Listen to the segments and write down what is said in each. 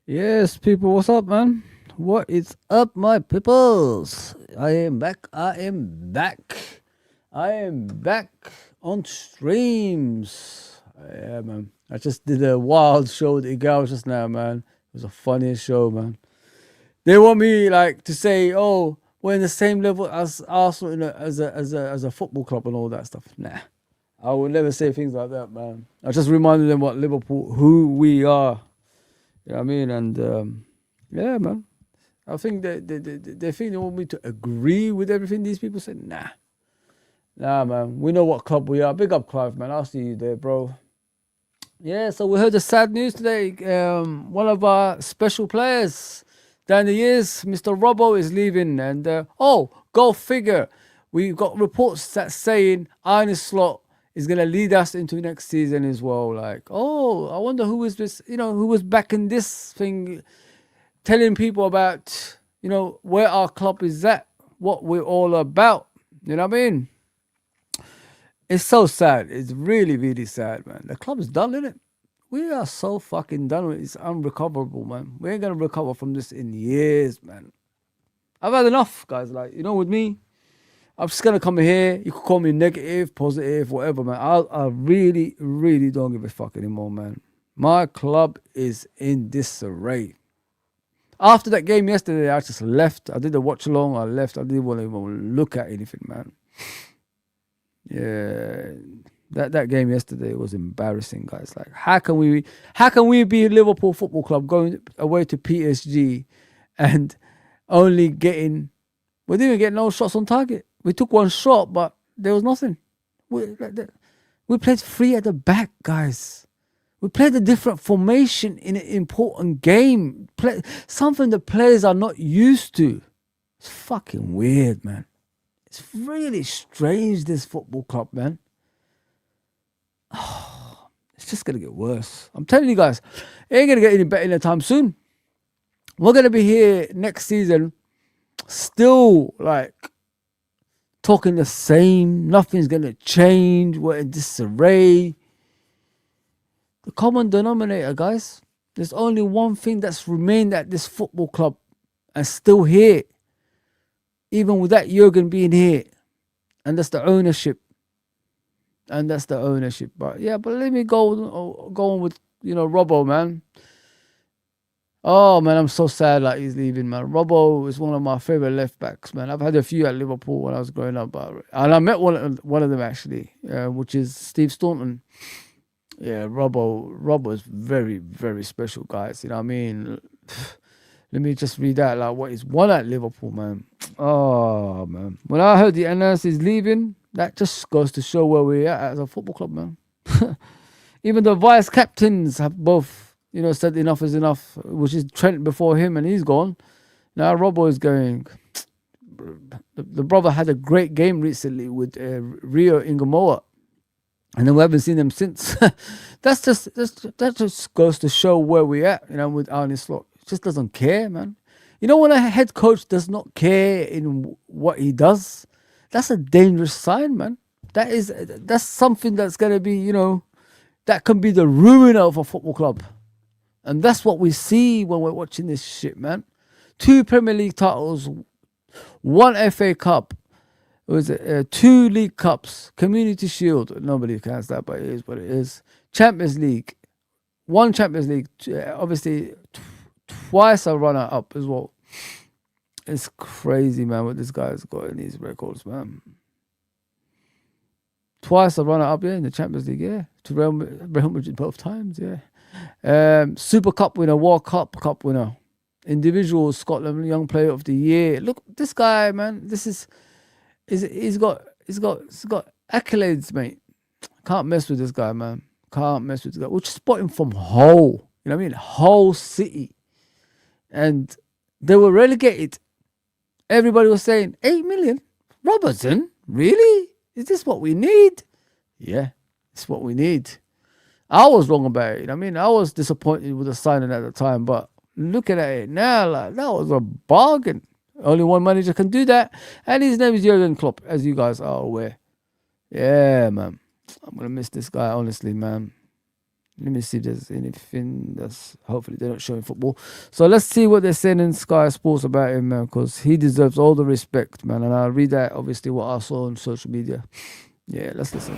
Yes, people, what's up, man? What is up, my peoples? I am back. I am back on streams. Yeah, man. I just did a wild show with the girls just now, man. It was the funniest show, man. They want me like to say, "Oh, we're in the same level as Arsenal as a football club and all that stuff." Nah, I would never say things like that, man. I just reminded them what Liverpool, who we are. You know what I mean? And yeah, man. I think they think they want me to agree with everything these people say. Nah, man. We know what club we are. Big up, Clive, man. I'll see you there, bro. Yeah, so we heard the sad news today. One of our special players down the years, Mr. Robbo, is leaving. And oh, go figure. We've got reports that saying Arne Slot is gonna lead us into next season as well. Like, oh, I wonder who is this? Who was back in this thing, telling people about where our club is at, what we're all about. You know what I mean? It's so sad. It's really, really sad, man. The club's done, isn't it? We are so fucking done with it. It's unrecoverable, man. We ain't gonna recover from this in years, man. I've had enough, guys. Like, with me, I'm just gonna come here. You could call me negative, positive, whatever, man. I really, really don't give a fuck anymore, man. My club is in disarray. After that game yesterday, I just left. I did a watch along. I left. I didn't want to even look at anything, man. Yeah, that game yesterday was embarrassing, guys. Like, how can we be Liverpool Football Club going away to PSG and only we didn't get no shots on target. We took one shot, but there was nothing. We played three at the back, guys. We played a different formation in an important game. Something the players are not used to. It's fucking weird, man. It's really strange, this football club, man. Oh, it's just going to get worse. I'm telling you guys, it ain't going to get any better anytime soon. We're going to be here next season still, like, talking the same. Nothing's going to change. We're in disarray. The common denominator, guys, there's only one thing that's remained at this football club and still here, even with that Jurgen being here, and that's the ownership. But yeah, but let me go on with Robbo, man. Oh man, I'm so sad like he's leaving, man. Robbo is one of my favorite left backs, man. I've had a few at Liverpool when I was growing up, and I met one of them actually, which is Steve Staunton. Yeah, Robbo is very, very special, guys. You know what I mean? Let me just read out like what he's won at Liverpool, man. Oh man, when I heard the announcement is leaving, that just goes to show where we're at as a football club, man. Even the vice captains have both, said enough is enough, which is Trent before him, and he's gone. Now Robbo is going. The brother had a great game recently with Rio Ingamoa, and then we haven't seen them since. That just goes to show where we're at, with Arne Slot. Just doesn't care, man. When a head coach does not care in what he does, that's a dangerous sign, man. That's something that's gonna be, that can be the ruin of a football club. And that's what we see when we're watching this shit, man. 2 Premier League titles, 1 FA Cup, was it 2 League Cups, Community Shield. Nobody counts that, but it is what it is. Champions League, 1 Champions League, obviously twice a runner up as well. It's crazy, man, what this guy's got in these records, man. Twice a runner up, yeah, in the Champions League, yeah. To Real Madrid both times, yeah. Super Cup winner, World Cup winner. Individual Scotland Young Player of the Year. Look, this guy, man, he's got accolades, mate. Can't mess with this guy, man. Can't mess with this guy. We'll just spot him from Hull. You know what I mean? Hull City. And they were relegated. Everybody was saying, 8 million? Robertson? Really? Is this what we need? Yeah, it's what we need. I was wrong about it. You know what I mean? I was disappointed with the signing at the time, but looking at it now, like, that was a bargain. Only one manager can do that. And his name is Jurgen Klopp, as you guys are aware. Yeah, man. I'm going to miss this guy, honestly, man. Let me see if there's anything that's hopefully they're not showing football. So let's see what they're saying in Sky Sports about him, man, because he deserves all the respect, man. And I'll read that, obviously, what I saw on social media. Yeah, let's listen.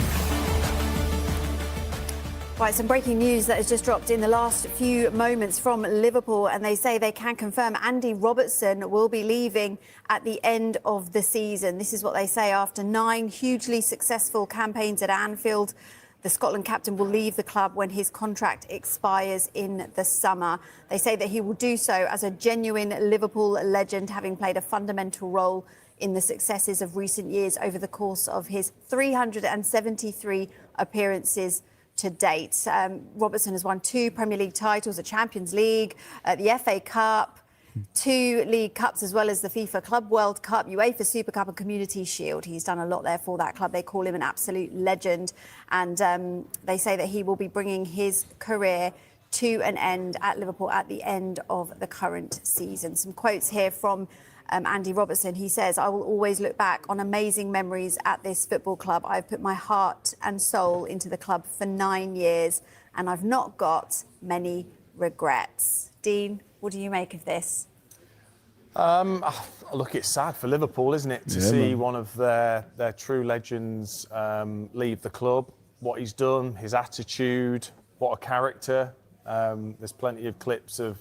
Right, some breaking news that has just dropped in the last few moments from Liverpool, and they say they can confirm Andy Robertson will be leaving at the end of the season. This is what they say after 9 hugely successful campaigns at Anfield. The Scotland captain will leave the club when his contract expires in the summer. They say that he will do so as a genuine Liverpool legend, having played a fundamental role in the successes of recent years over the course of his 373 appearances to date. Robertson has won 2 Premier League titles, the Champions League, the FA Cup, 2 League Cups, as well as the FIFA Club World Cup, UEFA Super Cup and Community Shield. He's done a lot there for that club. They call him an absolute legend. And they say that he will be bringing his career to an end at Liverpool at the end of the current season. Some quotes here from Andy Robertson. He says, "I will always look back on amazing memories at this football club. I've put my heart and soul into the club for 9 years, and I've not got many regrets." Dean, what do you make of this? Look, it's sad for Liverpool, isn't it, to see one of their true legends leave the club. What he's done, his attitude, what a character. There's plenty of clips of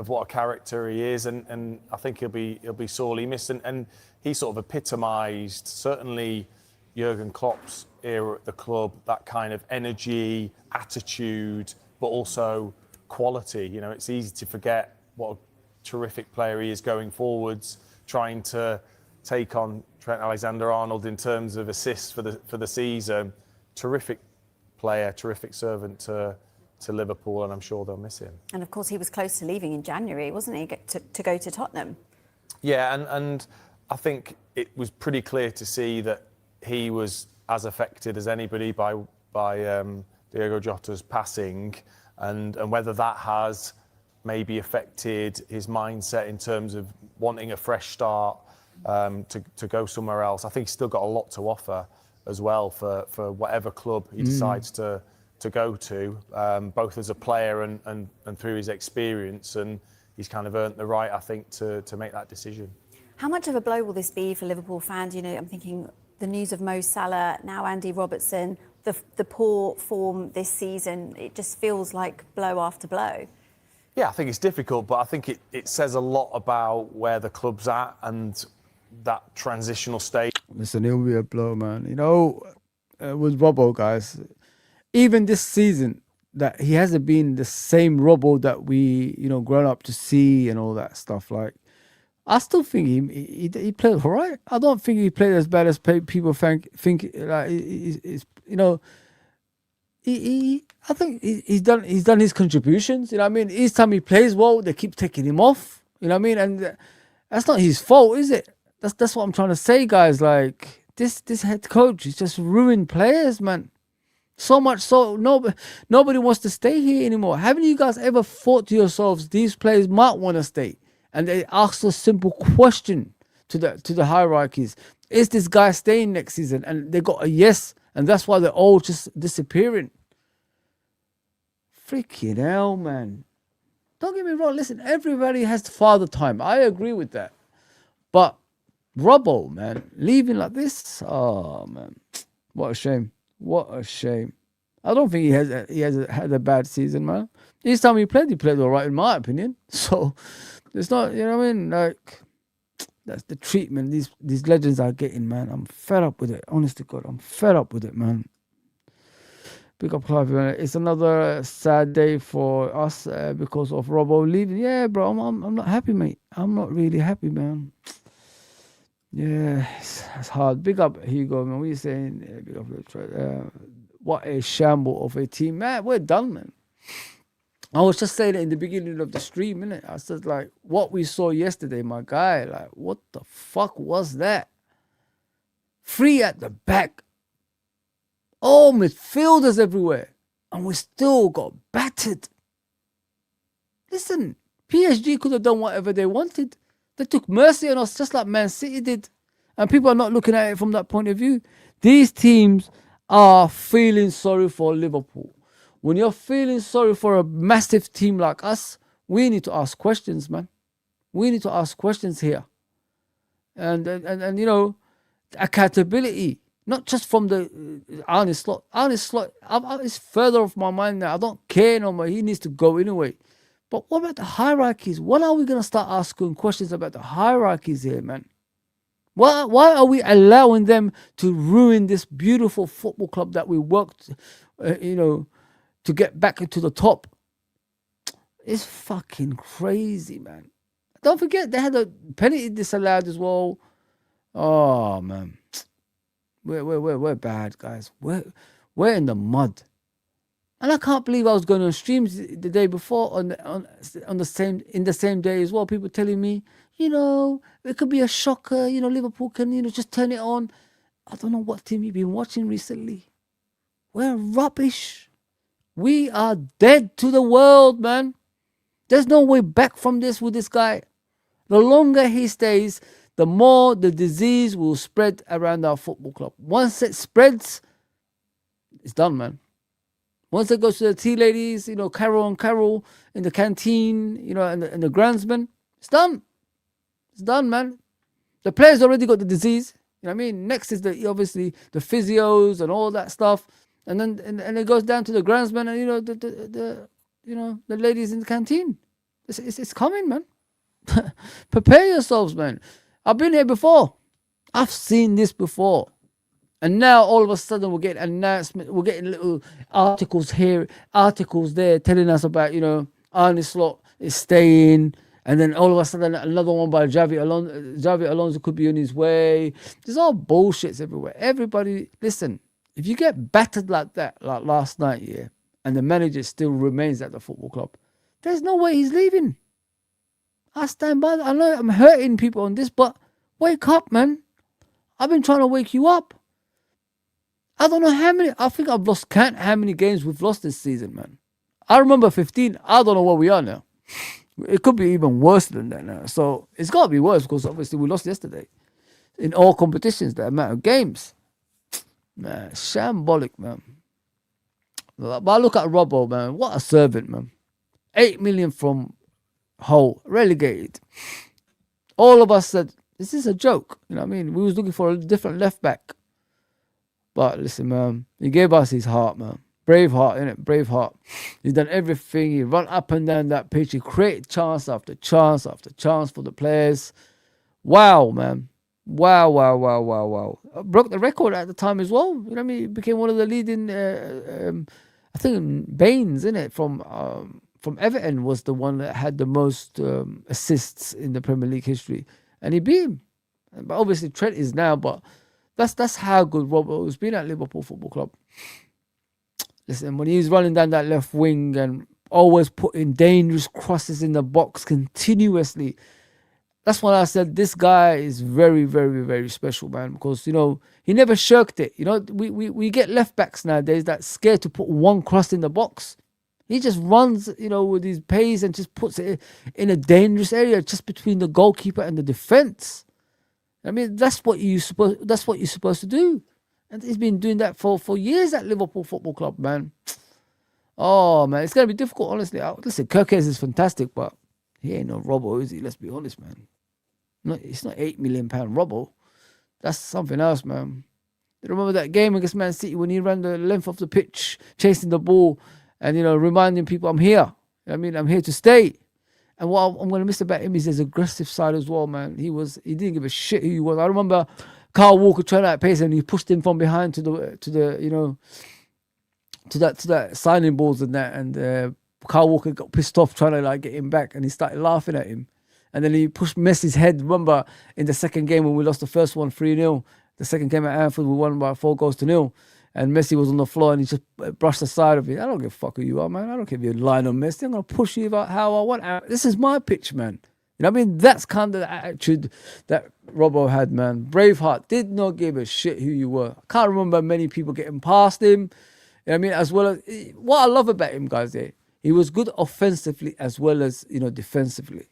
what a character he is, and I think he'll be sorely missed. And he sort of epitomised, certainly Jurgen Klopp's era at the club, that kind of energy, attitude, but also quality. You know, it's easy to forget what a terrific player he is going forwards, trying to take on Trent Alexander-Arnold in terms of assists for the season. Terrific player, terrific servant to Liverpool, and I'm sure they'll miss him. And of course, he was close to leaving in January, wasn't he, to go to Tottenham? Yeah, and I think it was pretty clear to see that he was as affected as anybody by Diogo Jota's passing, and whether that has maybe affected his mindset in terms of wanting a fresh start, to go somewhere else. I think he's still got a lot to offer as well for whatever club he decides to go to, both as a player and through his experience, and he's kind of earned the right, I think, to make that decision. How much of a blow will this be for Liverpool fans? You know, I'm thinking the news of Mo Salah, now Andy Robertson, the poor form this season. It just feels like blow after blow. Yeah, I think it's difficult, but I think it says a lot about where the club's at and that transitional stage. Listen, it'll be a blow, man. You know, with Robbo, guys, even this season, that he hasn't been the same Robbo that we, grown up to see and all that stuff. Like, I still think he played all right. I don't think he played as bad as people think. Like, I think he's done his contributions. You know what I mean? Each time he plays well, they keep taking him off. You know what I mean? And that's not his fault, is it? That's what I'm trying to say, guys. Like, this head coach is just ruined players, man. So much so nobody wants to stay here anymore. Haven't you guys ever thought to yourselves these players might want to stay? And they ask a simple question to the hierarchies: is this guy staying next season? And they got a yes, and that's why they're all just disappearing. Freaking hell, man. Don't get me wrong. Listen, everybody has father time. I agree with that. But Robbo, man, leaving like this, oh man, what a shame. What a shame. I don't think he has had a bad season, man. Each time he played all right, in my opinion. So it's not, you know what I mean? Like, that's the treatment these legends are getting, man. I'm fed up with it. Honest to God, I'm fed up with it, man. Big up, Clive. It's another sad day for us because of Robbo leaving. Yeah, bro, I'm not happy, mate. I'm not really happy, man. Yeah, it's hard. Big up, Hugo, man. What are you saying? Big up, what a shamble of a team, man. We're done, man. I was just saying it in the beginning of the stream, innit? I said, like, what we saw yesterday, my guy, like, what the fuck was that? 3 at the back. All midfielders everywhere. And we still got battered. Listen, PSG could have done whatever they wanted. They took mercy on us just like Man City did. And people are not looking at it from that point of view. These teams are feeling sorry for Liverpool. when you're feeling sorry for a massive team like us, we need to ask questions, man. We need to ask questions here. And you know, accountability, not just from the Arne Slot. Arne Slot is further off my mind now. I don't care no more. He needs to go anyway. But what about the hierarchies? When are we going to start asking questions about the hierarchies here, man? Why are we allowing them to ruin this beautiful football club that we worked, you know, to get back into the top? It's fucking crazy, man. Don't forget, they had a penalty disallowed as well. Oh, man. We're bad, guys. We're in the mud. And I can't believe I was going on streams the day before in the same day as well. People telling me, you know, it could be a shocker. You know, Liverpool can, you know, just turn it on. I don't know what team you've been watching recently. We're rubbish. We are dead to the world, man. There's no way back from this with this guy. The longer he stays, the more the disease will spread around our football club. Once it spreads, it's done, man. Once it goes to the tea ladies, you know, Carol and Carol in the canteen, you know, and the groundsman, it's done. It's done, man. The players already got the disease. You know what I mean? Next is obviously the physios and all that stuff. And then and it goes down to the groundsman and, you know, the ladies in the canteen. It's coming, man. Prepare yourselves, man. I've been here before. I've seen this before. And now all of a sudden we're getting announcements, we're getting little articles here, articles there telling us about, you know, Arne Slot is staying. And then all of a sudden another one by Javi Alonso could be on his way. There's all bullshits everywhere. Everybody, listen, if you get battered like that, like last night, yeah, and the manager still remains at the football club, there's no way he's leaving. I stand by that. I know I'm hurting people on this, but wake up, man. I've been trying to wake you up. I don't know how many, I think I've lost count how many games we've lost this season, man. I remember 15. I don't know where we are now. It could be even worse than that now. So it's got to be worse because obviously we lost yesterday. In all competitions, the amount of games. Man, shambolic, man. But I look at Robbo, man. What a servant, man. 8 million from Hull, relegated. All of us said, this is a joke. You know what I mean? We was looking for a different left back. But listen, man, he gave us his heart, man. Brave heart, innit? Brave heart. He's done everything. He run up and down that pitch. He created chance after chance after chance for the players. Wow, man. Wow. Broke the record at the time as well. You know what I mean? He became one of the leading, I think Baines, innit? From Everton was the one that had the most assists in the Premier League history. And he beat him. But obviously Trent is now, but that's how good Robbo has been at Liverpool Football Club. Listen, when he's running down that left wing and always putting dangerous crosses in the box continuously, that's when I said this guy is very, very, very special, man. Because, you know, he never shirked it. You know, we get left backs nowadays that's scared to put one cross in the box. He just runs, you know, with his pace and just puts it in a dangerous area just between the goalkeeper and the defense. I mean, that's what you're supposed to do. And he's been doing that for years at Liverpool Football Club, man. Oh, man, it's going to be difficult, honestly. Listen, Kirkes is fantastic, but he ain't no Robbo, is he? Let's be honest, man. It's not £8 million Robbo. That's something else, man. You remember that game against Man City when he ran the length of the pitch, chasing the ball and, you know, reminding people, I'm here. I mean, I'm here to stay. And what I'm going to miss about him is his aggressive side as well, man. He didn't give a shit who he was. I remember Kyle Walker trying to outpace him and he pushed him from behind to the you know, to that signing balls and that. And Kyle Walker got pissed off trying to like get him back and he started laughing at him. And then he pushed Messi's head. Remember in the second game when we lost the first one 3-0, the second game at Anfield, we won by 4-0. And Messi was on the floor and he just brushed the side of it. I don't give a fuck who you are, man. I don't care if you're lying on Messi. I'm going to push you about how I want. This is my pitch, man. You know what I mean? That's kind of the attitude that Robbo had, man. Braveheart did not give a shit who you were. I can't remember many people getting past him. You know what I mean? As well as, what I love about him, guys, he was good offensively as well as, you know, defensively.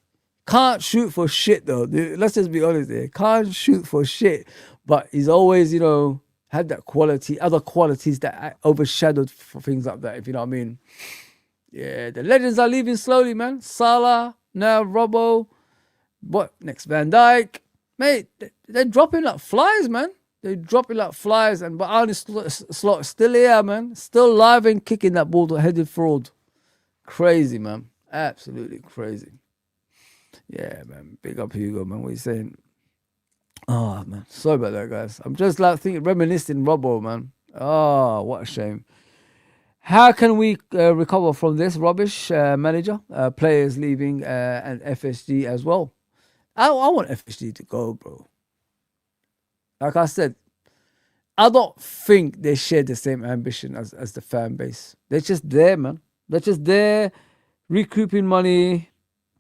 Can't shoot for shit, though. Let's just be honest there. Can't shoot for shit. But he's always, you know, had that quality, other qualities that overshadowed for things like that, if you know what I mean. Yeah, the legends are leaving slowly, man. Salah, now Robbo, what next? Van Dijk, mate, they're dropping like flies, man. They're dropping like flies, but Arne Slot is still here, man. Still live and kicking that ball to headed forward. Crazy, man. Absolutely crazy. Yeah, man. Big up Hugo, man. What are you saying? Oh, man. Sorry about that, guys. I'm just like thinking, reminiscing Robbo, man. Oh, what a shame. How can we recover from this rubbish, manager? Players leaving and FSG as well. I want FSG to go, bro. Like I said, I don't think they share the same ambition as the fan base. They're just there, man. They're just there, recouping money,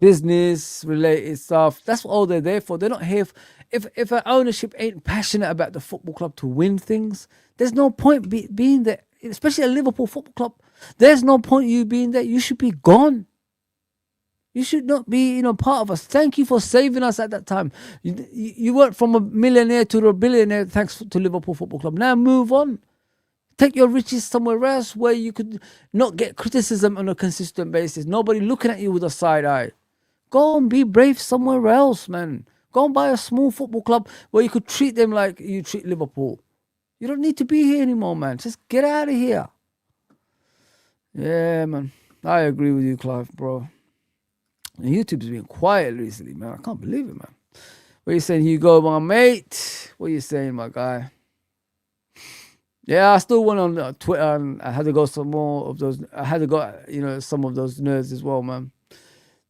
business-related stuff. That's all they're there for. They're not here. If an ownership ain't passionate about the football club to win things, there's no point being there. Especially a Liverpool football club. There's no point you being there. You should be gone. You should not be, part of us. Thank you for saving us at that time. You went from a millionaire to a billionaire thanks to Liverpool Football Club. Now move on. Take your riches somewhere else where you could not get criticism on a consistent basis. Nobody looking at you with a side eye. Go and be brave somewhere else, man. Go and buy a small football club where you could treat them like you treat Liverpool. You don't need to be here anymore, man. Just get out of here. Yeah, man. I agree with you, Clive, bro. And YouTube's been quiet recently, man. I can't believe it, man. What are you saying, Hugo, my mate? What are you saying, my guy? Yeah, I still went on Twitter and I had to go some more of those. I had to go, some of those nerds as well, man.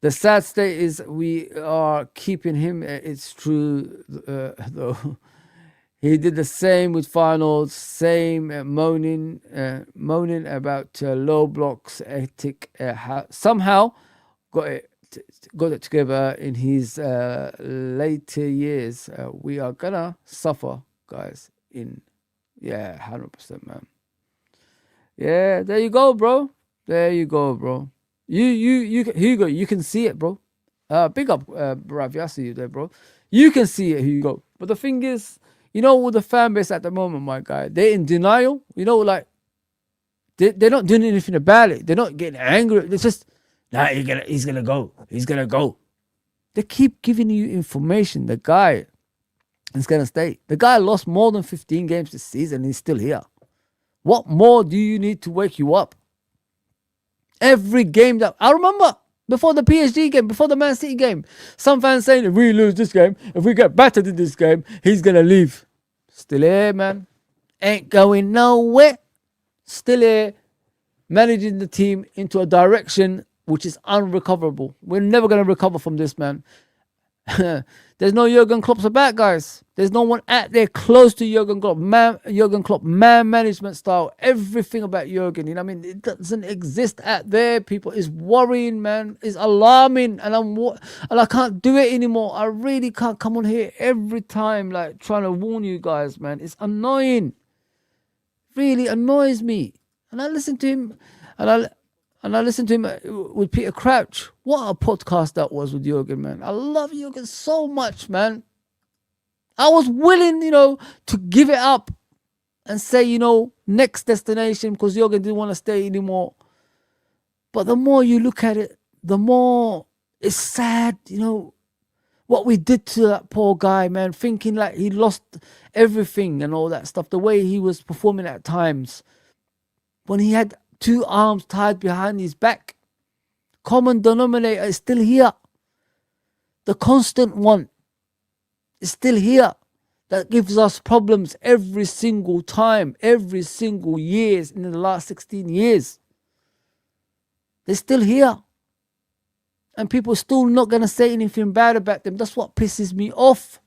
The sad state is we are keeping him. It's true, though. He did the same with finals, same moaning about low blocks ethic. Somehow got it together in his later years. We are gonna suffer, guys. 100%, man. Yeah, there you go, bro. You Hugo, you can see it, bro. Big up, Ravi. I see you there, bro. You can see it, Hugo. But the thing is, with the fan base at the moment, my guy, they're in denial. Like they're not doing anything about it. They're not getting angry. It's just, he's gonna go. He's gonna go. They keep giving you information. The guy is gonna stay. The guy lost more than 15 games this season. And he's still here. What more do you need to wake you up? Every game that I remember before the PSG game, before the Man City game, some fans saying if we lose this game, if we get battered in this game, he's gonna leave. Still here, man. Ain't going nowhere. Still here, managing the team into a direction which is unrecoverable. We're never gonna recover from this, man. There's no Jurgen Klopp's about, guys. There's no one out there close to Jurgen Klopp. Man management style. Everything about Jurgen, it doesn't exist out there, people. It's worrying, man. It's alarming, and I can't do it anymore. I really can't come on here every time, like trying to warn you guys, man. It's annoying. Really annoys me. And I listen to him, and I listened to him with Peter Crouch. What a podcast that was with Jurgen, man. I love Jurgen so much, man. I was willing, to give it up and say, next destination, because Jurgen didn't want to stay anymore. But the more you look at it, the more it's sad, what we did to that poor guy, man, thinking like he lost everything and all that stuff, the way he was performing at times. When he had 2 arms tied behind his back. Common denominator is still here. The constant one is still here. That gives us problems every single time, every single years in the last 16 years. They're still here. And people are still not going to say anything bad about them. That's what pisses me off.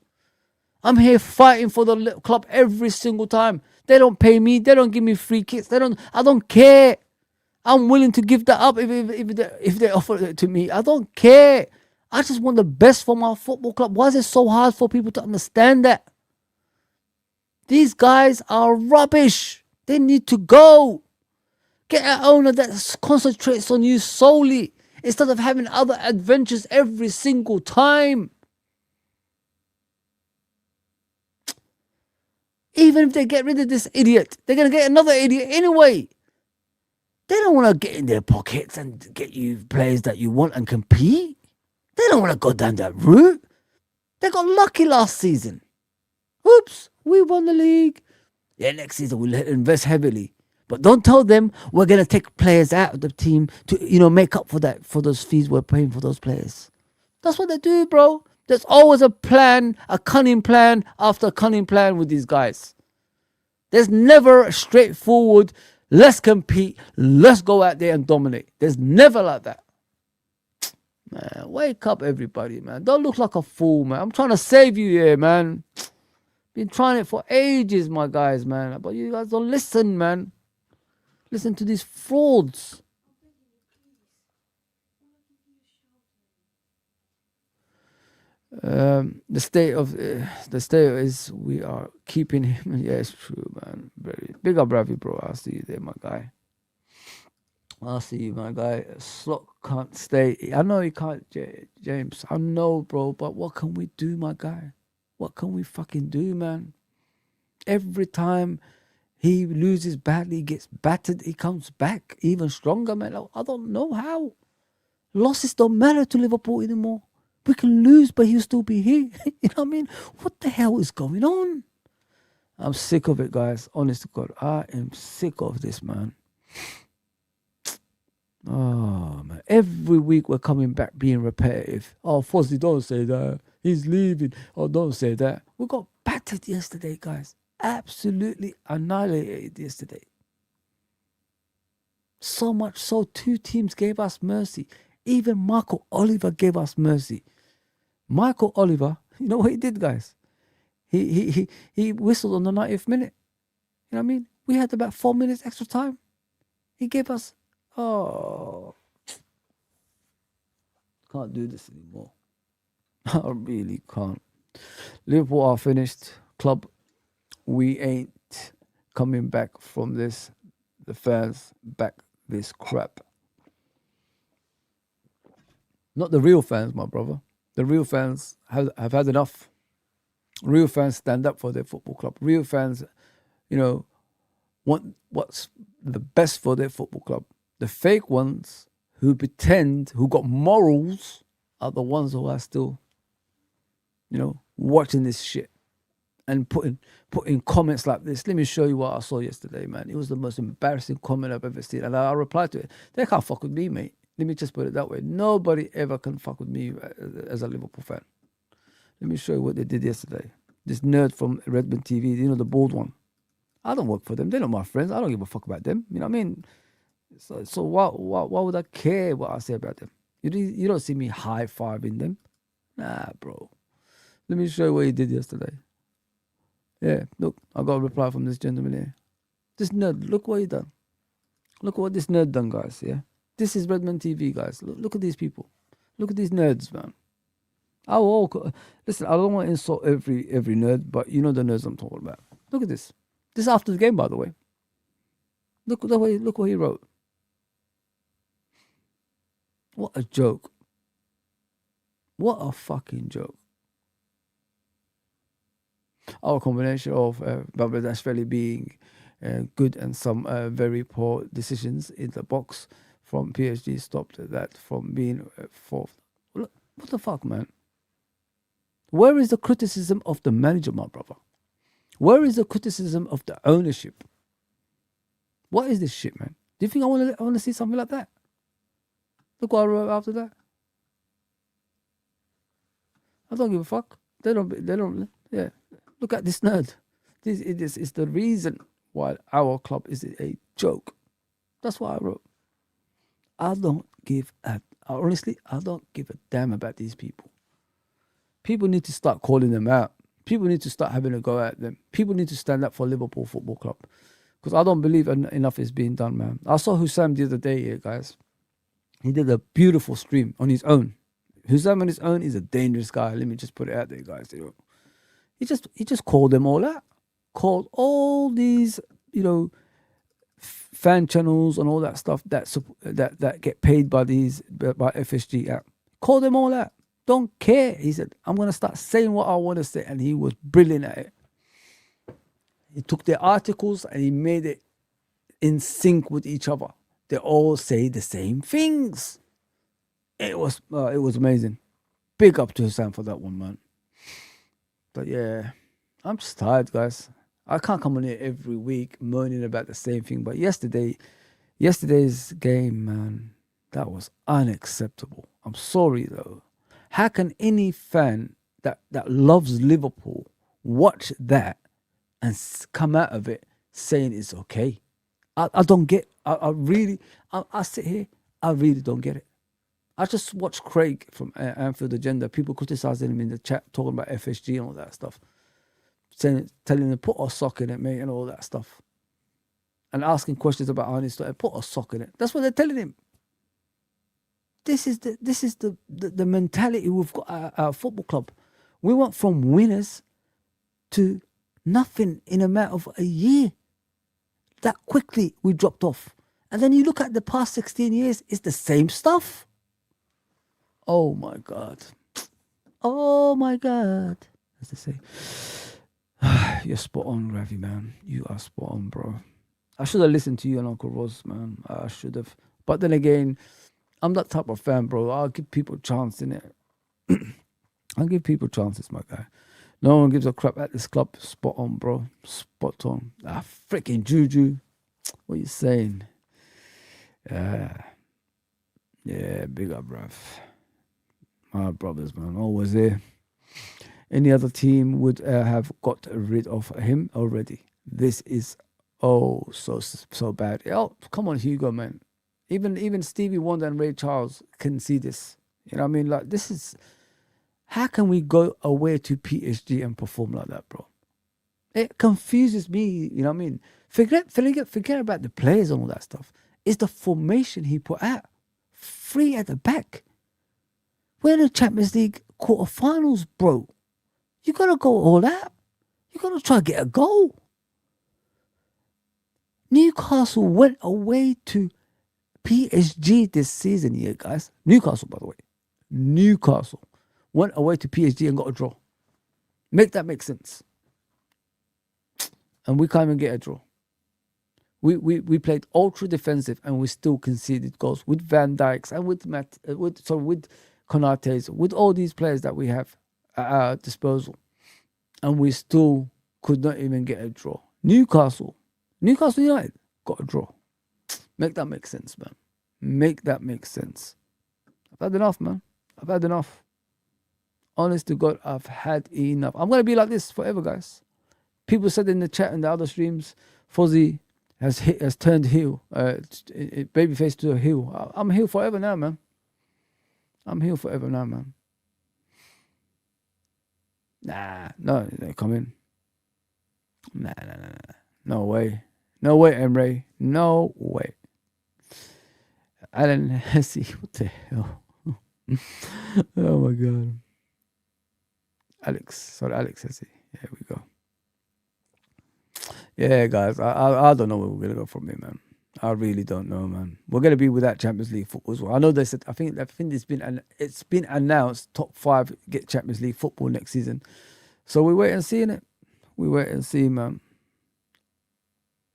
I'm here fighting for the club every single time. They don't pay me. They don't give me free kicks. I don't care. I'm willing to give that up if they offer it to me. I don't care. I just want the best for my football club. Why is it so hard for people to understand that? These guys are rubbish. They need to go. Get an owner that concentrates on you solely instead of having other adventures every single time. Even if they get rid of this idiot, they're going to get another idiot anyway. They don't want to get in their pockets and get you players that you want and compete. They don't want to go down that route. They got lucky last season. Oops, we won the league. Yeah, next season we'll invest heavily. But don't tell them we're going to take players out of the team to, make up for that, for those fees we're paying for those players. That's what they do, bro. There's always a plan, a cunning plan after a cunning plan with these guys. There's never a straightforward, let's compete, let's go out there and dominate. There's never like that. Man, wake up, everybody, man. Don't look like a fool, man. I'm trying to save you here, man. Been trying it for ages, my guys, man. But you guys don't listen, man. Listen to these frauds. The state is we are keeping him. Yeah, it's true, man. Very big up, Ravi, bro. I'll see you there, my guy. I'll see you, my guy. Slot can't stay. I know he can't, James. I know, bro. But what can we do, my guy? What can we fucking do, man? Every time he loses badly, he gets battered, he comes back even stronger, man. I don't know how. Losses don't matter to Liverpool anymore. We can lose, but he'll still be here. You know what I mean? What the hell is going on? I'm sick of it, guys. Honest to God, I am sick of this, man. Oh, man. Every week we're coming back being repetitive. Oh, Fozi, don't say that. He's leaving. Oh, don't say that. We got battered yesterday, guys. Absolutely annihilated yesterday. So much so, 2 teams gave us mercy. Even Michael Oliver gave us mercy. Michael Oliver, you know what he did, guys? He whistled on the 90th minute. You know what I mean? We had about 4 minutes extra time. He gave us, can't do this anymore. I really can't. Liverpool are finished. Club, we ain't coming back from this. The fans back this crap. Not the real fans, my brother. The real fans have had enough. Real fans stand up for their football club. Real fans, want what's the best for their football club. The fake ones who pretend, who got morals, are the ones who are still, watching this shit and putting comments like this. Let me show you what I saw yesterday, man. It was the most embarrassing comment I've ever seen. And I replied to it. They can't fuck with me, mate. Let me just put it that way. Nobody ever can fuck with me as a Liverpool fan. Let me show you what they did yesterday. This nerd from Redmond TV, the bald one. I don't work for them. They're not my friends. I don't give a fuck about them. You know what I mean? So why would I care what I say about them? You don't see me high-fiving them. Nah, bro. Let me show you what he did yesterday. Yeah, look, I got a reply from this gentleman here. This nerd, look what he done. Look what this nerd done, guys, yeah? This is Redmond TV, guys. Look at these people. Look at these nerds, man. Listen, I don't want to insult every nerd, but you know the nerds I'm talking about. Look at this. This is after the game, by the way. Look what he wrote. What a joke. What a fucking joke. Our combination of Babadashvili being good and some very poor decisions in the box from PSG stopped that from being fourth. What the fuck, man? Where is the criticism of the manager, my brother? Where is the criticism of the ownership? What is this shit, man? Do you think I want to see something like that? Look what I wrote after that. I don't give a fuck. They don't. Yeah. Look at this nerd. This is the reason why our club is a joke. That's what I wrote. Honestly, I don't give a damn about these people. People need to start calling them out. People need to start having a go at them. People need to stand up for Liverpool Football Club. Because I don't believe enough is being done, man. I saw Hussam the other day here, guys. He did a beautiful stream on his own. Hussam on his own is a dangerous guy. Let me just put it out there, guys. He just called them all out. Called all these, fan channels and all that stuff that get paid by FSG out. Call them all out. Don't care. He said, I'm going to start saying what I want to say. And he was brilliant at it. He took their articles and he made it in sync with each other. They all say the same things. It was amazing. Big up to Hassan for that one, man. But yeah, I'm just tired, guys. I can't come on here every week moaning about the same thing. But yesterday's game, man, that was unacceptable. I'm sorry though. How can any fan that loves Liverpool watch that and come out of it saying it's okay? I don't get. I sit here. I really don't get it. I just watched Craig from Anfield Agenda. People criticizing him in the chat, talking about FSG and all that stuff, telling him put a sock in it, mate, and all that stuff, and asking questions about Arne. Put a sock in it. That's what they're telling him. This is the mentality we've got at our football club. We went from winners to nothing in a matter of a year. That quickly we dropped off. And then you look at the past 16 years, it's the same stuff. Oh my God. Oh my God. As they say. You're spot on, Ravi, man. You are spot on, bro. I should have listened to you and Uncle Ross, man. I should have. But then again, I'm that type of fan, bro. I'll give people a chance, innit? I'll give people chances, my guy. No one gives a crap at this club. Spot on, bro. Spot on. Freaking Juju. What are you saying? Yeah, big up, bruv. My brothers, man. Always there. Any other team would have got rid of him already. This is, so bad. Oh, come on, Hugo, man. Even Stevie Wonder and Ray Charles can see this. You know what I mean? Like, this is... How can we go away to PSG and perform like that, bro? It confuses me, you know what I mean? Forget about the players and all that stuff. It's the formation he put out. 3 at the back. We're in the Champions League quarterfinals, bro. You got to go all out. You got to try to get a goal. Newcastle went away to PSG this season, yeah, guys. Newcastle, by the way. Newcastle went away to PSG and got a draw. Make that make sense. And we can't even get a draw. We played ultra defensive and we still conceded goals with Van Dijk's and with Konate's, with all these players that we have at our disposal. And we still could not even get a draw. Newcastle United got a draw. Make that make sense, man. Make that make sense. I've had enough, man. I've had enough. Honest to God, I've had enough. I'm going to be like this forever, guys. People said in the chat and the other streams, Fozi has turned heel, babyface to a heel. I'm heel forever now, man. I'm heel forever now, man. Nah, no, they come in. Nah. No way. No way, Emre. No way. Alan Hesse, what the hell? Oh my God. Alex Hesse. Here we go. Yeah, guys, I don't know where we're gonna go from here, man. I really don't know, man. We're gonna be without Champions League football as well. I know they said. I think it's been announced top 5 get Champions League football next season. So we wait and see it. We wait and see, man.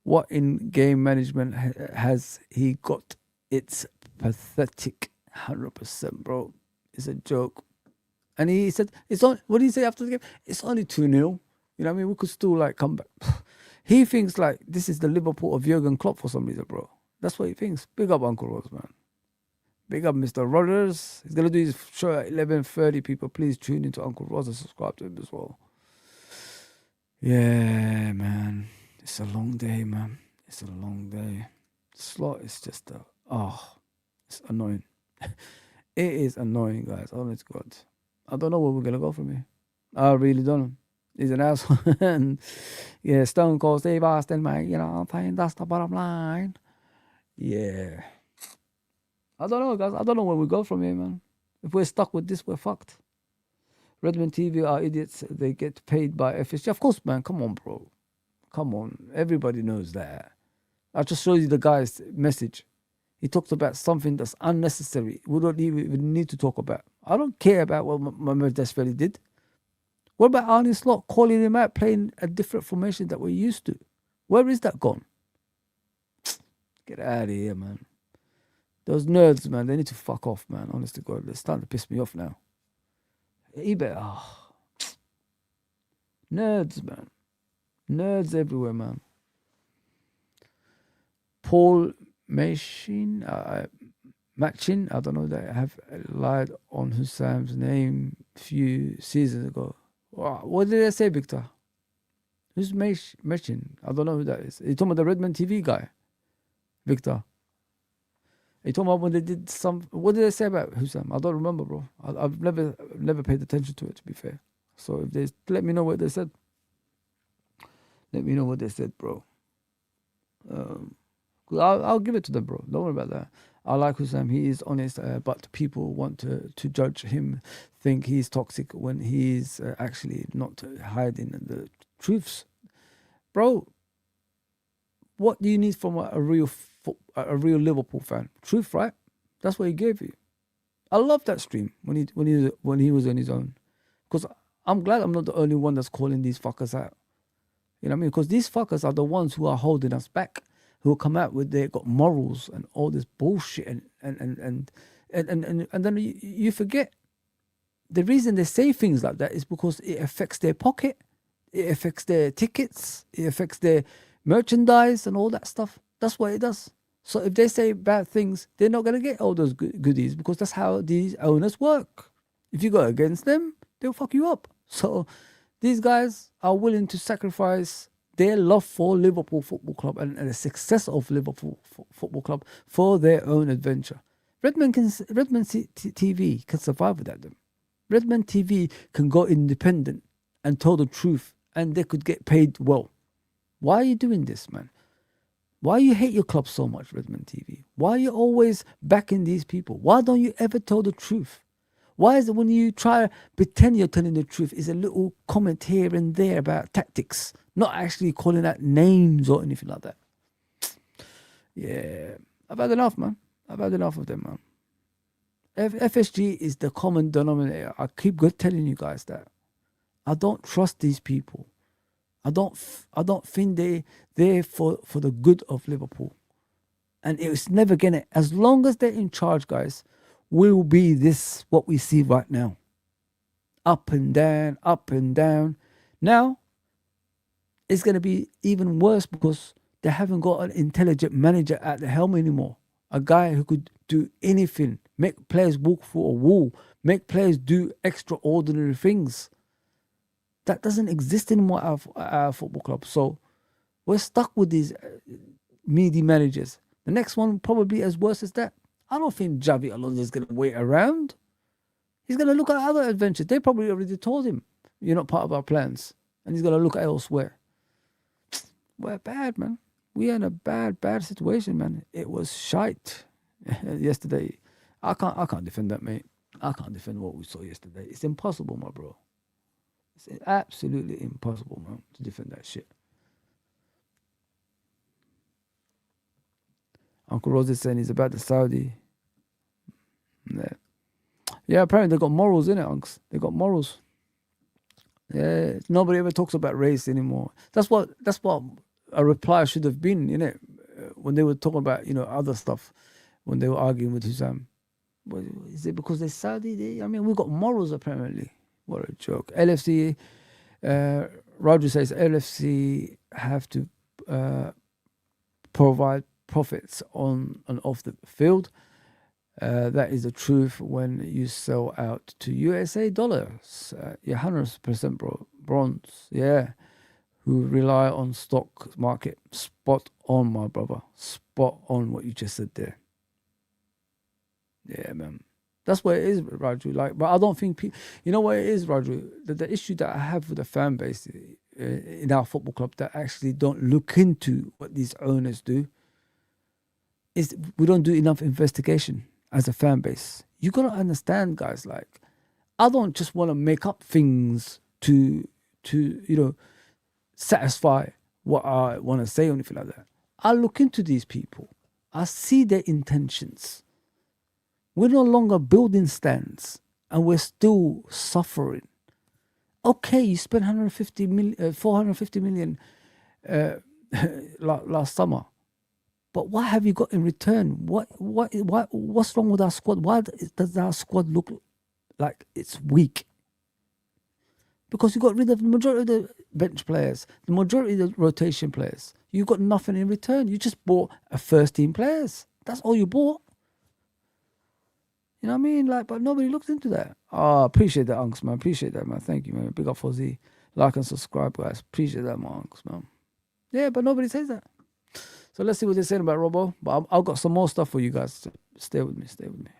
What in game management has he got? It's pathetic, 100%, bro. It's a joke. And he said, "It's on." What did he say after the game? It's only 2-0. You know what I mean? We could still like come back. He thinks like this is the Liverpool of Jurgen Klopp for some reason, bro. That's what he thinks. Big up Uncle Rose, man. Big up Mr. Rodgers. He's gonna do his show at 11:30. People, please tune into Uncle Rose and subscribe to him as well. Yeah, man. It's a long day, man. It's a long day. Slot is just it's annoying. It is annoying, guys. Honest to God. I don't know where we're gonna go from here. I really don't know. He's an asshole. And yeah, Stone Cold Steve Austin, mate. You know what I'm saying? That's the bottom line. Yeah. I don't know, guys. I don't know where we go from here, man. If we're stuck with this, we're fucked. Redmond TV are idiots. They get paid by FSG. Of course, man. Come on, bro. Come on. Everybody knows that. I just showed you the guy's message. He talked about something that's unnecessary. We don't even need to talk about. I don't care about what Mohamed Desfeli did. What about Arne Slot calling him out, playing a different formation that we're used to? Where is that gone? Get out of here, man. Those nerds, man, they need to fuck off, man. Honest to God, they're starting to piss me off now. eBay, nerds, man. Nerds everywhere, man. Paul Machin, I don't know, that have lied on Hussam's name a few seasons ago. What did they say, Victor? Who's Machin? I don't know who that is. You talking about the Redmond TV guy, Victor? You talking about when they did some? What did they say about Hussam? I don't remember, bro. I've never paid attention to it, to be fair. So if they let me know what they said. Let me know what they said, bro. I'll give it to them, bro. Don't worry about that. I like Hussam. He is honest, but people want to judge him, think he's toxic when he's actually not hiding the truths. Bro, what do you need from a real Liverpool fan? Truth, right? That's what he gave you. I love that stream when he was on his own, because I'm glad I'm not the only one that's calling these fuckers out. You know what I mean? Because these fuckers are the ones who are holding us back, who come out with they got morals and all this bullshit, and then you forget the reason they say things like that is because it affects their pocket, it affects their tickets, it affects their merchandise and all that stuff. That's what it does. So if they say bad things, they're not going to get all those goodies, because that's how these owners work. If you go against them, they'll fuck you up. So these guys are willing to sacrifice their love for Liverpool Football Club and the success of Liverpool Football Club for their own adventure. Redmond TV can survive without them. Redmond TV can go independent and tell the truth, and they could get paid well. Why are you doing this, man? Why you hate your club so much, Redmond TV? Why are you always backing these people? Why don't you ever tell the truth? Why is it when you try to pretend you're telling the truth, is a little comment here and there about tactics, not actually calling out names or anything like that? Yeah, I've had enough, man. I've had enough of them, man. FSG is the common denominator. I keep telling you guys that. I don't trust these people. I don't think they're there for the good of Liverpool. And it's never gonna, as long as they're in charge, guys, will be this what we see right now. Up and down, up and down. Now, it's gonna be even worse because they haven't got an intelligent manager at the helm anymore. A guy who could do anything, make players walk through a wall, make players do extraordinary things. That doesn't exist anymore at our football club. So we're stuck with these meaty managers. The next one probably as worse as that. I don't think Javi Alonso is going to wait around. He's going to look at other adventures. They probably already told him, you're not part of our plans. And he's going to look elsewhere. We're bad, man. We're in a bad situation, man. It was shite yesterday. I can't defend that, mate. I can't defend what we saw yesterday. It's impossible, my bro. It's absolutely impossible, man, to defend that shit. Uncle Rose is saying he's about the Saudi. Yeah, apparently they got morals in it, Unks. They got morals. Yeah, nobody ever talks about race anymore. That's what a reply should have been, you know, when they were talking about, you know, other stuff, when they were arguing with Hussam. Is it because they're Saudi? I mean, we've got morals apparently. What a joke. LFC, Roger says LFC have to provide profits on and off the field. That is the truth when you sell out to USA dollars. Yeah, 100% bronze. Yeah, who rely on stock market. Spot on, my brother. Spot on what you just said there. Yeah, man. That's what it is, Raju. Like, but I don't think you know what it is, Raju. The issue that I have with the fan base in our football club that actually don't look into what these owners do is we don't do enough investigation as a fan base. You gotta understand, guys. Like, I don't just want to make up things to you know satisfy what I want to say or anything like that. I look into these people. I see their intentions. We're no longer building stands and we're still suffering. Okay, you spent 450 million last summer. But what have you got in return? What's wrong with our squad? Why does our squad look like it's weak? Because you got rid of the majority of the bench players, the majority of the rotation players. You got nothing in return. You just bought a first team players. That's all you bought. You know what I mean? Like, but nobody looks into that. Oh, appreciate that, Unks, man. Appreciate that, man. Thank you, man. Big up Fozi. Like and subscribe, guys. Appreciate that, my Unks, man. Yeah, but nobody says that. So let's see what they're saying about Robbo. But I've got some more stuff for you guys. Stay with me. Stay with me.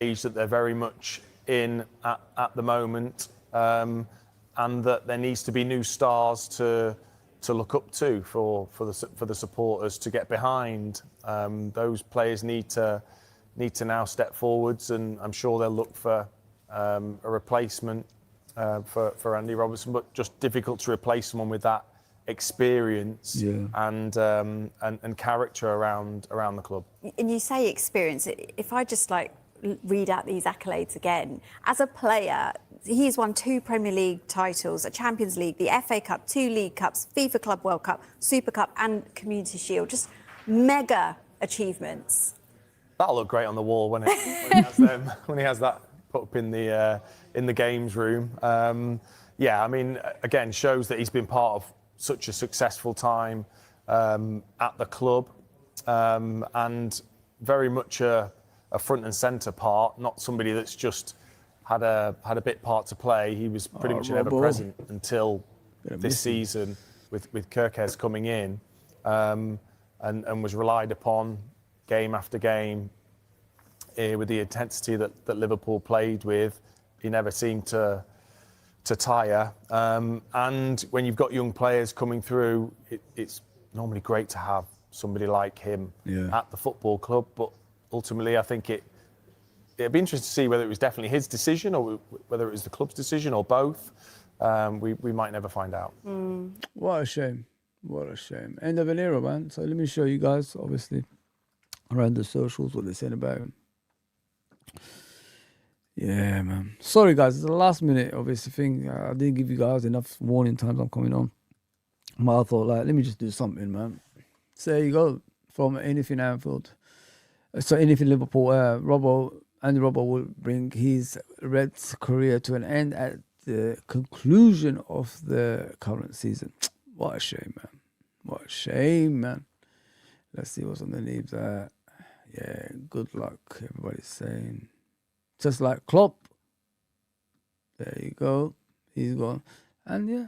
Age that they're very much in at the moment, and that there needs to be new stars to look up to for the supporters to get behind. Those players need to now step forwards, and I'm sure they'll look for a replacement for Andy Robertson, but just difficult to replace someone with that experience and character around the club. And you say experience. If I just read out these accolades again, as a player, he's won 2 Premier League titles, a Champions League, the FA Cup, 2 League Cups, FIFA Club World Cup, Super Cup, and Community Shield. Just mega achievements. That'll look great on the wall when he has that put up in the games room. Yeah, I mean, again, shows that he's been part of such a successful time at the club, and very much a front and centre part, not somebody that's just had a bit part to play. He was pretty much an ever-present until this season with Kirkes coming in, and was relied upon game after game with the intensity that Liverpool played with. He never seemed to tire. And when you've got young players coming through, it's normally great to have somebody like him at the football club. But ultimately, I think it'd be interesting to see whether it was definitely his decision or whether it was the club's decision or both. We might never find out. What a shame. What a shame. End of an era, man. So let me show you guys, obviously, around the socials, what they're saying about him. Yeah, man. Sorry, guys. It's the last minute, obviously, thing. I didn't give you guys enough warning times I'm coming on. But I thought, let me just do something, man. So there you go. From anything Anfield. So anything Liverpool, Andy Robbo will bring his Reds career to an end at the conclusion of the current season. What a shame, man. What a shame, man. Let's see what's underneath that. Yeah, good luck, everybody's saying. Just like Klopp. There you go. He's gone. And yeah.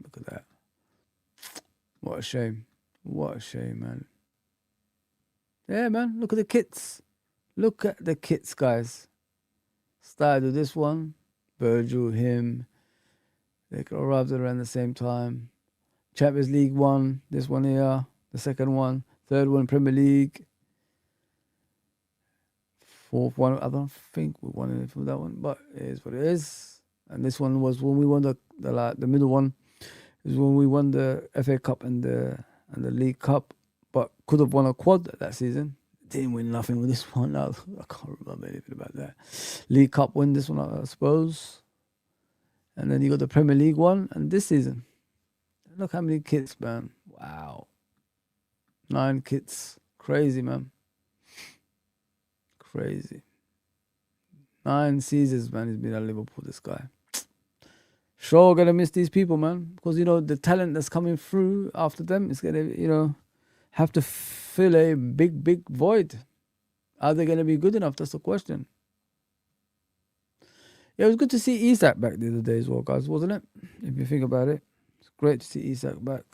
Look at that. What a shame. What a shame, man. Yeah, man. Look at the kits. Look at the kits, guys. Started with this one. Virgil, him. They arrived around the same time. Champions League 1. This one here. The second one. Third one, Premier League. Fourth one, I don't think we won anything for that one, but it is what it is. And this one was when we won the middle one. Is when we won the FA Cup and the League Cup, but could have won a quad that season. Didn't win nothing with this one. I can't remember anything about that. League Cup win this one, I suppose. And then you got the Premier League one, and this season. Look how many kits, man. Wow. 9 kits. Crazy, man. Crazy. 9 seasons, man. He's been at Liverpool, this guy. Sure, gonna miss these people, man. Because, the talent that's coming through after them is gonna, have to fill a big, big void. Are they gonna be good enough? That's the question. Yeah, it was good to see Isak back the other day as well, guys, wasn't it? If you think about it. It's great to see Isak back.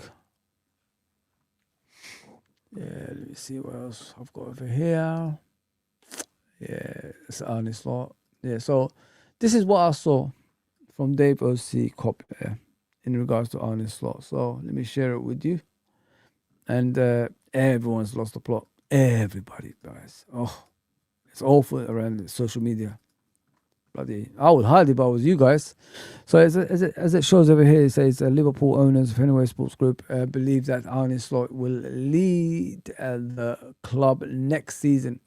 Yeah, let me see what else I've got over here. Yeah, it's Arne slot. Yeah, so this is what I saw from Dave O.C. Cop in regards to Arne slot. So let me share it with you. And everyone's lost the plot. Everybody, guys. Oh, it's awful around the social media. Bloody, I would hide if I was you guys. So as it shows over here, it says Liverpool owners of Fenway Sports Group believe that Arne Slot will lead the club next season,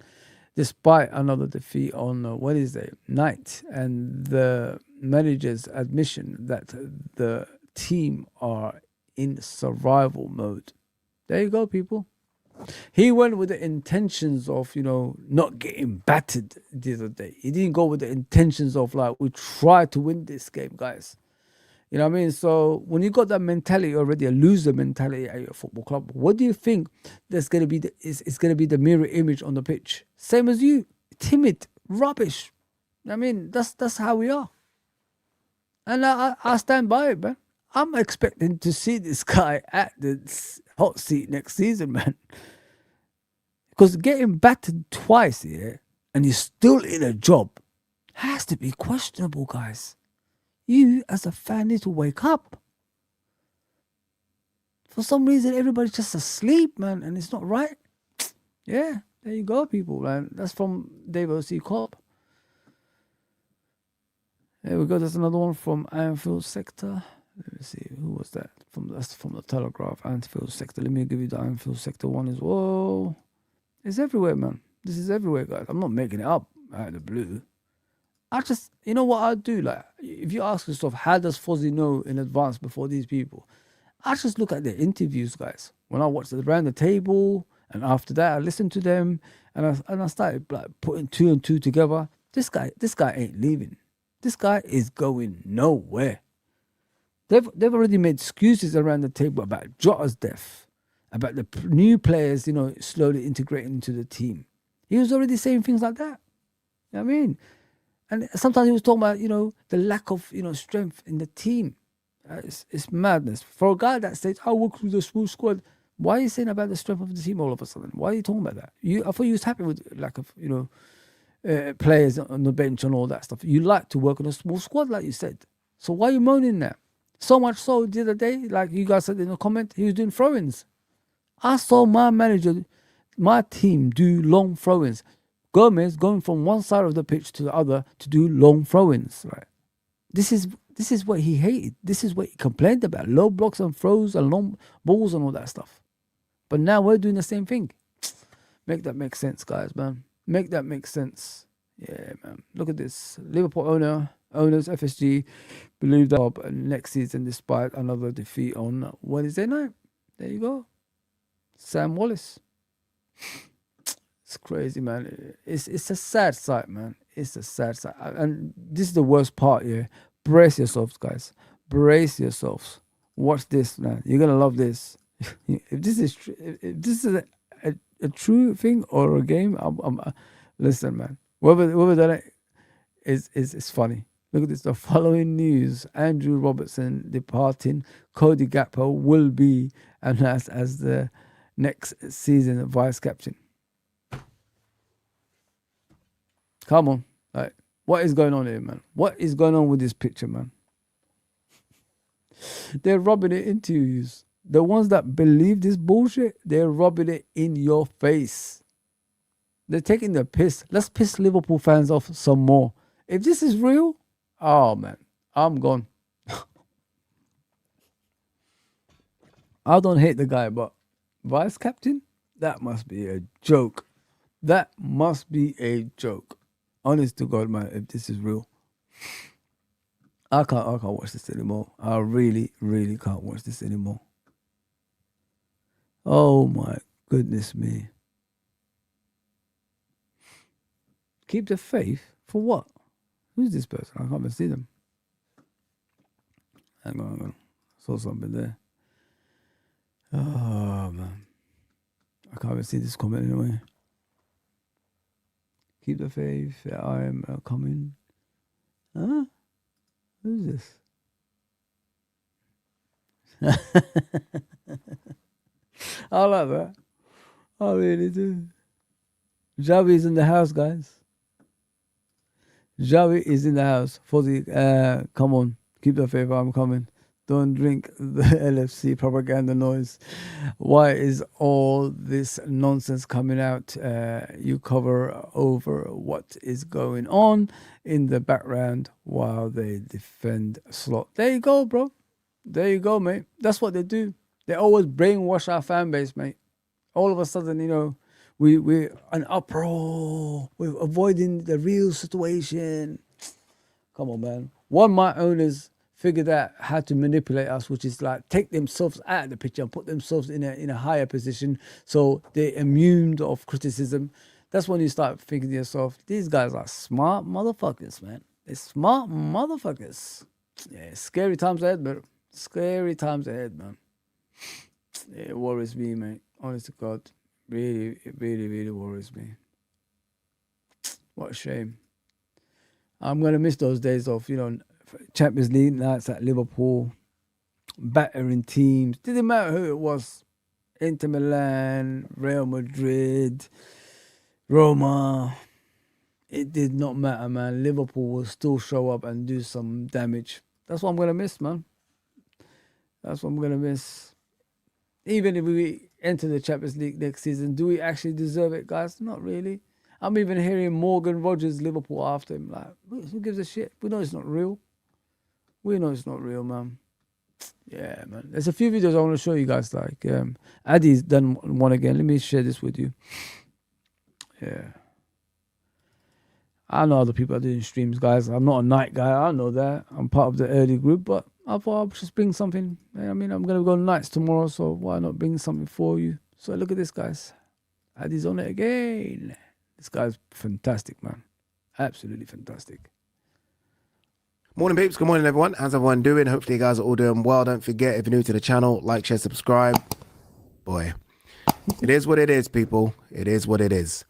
despite another defeat on Wednesday night. And the manager's admission that the team are in survival mode. There you go, people. He went with the intentions of, not getting battered the other day. He didn't go with the intentions of like, we try to win this game, guys. You know what I mean? So when you got that mentality already, a loser mentality at your football club, what do you think that's going to be it's going to be the mirror image on the pitch? Same as you, timid, rubbish. I mean, that's how we are. And I stand by it, man. I'm expecting to see this guy at the hot seat next season, man. Because getting battered twice here and you're still in a job has to be questionable, guys. You, as a fan, need to wake up. For some reason, everybody's just asleep, man, and it's not right. Yeah, there you go, people, man. That's from Dave O.C. Klopp. There we go. There's another one from Anfield sector. Let me see. Who was that? That's from the Telegraph, Anfield sector. Let me give you the Anfield sector one as well. It's everywhere, man. This is everywhere, guys. I'm not making it up out of the blue. I just, you know what I do? Like, if you ask yourself, how does Fozi know in advance before these people? I just look at their interviews, guys. When I watch it around the table, and after that, I listen to them, and I started like putting two and two together. This guy ain't leaving. This guy is going nowhere. They've already made excuses around the table about Jota's death, about the new players, slowly integrating into the team. He was already saying things like that. You know what I mean? And sometimes he was talking about, the lack of, strength in the team. It's madness. For a guy that says, I work with a small squad, why are you saying about the strength of the team all of a sudden? Why are you talking about that? I thought you was happy with lack of, players on the bench and all that stuff. You like to work on a small squad, like you said. So why are you moaning there? So much so, the other day, like you guys said in the comment, he was doing throw-ins. I saw my team do long throw-ins. Gomez going from one side of the pitch to the other to do long throw-ins. Right? This is what he hated. This is what he complained about. Low blocks and throws and long balls and all that stuff. But now we're doing the same thing. Make that make sense, guys, man. Make that make sense. Yeah, man. Look at this. Liverpool owners, FSG, believe that next season despite another defeat on Wednesday night. There you go. Sam Wallace. It's crazy, man. It's a sad sight, man. It's a sad sight. And this is the worst part here. Brace yourselves, guys. Brace yourselves. Watch this, man. You're going to love this. If this is a true thing or a game, listen, man. Whether that is funny. Look at this. The following news: Andrew Robertson departing. Cody Gakpo will be announced as the next season vice captain. Come on. Like, what is going on here, man? What is going on with this picture, man? They're rubbing it into you. The ones that believe this bullshit, they're rubbing it in your face. They're taking the piss. Let's piss Liverpool fans off some more. If this is real, oh, man, I'm gone. I don't hate the guy, but vice captain? That must be a joke. That must be a joke. Honest to God, man, if this is real. I can't watch this anymore. I really, really can't watch this anymore. Oh my goodness me. Keep the faith for what? Who's this person? I can't even see them. Hang on. I saw something there. Oh man. I can't even see this comment anyway. Keep the faith. I am coming. Huh? Who's this? I like that. I really do. Javi is in the house, guys. Javi is in the house. Fozi, come on. Keep the faith. I'm coming. Don't drink the LFC propaganda noise. Why is all this nonsense coming out? You cover over what is going on in the background while they defend Slot. There you go, bro. There you go, mate. That's what they do. They always brainwash our fan base, mate. All of a sudden, we're an uproar. We're avoiding the real situation. Come on, man. One, my owners figured out how to manipulate us, which is like take themselves out of the picture and put themselves in a higher position, so they're immune of criticism. That's when you start thinking to yourself, these guys are smart motherfuckers, man. They're smart motherfuckers. Yeah, scary times ahead, man. Scary times ahead, man. Yeah, it worries me, mate. Honest to God. Really, it really, really worries me. What a shame. I'm going to miss those days of, Champions League nights at Liverpool, battering teams. Didn't matter who it was. Inter Milan, Real Madrid, Roma. It did not matter, man. Liverpool will still show up and do some damage. That's what I'm going to miss, man. That's what I'm going to miss. Even if we enter the Champions League next season, do we actually deserve it, guys? Not really. I'm even hearing Morgan Rogers, Liverpool, after him. Like, who gives a shit? We know it's not real. We know it's not real, man. Yeah, man. There's a few videos I want to show you guys. Like, Addy's done one again. Let me share this with you. Yeah. I know other people are doing streams, guys. I'm not a night guy. I know that. I'm part of the early group, but I thought I'll just bring something. I mean, I'm going to go nights tomorrow, so why not bring something for you? So look at this, guys. Addy's on it again. This guy's fantastic, man. Absolutely fantastic. Morning, peeps. Good morning, everyone. How's everyone doing? Hopefully, you guys are all doing well. Don't forget, if you're new to the channel, like, share, subscribe. Boy, it is what it is, people. It is what it is.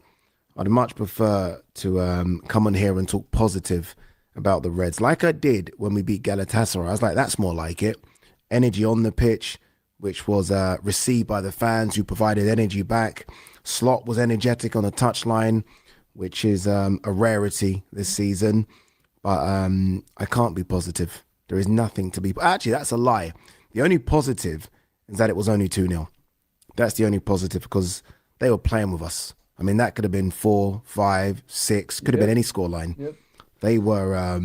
I'd much prefer to come on here and talk positive about the Reds, like I did when we beat Galatasaray. I was like, that's more like it. Energy on the pitch, which was received by the fans who provided energy back. Slot was energetic on the touchline, which is a rarity this season. But I can't be positive. There is nothing to be... Actually, that's a lie. The only positive is that it was only 2-0. That's the only positive, because they were playing with us. I mean, that could have been 4, 5, 6. Could have been any scoreline. Yep. They were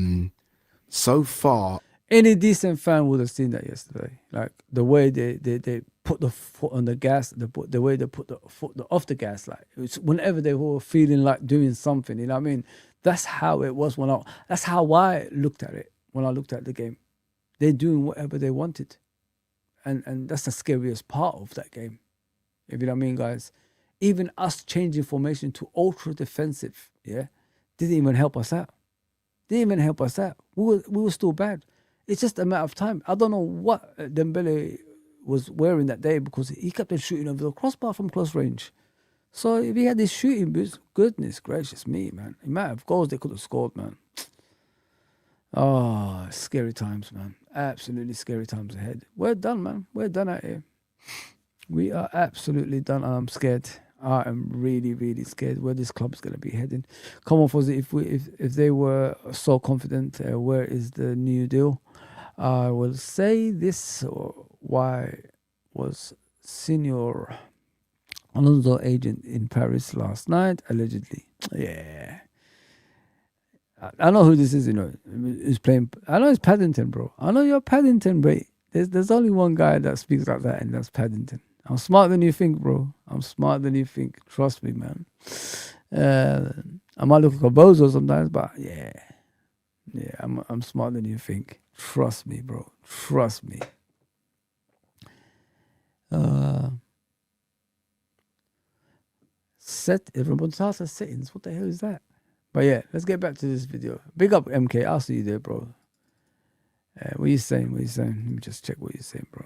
so far... Any decent fan would have seen that yesterday. Like, the way they put the foot on the gas, the way they put the foot off the gas. Like, it was whenever they were feeling like doing something, you know what I mean? That's how it was that's how I looked at it when I looked at the game. They're doing whatever they wanted. And that's the scariest part of that game. If you know what I mean, guys. Even us changing formation to ultra defensive, yeah, didn't even help us out. Didn't even help us out. We were still bad. It's just a matter of time. I don't know what Dembele was wearing that day, because he kept on shooting over the crossbar from close range. So if he had these shooting boots, goodness gracious me, man. The amount of goals they could have scored, man. Oh, scary times, man. Absolutely scary times ahead. We're done, man. We're done out here. We are absolutely done, and I'm scared. I am really, really scared where this club is going to be heading. Come on, Fozi, if they were so confident, where is the new deal? I will say this, why was Senior Alonso agent in Paris last night, allegedly? Yeah. I know who this is, who's playing. I know it's Paddington, bro. I know you're Paddington, but there's only one guy that speaks like that, and that's Paddington. I'm smarter than you think, bro. I'm smarter than you think. Trust me, man. I might look like a bozo sometimes, but yeah, I'm smarter than you think. Trust me, bro. Trust me. Set Remontada settings. What the hell is that? But yeah, let's get back to this video. Big up MK. I'll see you there, bro. What are you saying? What are you saying? Let me just check what you're saying, bro.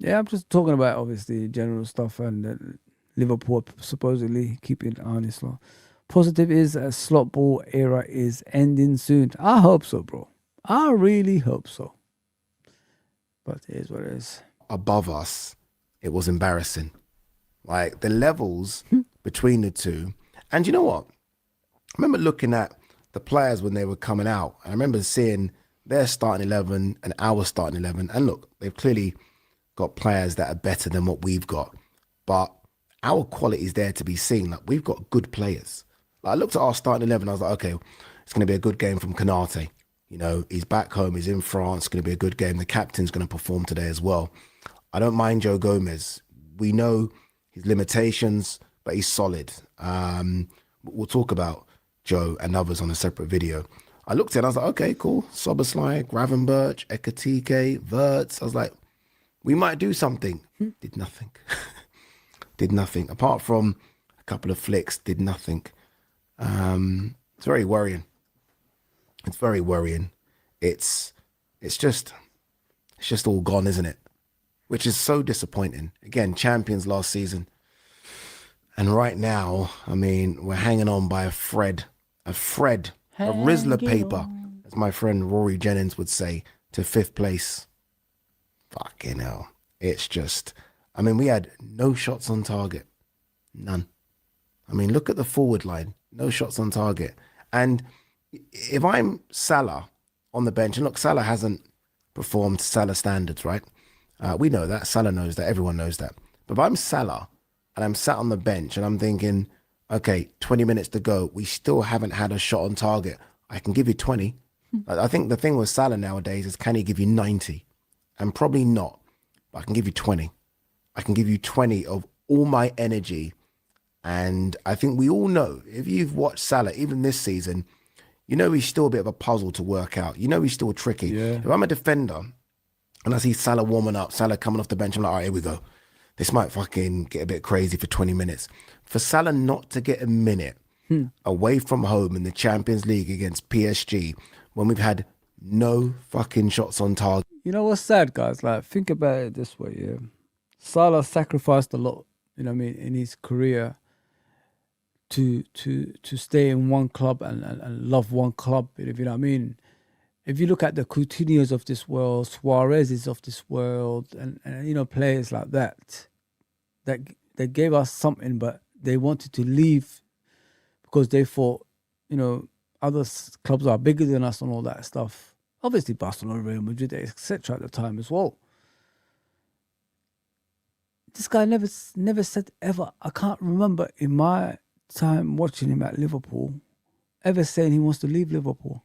Yeah, I'm just talking about, obviously, general stuff, and Liverpool supposedly keeping Arne Slot. Positive is a slot ball era is ending soon. I hope so, bro. I really hope so. But it is what it is. Above us, it was embarrassing. Like, the levels between the two. And you know what? I remember looking at the players when they were coming out. I remember seeing their starting 11 and our starting 11. And look, they've clearly got players that are better than what we've got. But our quality is there to be seen. Like, we've got good players. Like, I looked at our starting 11. I was like, okay, it's going to be a good game from Konate. He's back home. He's in France. It's going to be a good game. The captain's going to perform today as well. I don't mind Joe Gomez. We know his limitations, but he's solid. We'll talk about Joe and others on a separate video. I looked at it and I was like, okay, cool. Soberslide, Gravenberch, Ekatike, Verts. I was like, we might do something. Did nothing. Did nothing. Apart from a couple of flicks, did nothing. It's very worrying. It's very worrying. It's just all gone, isn't it? Which is so disappointing. Again, champions last season. And right now, I mean, we're hanging on by a thread, a Rizzler paper, as my friend Rory Jennings would say, to 5th place. Fucking hell. It's just, I mean, we had no shots on target. None. I mean, look at the forward line. No shots on target. And if I'm Salah on the bench, and look, Salah hasn't performed Salah standards, right? We know that. Salah knows that. Everyone knows that. But if I'm Salah and I'm sat on the bench and I'm thinking, okay, 20 minutes to go, we still haven't had a shot on target. I can give you 20. I think the thing with Salah nowadays is, can he give you 90? And probably not. But I can give you 20. I can give you 20 of all my energy. And I think we all know, if you've watched Salah, even this season, you know he's still a bit of a puzzle to work out. You know he's still tricky. Yeah. If I'm a defender and I see Salah warming up, Salah coming off the bench, I'm like, all right, here we go. This might fucking get a bit crazy for 20 minutes. For Salah not to get a minute away from home in the Champions League against PSG, when we've had no fucking shots on target. You know what's sad, guys? Like, think about it this way, yeah. Salah sacrificed a lot, you know what I mean, in his career to stay in one club and love one club, if you know what I mean. If you look at the Coutinhos of this world, Suarez's of this world, and you know, players like that they gave us something, but they wanted to leave because they thought, you know, other clubs are bigger than us and all that stuff. Obviously, Barcelona, Real Madrid, etc. at the time as well. This guy never said ever. I can't remember in my time watching him at Liverpool ever saying he wants to leave Liverpool.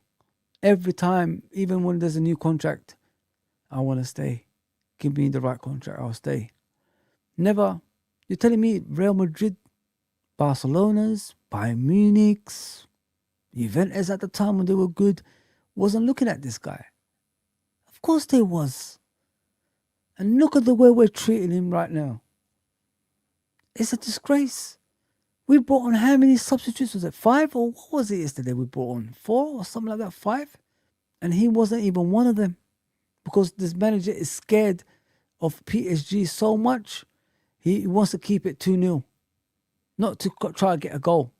Every time, even when there's a new contract, I want to stay. Give me the right contract, I'll stay. Never. You're telling me Real Madrid, Barcelona's, Bayern Munich's, Juventus at the time when they were good, wasn't looking at this guy. Of course they was. And look at the way we're treating him right now. It's a disgrace. We brought on how many substitutes? Was it 5? Or what was it yesterday we brought on? 4 or something like that? 5? And he wasn't even one of them. Because this manager is scared of PSG so much, he wants to keep it 2-0. Not to try to get a goal.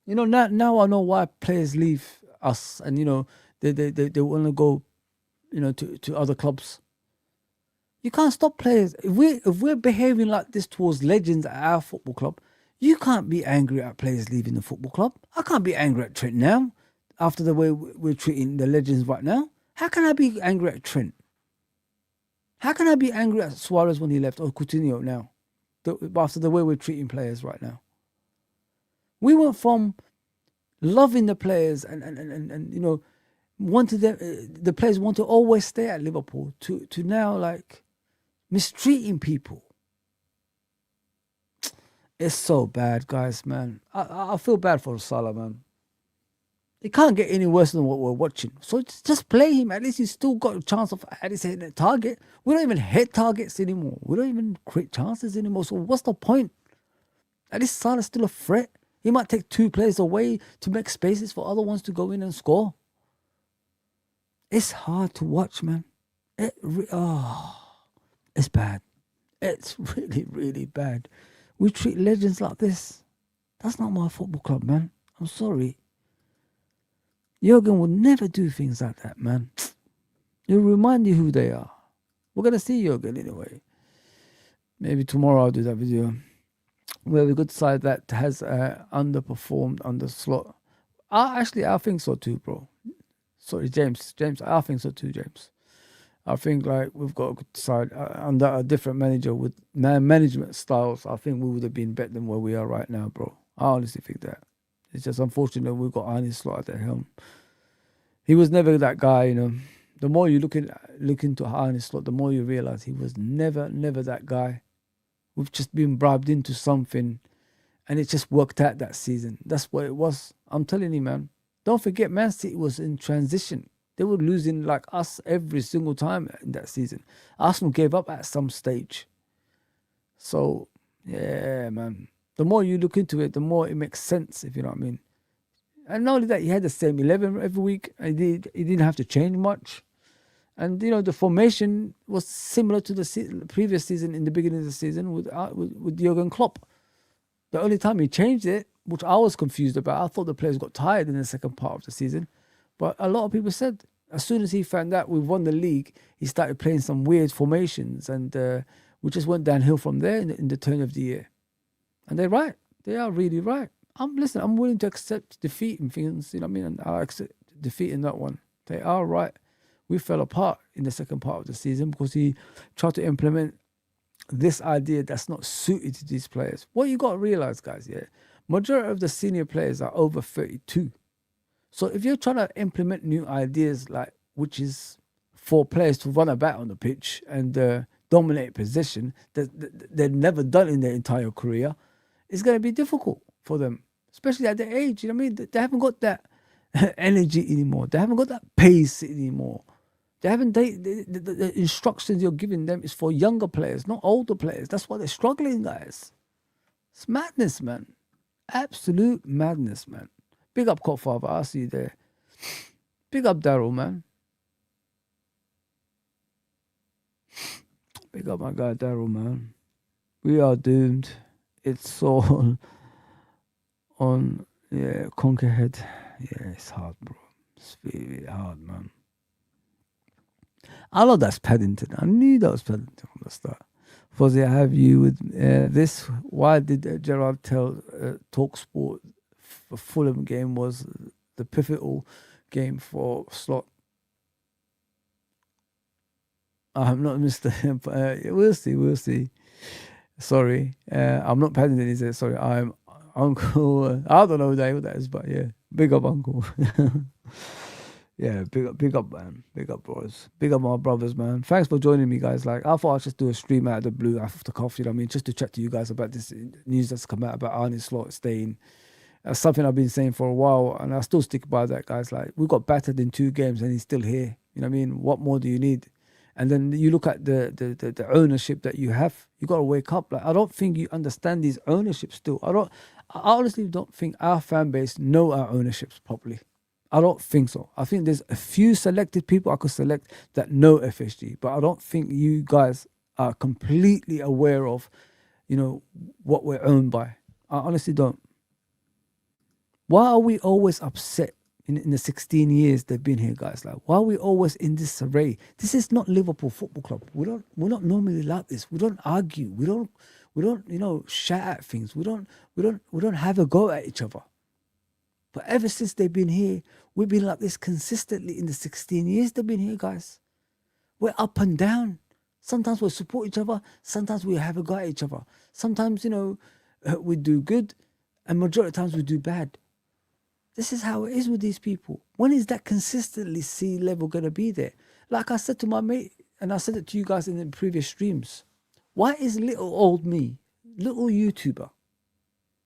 You know, now I know why players leave us. And, you know, they want to go, you know, to other clubs. You can't stop players. If we're behaving like this towards legends at our football club, you can't be angry at players leaving the football club. I can't be angry at Trent now after the way we're treating the legends right now. How can I be angry at Trent? How can I be angry at Suarez when he left, or Coutinho now, after the way we're treating players right now? We went from loving the players and you know, wanted them, the players want to always stay at Liverpool to now like mistreating people. It's so bad, guys, man. I feel bad for Salah, man. It can't get any worse than what we're watching. So just play him. At least he's still got a chance of at least hitting a target. We don't even hit targets anymore. We don't even create chances anymore. So what's the point? At least Salah's still a threat. He might take 2 players away to make spaces for other ones to go in and score. It's hard to watch, man. It's bad. It's really, really bad. We treat legends like this. That's not my football club, man. I'm sorry. Jurgen would never do things like that, man. He'll remind you who they are. We're going to see Jurgen anyway. Maybe tomorrow I'll do that video. We have a good side that has underperformed under Slot. I think so too, bro. Sorry, James, I think so too, James. I think like we've got a good side under a different manager with management styles. I think we would have been better than where we are right now, bro. I honestly think that. It's just unfortunate we've got Arne Slot at the helm. He was never that guy, you know. The more you look into Arne Slot, the more you realize he was never that guy. We've just been bribed into something, And it just worked out that season. That's what it was. I'm telling you, man. Don't forget, Man City was in transition. They were losing like us every single time in that season. Arsenal gave up at some stage. So, yeah, man. The more you look into it, the more it makes sense, if you know what I mean. And not only that, he had the same 11 every week. He didn't have to change much. And, you know, the formation was similar to the previous season in the beginning of the season with Jurgen Klopp. The only time he changed it, which I was confused about, I thought the players got tired in the second part of the season. But a lot of people said as soon as he found out we won the league, he started playing some weird formations. And we just went downhill from there in the turn of the year. And they're right. They are really right. I'm willing to accept defeat in things, you know what I mean? And I accept defeat in that one. They are right. We fell apart in the second part of the season because he tried to implement this idea that's not suited to these players. What you got to realize, guys, yeah, majority of the senior players are over 32. So if you're trying to implement new ideas, like which is for players to run about on the pitch and dominate position that they've never done in their entire career, it's going to be difficult for them, especially at their age. You know what I mean? They haven't got that energy anymore. They haven't got that pace anymore. They haven't. The instructions you're giving them is for younger players, not older players. That's why they're struggling, guys. It's madness, man. Absolute madness, man. Big up, Copfather. I see you there. Big up, Daryl, man. Big up, my guy, Daryl, man. We are doomed. It's all on, yeah, Conquerhead. Yeah, it's hard, bro. It's really, really hard, man. I know that's Paddington. I knew that was Paddington from the start. Fozi, I have you with this. Why did Gerard tell TalkSport the Fulham game was the pivotal game for Slot? I have not missed it. We'll see. Sorry. I'm not Paddington, is it? Sorry, I'm Uncle. I don't know who that is, but yeah. Big up, Uncle. Yeah, big up, man. Big up, bros. Big up, my brothers, man. Thanks for joining me, guys. Like, I thought I'd just do a stream out of the blue, off the cuff, you know what I mean? Just to chat to you guys about this news that's come out about Arne Slot staying. That's something I've been saying for a while, and I still stick by that, guys. Like, we got battered in 2 games, and he's still here. You know what I mean? What more do you need? And then you look at the ownership that you have. You got to wake up. Like, I don't think you understand these ownerships still. I honestly don't think our fan base know our ownerships properly. I don't think so. I think there's a few selected people I could select that know FSG, but I don't think you guys are completely aware of, you know, what we're owned by. I honestly don't. Why are we always upset in the 16 years they've been here, guys? Like, why are we always in disarray? This is not Liverpool Football Club. We're not normally like this. We don't argue. We don't, you know, shout at things. We don't have a go at each other. But ever since they've been here, we've been like this consistently in the 16 years they've been here, guys. We're up and down. Sometimes we support each other. Sometimes we have a go at each other. Sometimes, you know, we do good, and majority of times we do bad. This is how it is with these people. When is that consistently C level going to be there? Like I said to my mate, and I said it to you guys in the previous streams. Why is little old me, little YouTuber?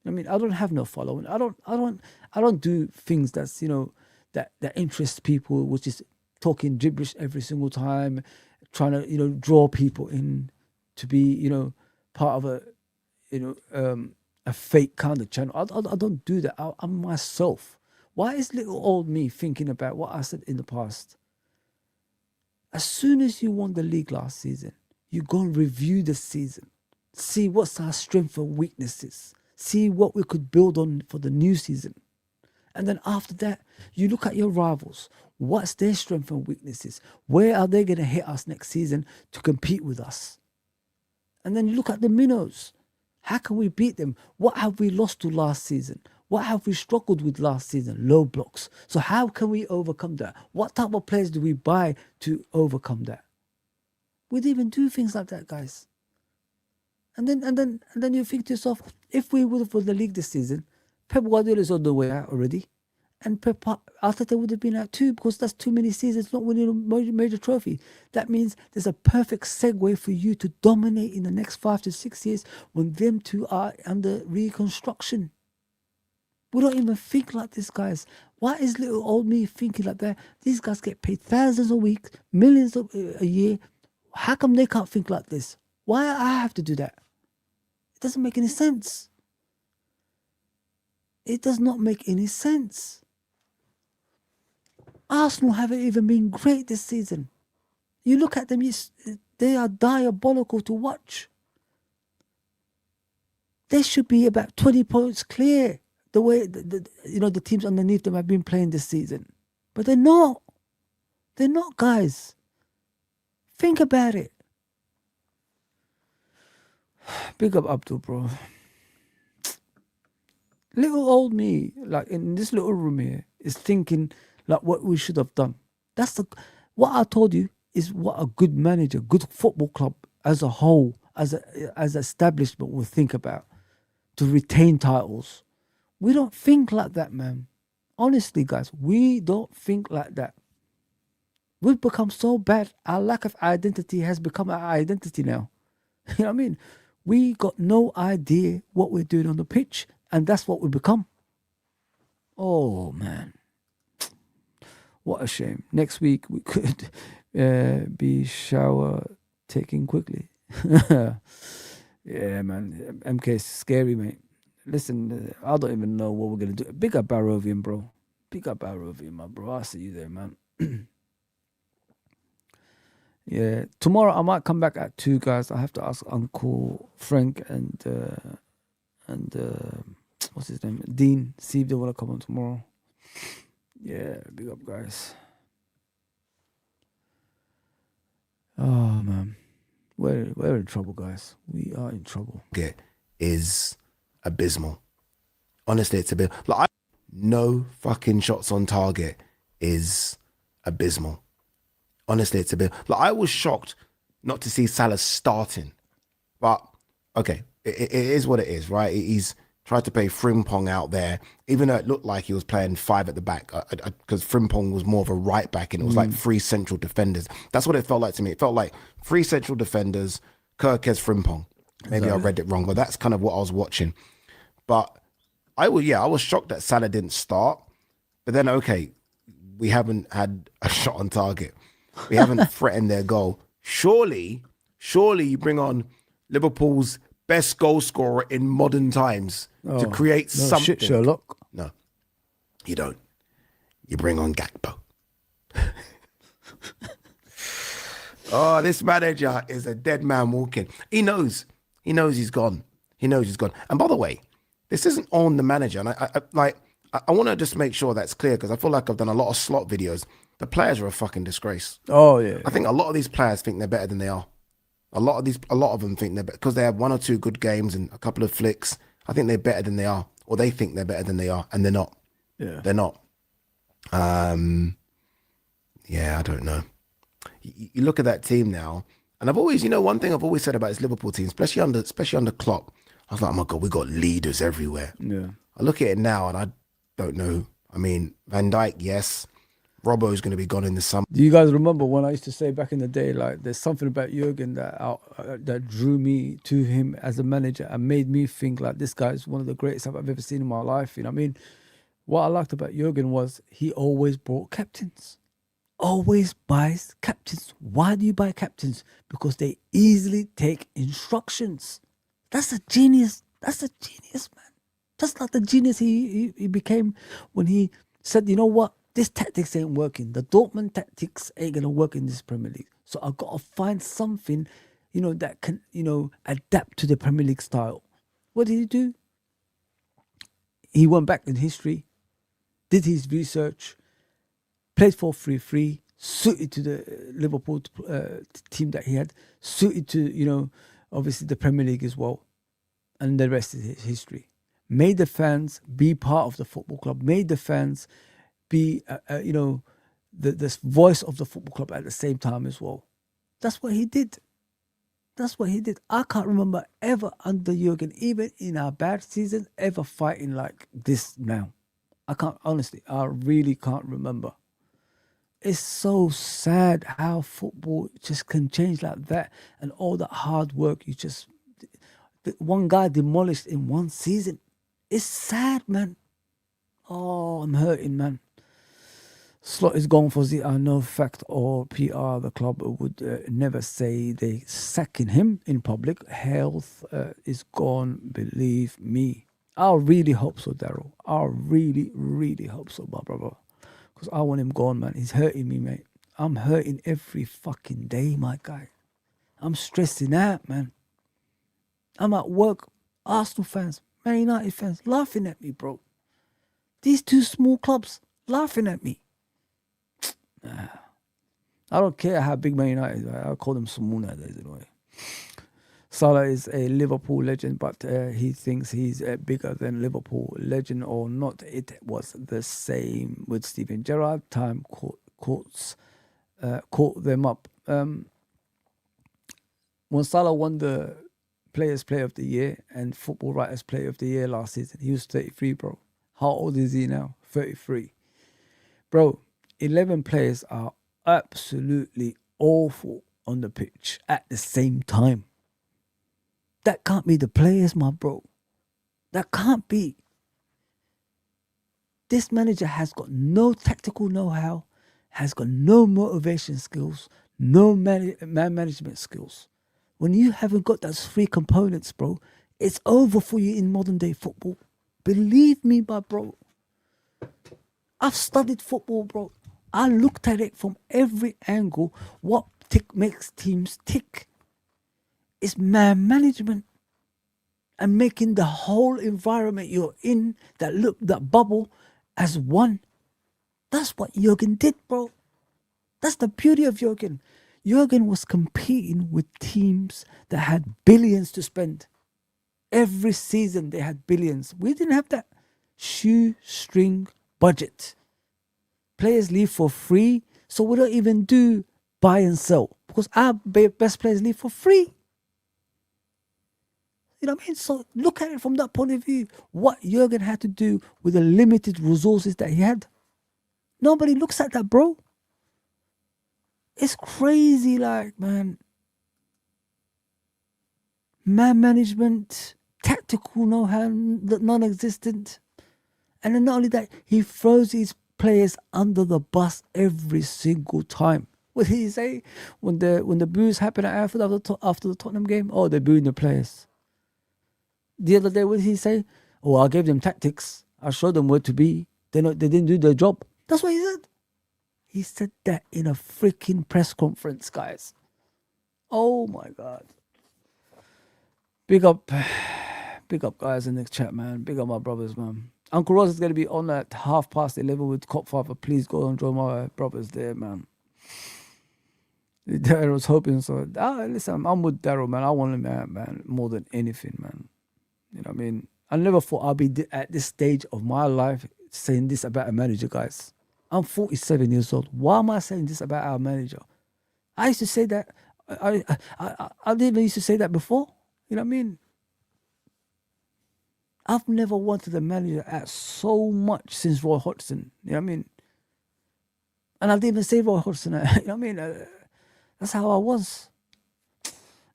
I mean, I don't have no following. I don't do things that's, you know, that interest people, which is talking gibberish every single time, trying to, you know, draw people in to be, you know, part of a, you know, a fake kind of channel. I don't do that. I'm myself. Why is little old me thinking about what I said in the past? As soon as you won the league last season, you go and review the season, see what's our strengths and weaknesses, see what we could build on for the new season. And then after that, you look at your rivals. What's their strengths and weaknesses? Where are they going to hit us next season to compete with us? And then you look at the minnows. How can we beat them? What have we lost to last season? What have we struggled with last season? Low blocks. So how can we overcome that? What type of players do we buy to overcome that? We'd even do things like that, guys. And then you think to yourself, if we would have won the league this season, Pep Guardiola is on the way out already. and Arteta would have been out too, because that's too many seasons not winning a major trophy. That means there's a perfect segue for you to dominate in the next 5 to 6 years when them two are under reconstruction. We don't even think like this, guys. Why is little old me thinking like that? These guys get paid thousands a week, millions a year. How come they can't think like this? Why I have to do that? It doesn't make any sense. It does not make any sense. Arsenal haven't even been great this season. You look at them, they are diabolical to watch. They should be about 20 points clear the way the teams underneath them have been playing this season. But they're not. They're not, guys. Think about it. Big up Abdul, bro. Little old me, like in this little room here, is thinking like what we should have done. What I told you is what a good manager, good football club as a whole, as establishment will think about to retain titles. We don't think like that, man. Honestly, guys, we don't think like that. We've become so bad. Our lack of identity has become our identity now. You know what I mean? We got no idea what we're doing on the pitch, and that's what we become. Oh, man. What a shame. Next week, we could be shower taking quickly. Yeah, man. MK is scary, mate. Listen, I don't even know what we're going to do. Big up Barovian, bro. Big up Barovian, my bro. I'll see you there, man. Yeah, tomorrow I might come back at 2, guys. I have to ask Uncle Frank and what's his name, Dean, see if they want to come on tomorrow. Yeah, big up, guys. Oh man, we're in trouble, guys. We are in trouble. Is abysmal. Honestly, it's a bit like no fucking shots on target is abysmal. Honestly, it's a bit like I was shocked not to see Salah starting, but okay, it is what it is, right? He's tried to play Frimpong out there, even though it looked like he was playing 5 at the back, because Frimpong was more of a right back, and it was like 3 central defenders. That's what it felt like to me. It felt like 3 central defenders, Kirkes, Frimpong. Maybe I read it wrong, but that's kind of what I was watching. But I was shocked that Salah didn't start. But then, okay, we haven't had a shot on target. We haven't threatened their goal. Surely you bring on Liverpool's best goal scorer in modern times to create something. Shit, Sherlock. No, you don't. You bring on Gakpo. Oh, this manager is a dead man walking. He knows he's gone. He knows he's gone. And by the way, this isn't on the manager. And I want to just make sure that's clear, because I feel like I've done a lot of slot videos. The players are a fucking disgrace. Oh yeah. I think a lot of these players think they're better than they are. A lot of them think they're better because they have 1 or 2 good games and a couple of flicks. I think they're better than they are, or they think they're better than they are, and they're not. Yeah. They're not. Yeah, I don't know. You look at that team now, and I've always, one thing I've always said about this Liverpool team, especially under Klopp, I was like, oh my God, we got leaders everywhere. Yeah. I look at it now and I don't know. I mean, Van Dijk, yes. Robbo is going to be gone in the summer. Do you guys remember when I used to say back in the day, like, there's something about Jurgen that drew me to him as a manager and made me think like this guy is one of the greatest I've ever seen in my life. You know what I mean? What I liked about Jurgen was he always brought captains. Always buys captains. Why do you buy captains? Because they easily take instructions. That's a genius. That's a genius, man. Just like the genius he became when he said, you know what? This tactics ain't working. The Dortmund tactics ain't going to work in this Premier League. So I've got to find something, that can, adapt to the Premier League style. What did he do? He went back in history, did his research, played 4-3-3, suited to the Liverpool team that he had, suited to, obviously the Premier League as well. And the rest is history. Made the fans be part of the football club, made the fans be, the voice of the football club at the same time as well. That's what he did. That's what he did. I can't remember ever under Jurgen, even in our bad season, ever fighting like this now. I can't, honestly, I really can't remember. It's so sad how football just can change like that, and all that hard work one guy demolished in one season. It's sad, man. Oh, I'm hurting, man. Slot is gone for the no fact or PR. The club would never say they sacking him in public. Health is gone, believe me. I really hope so, Daryl. I really, really hope so, my brother. Because I want him gone, man. He's hurting me, mate. I'm hurting every fucking day, my guy. I'm stressing out, man. I'm at work. Arsenal fans, Man United fans, laughing at me, bro. These two small clubs laughing at me. I don't care how big Man United is. I call them small nowadays anyway. Salah is a Liverpool legend, but he thinks he's bigger than Liverpool. Legend or not, it was the same with Steven Gerrard. Time caught them up. When Salah won the Players' Player of the Year and Football Writers' Player of the Year last season, he was 33, bro. How old is he now? 33. Bro, 11 players are absolutely awful on the pitch at the same time. That can't be the players, my bro. That can't be. This manager has got no tactical know-how, has got no motivation skills, no man management skills. When you haven't got those three components, bro, it's over for you in modern day football. Believe me, my bro. I've studied football, bro. I looked at it from every angle. What makes teams tick is man management and making the whole environment you're in, that bubble, as one. That's what Jurgen did, bro. That's the beauty of Jurgen. Jurgen was competing with teams that had billions to spend. Every season they had billions. We didn't have that shoestring budget. Players leave for free, so we don't even do buy and sell because our best players leave for free. You know what I mean? So look at it from that point of view. What Jurgen had to do with the limited resources that he had. Nobody looks at that, bro. It's crazy, like, man. Man management, tactical know-how, non-existent. And then not only that, he throws his players under the bus every single time. What did he say? When the boos happened at Anfield after the Tottenham game? Oh, they're booing the players. The other day, what did he say? Oh, I gave them tactics. I showed them where to be. They didn't do their job. That's what he said. He said that in a freaking press conference, guys. Oh my God. Big up guys in the chat, man. Big up my brothers, man. Uncle Ross is going to be on at 11:30 with Copfather. Please go and join my brothers there, man. Daryl's hoping so. Listen, I'm with Daryl, man. I want him out, man, more than anything, man. You know what I mean? I never thought I'd be at this stage of my life saying this about a manager, guys. I'm 47 years old. Why am I saying this about our manager? I used to say that. I didn't even used to say that before. You know what I mean? I've never wanted a manager out so much since Roy Hodgson. You know what I mean? And I didn't even say Roy Hodgson. You know what I mean? That's how I was.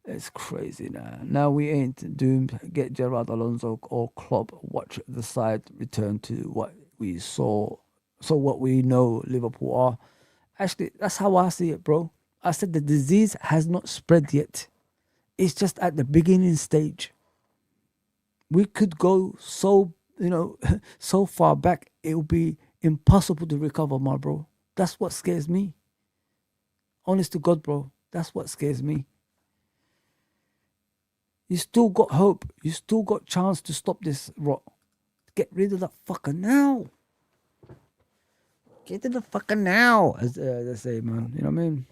It's crazy now. Now we ain't doomed. Get Gerrard, Alonso or Klopp. Watch the side return to what we saw. So what we know Liverpool are. Actually, that's how I see it, bro. I said the disease has not spread yet. It's just at the beginning stage. We could go so far back, it will be impossible to recover, my bro. That's what scares me. Honest to God, bro. That's what scares me. You still got hope. You still got chance to stop this rot. Get rid of that fucker now. Get rid of the fucker now, as they say, man. You know what I mean?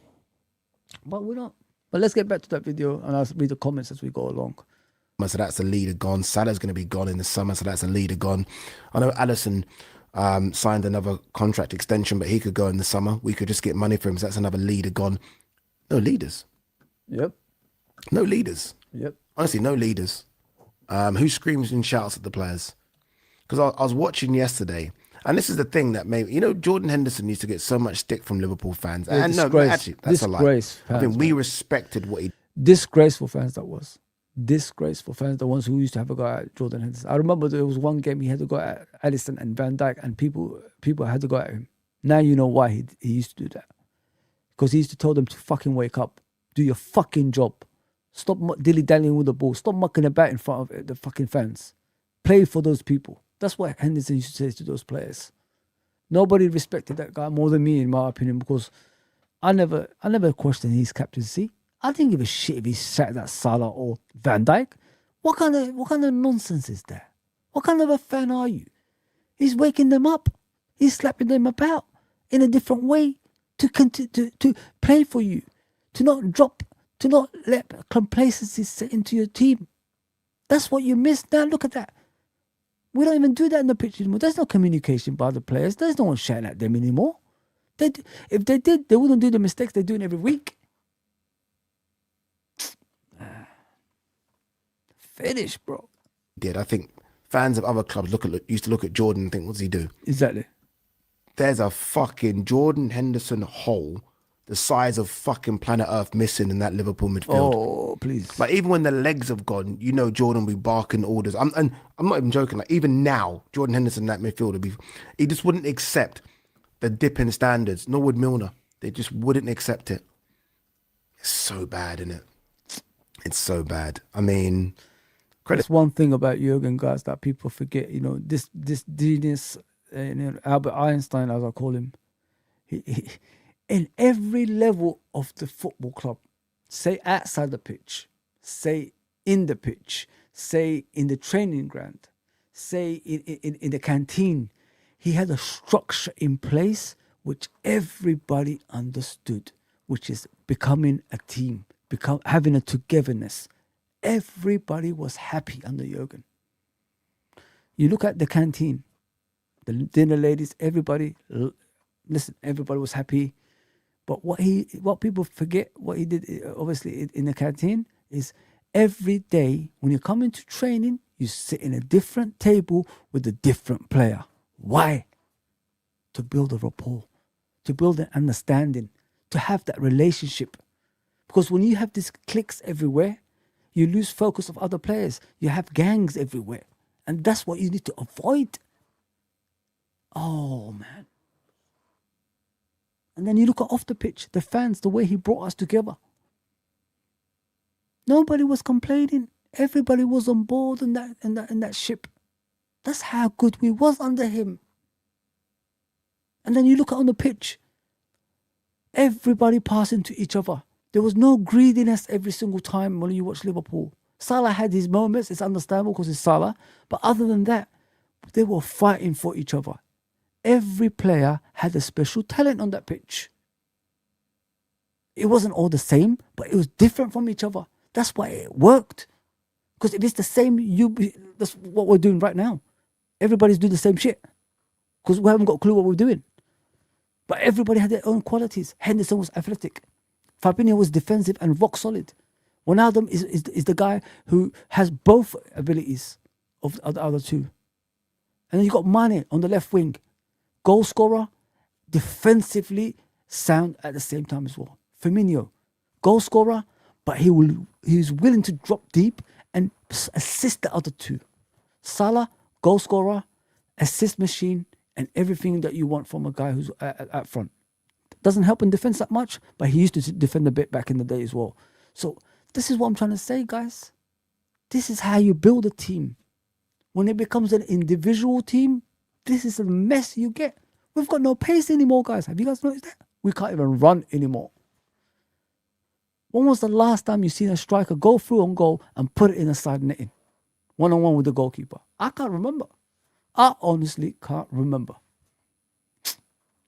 But we don't. But let's get back to that video and I'll read the comments as we go along. So that's a leader gone. Salah's going to be gone in the summer, so that's a leader gone. I know Alisson signed another contract extension, but he could go in the summer. We could just get money for him, so that's another leader gone. No leaders. Yep. No leaders. Yep. Honestly, no leaders. Who screams and shouts at the players? Because I was watching yesterday, And this is the thing that maybe, Jordan Henderson used to get so much stick from Liverpool fans. Yeah, and no, disgrace. actually, that's a lie. Disgrace I think fans, we man. respected what he Disgraceful fans that was. Disgraceful fans, the ones who used to have a go at Jordan Henderson. I remember there was one game he had to go at Alisson and Van Dijk, and people had to go at him. Now you know why he used to do that. Because he used to tell them to fucking wake up. Do your fucking job. Stop dilly-dallying with the ball. Stop mucking about in front of the fucking fans. Play for those people. That's what Henderson used to say to those players. Nobody respected that guy more than me, in my opinion, because I never questioned his captaincy. I didn't give a shit if he sat at Salah or Van Dijk. What kind of nonsense is that? What kind of a fan are you? He's waking them up. He's slapping them about in a different way to play for you, to not drop, to not let complacency set into your team. That's what you missed. Now look at that. We don't even do that in the pitch anymore. There's no communication by the players. There's no one shouting at them anymore. If they did, they wouldn't do the mistakes they're doing every week. Finish, bro. did. I think fans of other clubs used to look at Jordan and think, what does he do? Exactly. There's a fucking Jordan Henderson hole the size of fucking planet Earth missing in that Liverpool midfield. Oh, please. Like, even when the legs have gone, Jordan will be barking orders. I'm not even joking. Like, even now, Jordan Henderson in that midfield he just wouldn't accept the dip in standards, nor would Milner. They just wouldn't accept it. It's so bad, isn't it? It's so bad. I mean, credit. That's one thing about Jurgen, guys, that people forget. This genius, Albert Einstein, as I call him, he in every level of the football club, say outside the pitch, say in the pitch, say in the training ground, say in the canteen, he had a structure in place which everybody understood, which is becoming a team, having a togetherness. Everybody was happy under Jurgen. You look at the canteen, the dinner ladies, everybody was happy. But what people forget, what he did, obviously, in the canteen, is every day when you come into training, you sit in a different table with a different player. Why? To build a rapport, to build an understanding, to have that relationship. Because when you have these cliques everywhere, you lose focus of other players. You have gangs everywhere. And that's what you need to avoid. Oh, man. And then you look at off the pitch, the fans, the way he brought us together. Nobody was complaining. Everybody was on board in that ship. That's how good we was under him. And then you look at on the pitch, everybody passing to each other. There was no greediness every single time when you watch Liverpool. Salah had his moments, it's understandable because it's Salah. But other than that, they were fighting for each other. Every player had a special talent on that pitch. It wasn't all the same, but it was different from each other. That's why it worked. Because if it's the same, that's what we're doing right now. Everybody's doing the same shit. Because we haven't got a clue what we're doing. But everybody had their own qualities. Henderson was athletic. Fabinho was defensive and rock solid. Wijnaldum is the guy who has both abilities of the other two. And then you got Mane on the left wing. Goal scorer, defensively sound at the same time as well. Firmino, goal scorer, but he's willing to drop deep and assist the other two. Salah, goal scorer, assist machine, and everything that you want from a guy who's at front. Doesn't help in defense that much, but he used to defend a bit back in the day as well. So this is what I'm trying to say, guys. This is how you build a team. When it becomes an individual team, this is a mess you get. We've got no pace anymore, guys. Have you guys noticed that? We can't even run anymore. When was the last time you seen a striker go through on goal and put it in a side netting? One-on-one with the goalkeeper. I can't remember. I honestly can't remember.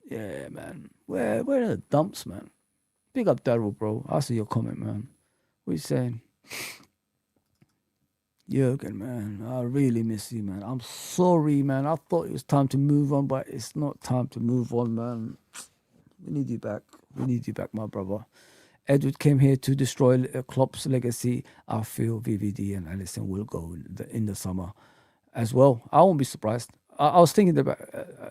Yeah, man. Where are the dumps, man? Big up Daryl, bro. I see your comment, man. What are you saying? Jurgen, man, I really miss you, man. I'm sorry, man. I thought it was time to move on, but it's not time to move on, man. We need you back. We need you back, my brother. Edward came here to destroy Klopp's legacy. I feel VVD and Alisson will go in the summer as well. I won't be surprised. I was thinking about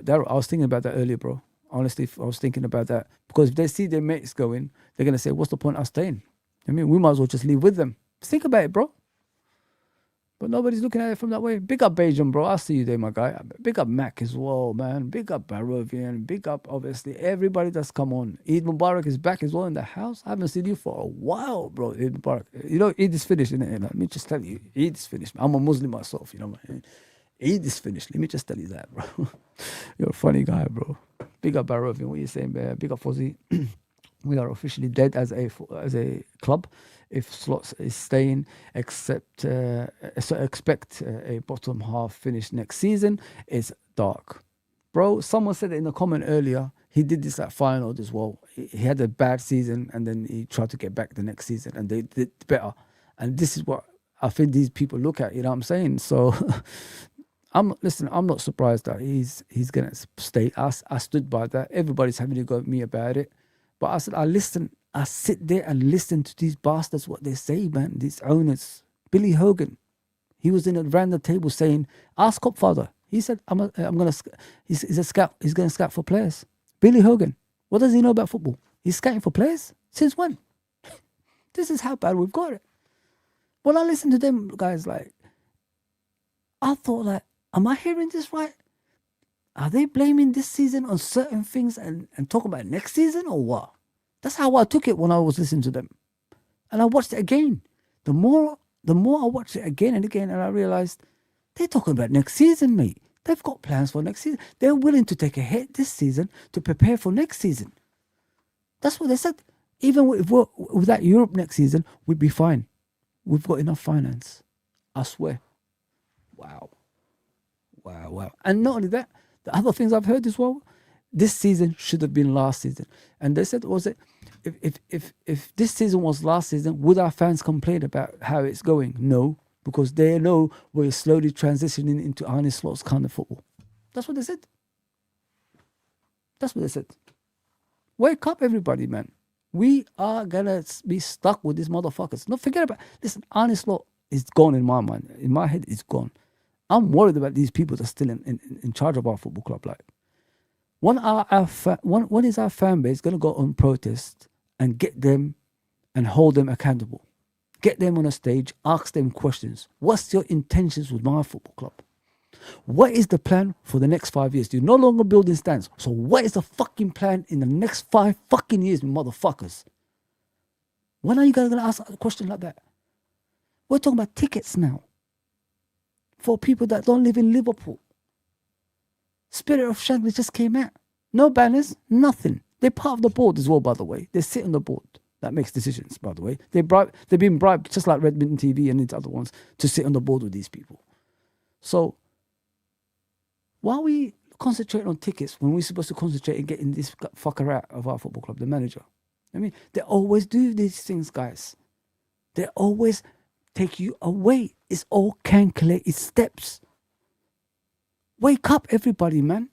that. I was thinking about that earlier, bro. Honestly, I was thinking about that because if they see their mates going, they're gonna say, "What's the point of us staying?" I mean, we might as well just leave with them. Think about it, bro. But nobody's looking at it from that way. Big up Beijing, bro. I'll see you there, my guy. Big up Mac as well, man. Big up Barovian. Big up, obviously, everybody that's come on. Eid Mubarak is back as well in the house. I haven't seen you for a while, bro. Eid Mubarak. You know, Eid is finished, innit? Let me just tell you, Eid is finished. I'm a Muslim myself, you know. Eid is finished. Let me just tell you that, bro. You're a funny guy, bro. Big up Barovian. What are you saying, man? Big up Fozi. We are officially dead as a club. If Slots is staying, expect a bottom half finish next season. It's dark, bro. Someone said it in a comment earlier. He did this at Feyenoord as well. He had a bad season and then he tried to get back the next season and they did better. And this is what I think these people look at. You know what I'm saying? So I'm not surprised that he's gonna stay. I stood by that. Everybody's having to go at me about it. But I said, I sit there and listen to these bastards, what they say, man. These owners. Billy Hogan, he was around the table saying, ask Kopfather. He said, he's a scout. He's going to scout for players. Billy Hogan, what does he know about football? He's scouting for players? Since when? This is how bad we've got it. When I listen to them guys, like, I thought, like, am I hearing this right? Are they blaming this season on certain things and talking about next season or what? That's how I took it when I was listening to them. And I watched it again. The more I watched it again and again, and I realized they're talking about next season, mate. They've got plans for next season. They're willing to take a hit this season to prepare for next season. That's what they said. Even with that Europe next season, we'd be fine. We've got enough finance. I swear. Wow. And not only that, the other things I've heard as well, this season should have been last season. And they said, was it, if this season was last season, would our fans complain about how it's going? No, because they know we're slowly transitioning into Arne Slot's kind of football. That's what they said. Wake up, everybody, man. We are going to be stuck with these motherfuckers. Don't forget about, listen, Arne Slot is gone in my mind. In my head, it's gone. I'm worried about these people that are still in charge of our football club. Like, when is our fan base going to go on protest and get them and hold them accountable? Get them on a stage, ask them questions. What's your intentions with my football club? What is the plan for the next 5 years? You're no longer building stands. So what is the fucking plan in the next 5 fucking years, motherfuckers? When are you guys going to ask a question like that? We're talking about tickets now. For people that don't live in Liverpool. Spirit of Shankly just came out. No banners, nothing. They're part of the board as well, by the way. They sit on the board that makes decisions, by the way. They've been bribed, just like Redmond TV and these other ones, to sit on the board with these people. So, why are we concentrating on tickets when we're supposed to concentrate on getting this fucker out of our football club, the manager? I mean, they always do these things, guys. They always take you away. It's all calculated steps. Wake up, everybody, man.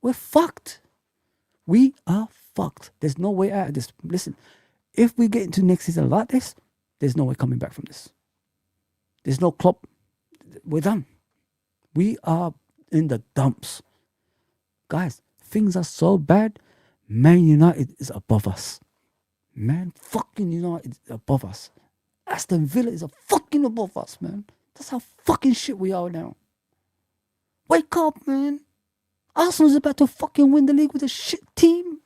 We're fucked. We are fucked. There's no way out of this. Listen, if we get into next season like this, there's no way coming back from this. There's no Klopp. We're done. We are in the dumps. Guys, things are so bad. Man United is above us. Man fucking United is above us. Aston Villa is a fucking above us, man. That's how fucking shit we are now. Wake up, man. Arsenal's about to fucking win the league with a shit team.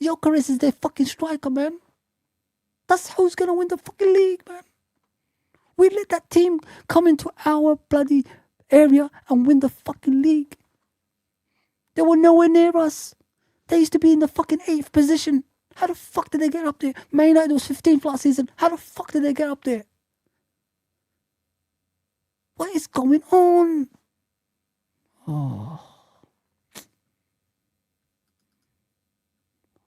Gyökeres is their fucking striker, man. That's who's gonna win the fucking league, man. We let that team come into our bloody area and win the fucking league. They were nowhere near us. They used to be in the fucking 8th position. How the fuck did they get up there? Man United was 15th last season. How the fuck did they get up there? What is going on? Oh.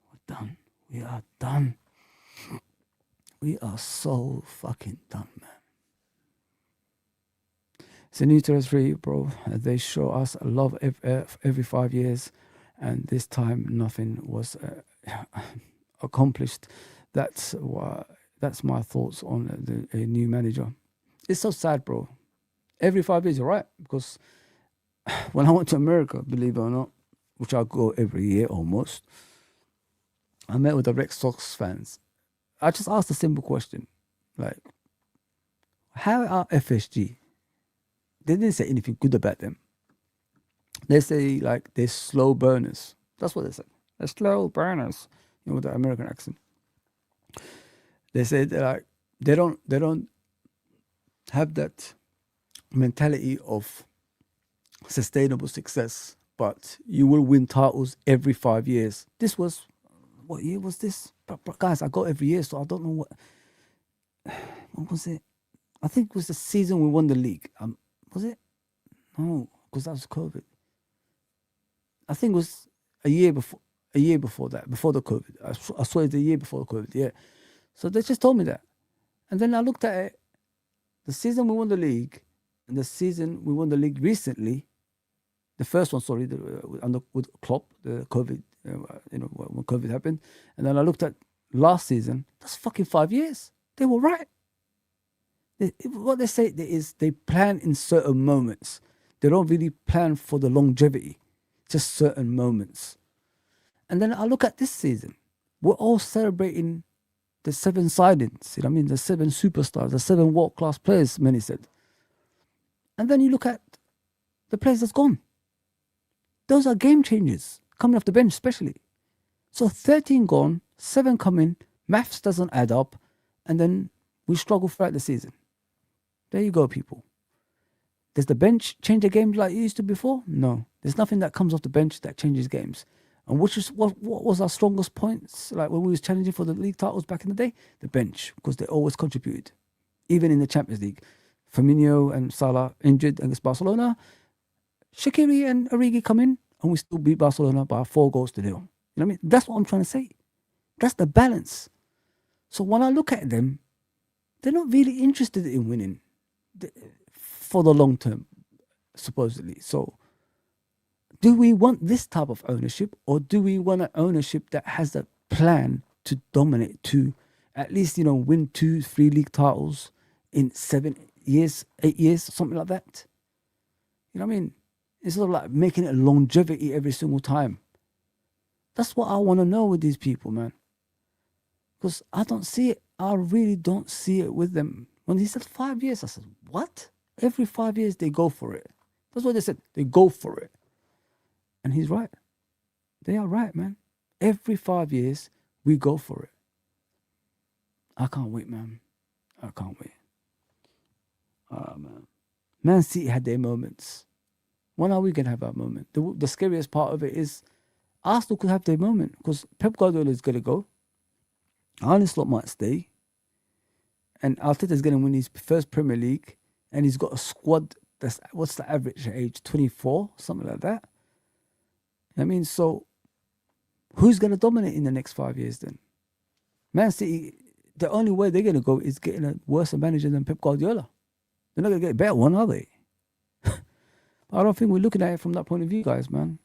We're done. We are done. We are so fucking done, man. It's a new territory, bro. They show us love every 5 years. And this time, nothing was accomplished. That's my thoughts on a new manager. It's so sad, bro. Every 5 years, you're right, because when I went to America, believe it or not, which I go every year almost, I met with the Red Sox fans. I just asked a simple question, like, how are FSG? They didn't say anything good about them. They say like they're slow burners. That's what they said. They're slow burners, with the American accent. They said like they don't have that mentality of sustainable success, but you will win titles every 5 years. This was, what year was this? But guys, I go every year, so I don't know what was it? I think it was the season we won the league. Was it? No, because that was COVID. I think it was a year before that, before the COVID. I saw it the year before the COVID, yeah. So they just told me that. And then I looked at it, the season we won the league, and the season we won the league recently, the first one, sorry, with Klopp, the COVID, when COVID happened. And then I looked at last season, that's fucking 5 years. They were right. What they say is they plan in certain moments. They don't really plan for the longevity, just certain moments. And then I look at this season. We're all celebrating the 7 signings, you know what I mean? The 7 superstars, the 7 world-class players, many said. And then you look at the players that's gone. Those are game changers, coming off the bench especially. So 13 gone, 7 coming, maths doesn't add up, and then we struggle throughout the season. There you go, people. Does the bench change the game like it used to before? No. There's nothing that comes off the bench that changes games. And what was our strongest points, like when we was challenging for the league titles back in the day? The bench, because they always contributed. Even in the Champions League. Firmino and Salah injured against Barcelona. Shaqiri and Origi come in, and we still beat Barcelona by 4-0. You know what I mean? That's what I'm trying to say. That's the balance. So when I look at them, they're not really interested in winning for the long term, supposedly. So do we want this type of ownership, or do we want an ownership that has a plan to dominate, to at least, win 2-3 league titles in 7 years, 8 years, something like that? You know what I mean? It's sort of like making it longevity every single time. That's what I want to know with these people, man. Because I don't see it. I really don't see it with them. When he said 5 years, I said, what? Every 5 years they go for it. That's what they said. They go for it. And he's right. They are right, man. Every 5 years, we go for it. I can't wait, man. I can't wait. Man. Man City had their moments. When are we going to have our moment? The scariest part of it is Arsenal could have their moment, because Pep Guardiola is going to go. Arne Slot might stay. And Arteta is going to win his first Premier League. And he's got a squad that's, what's the average age? 24? Something like that. I mean, so who's going to dominate in the next 5 years then? Man City, the only way they're going to go is getting a worse manager than Pep Guardiola. They're not going to get a better one, are they? I don't think we're looking at it from that point of view, guys, man.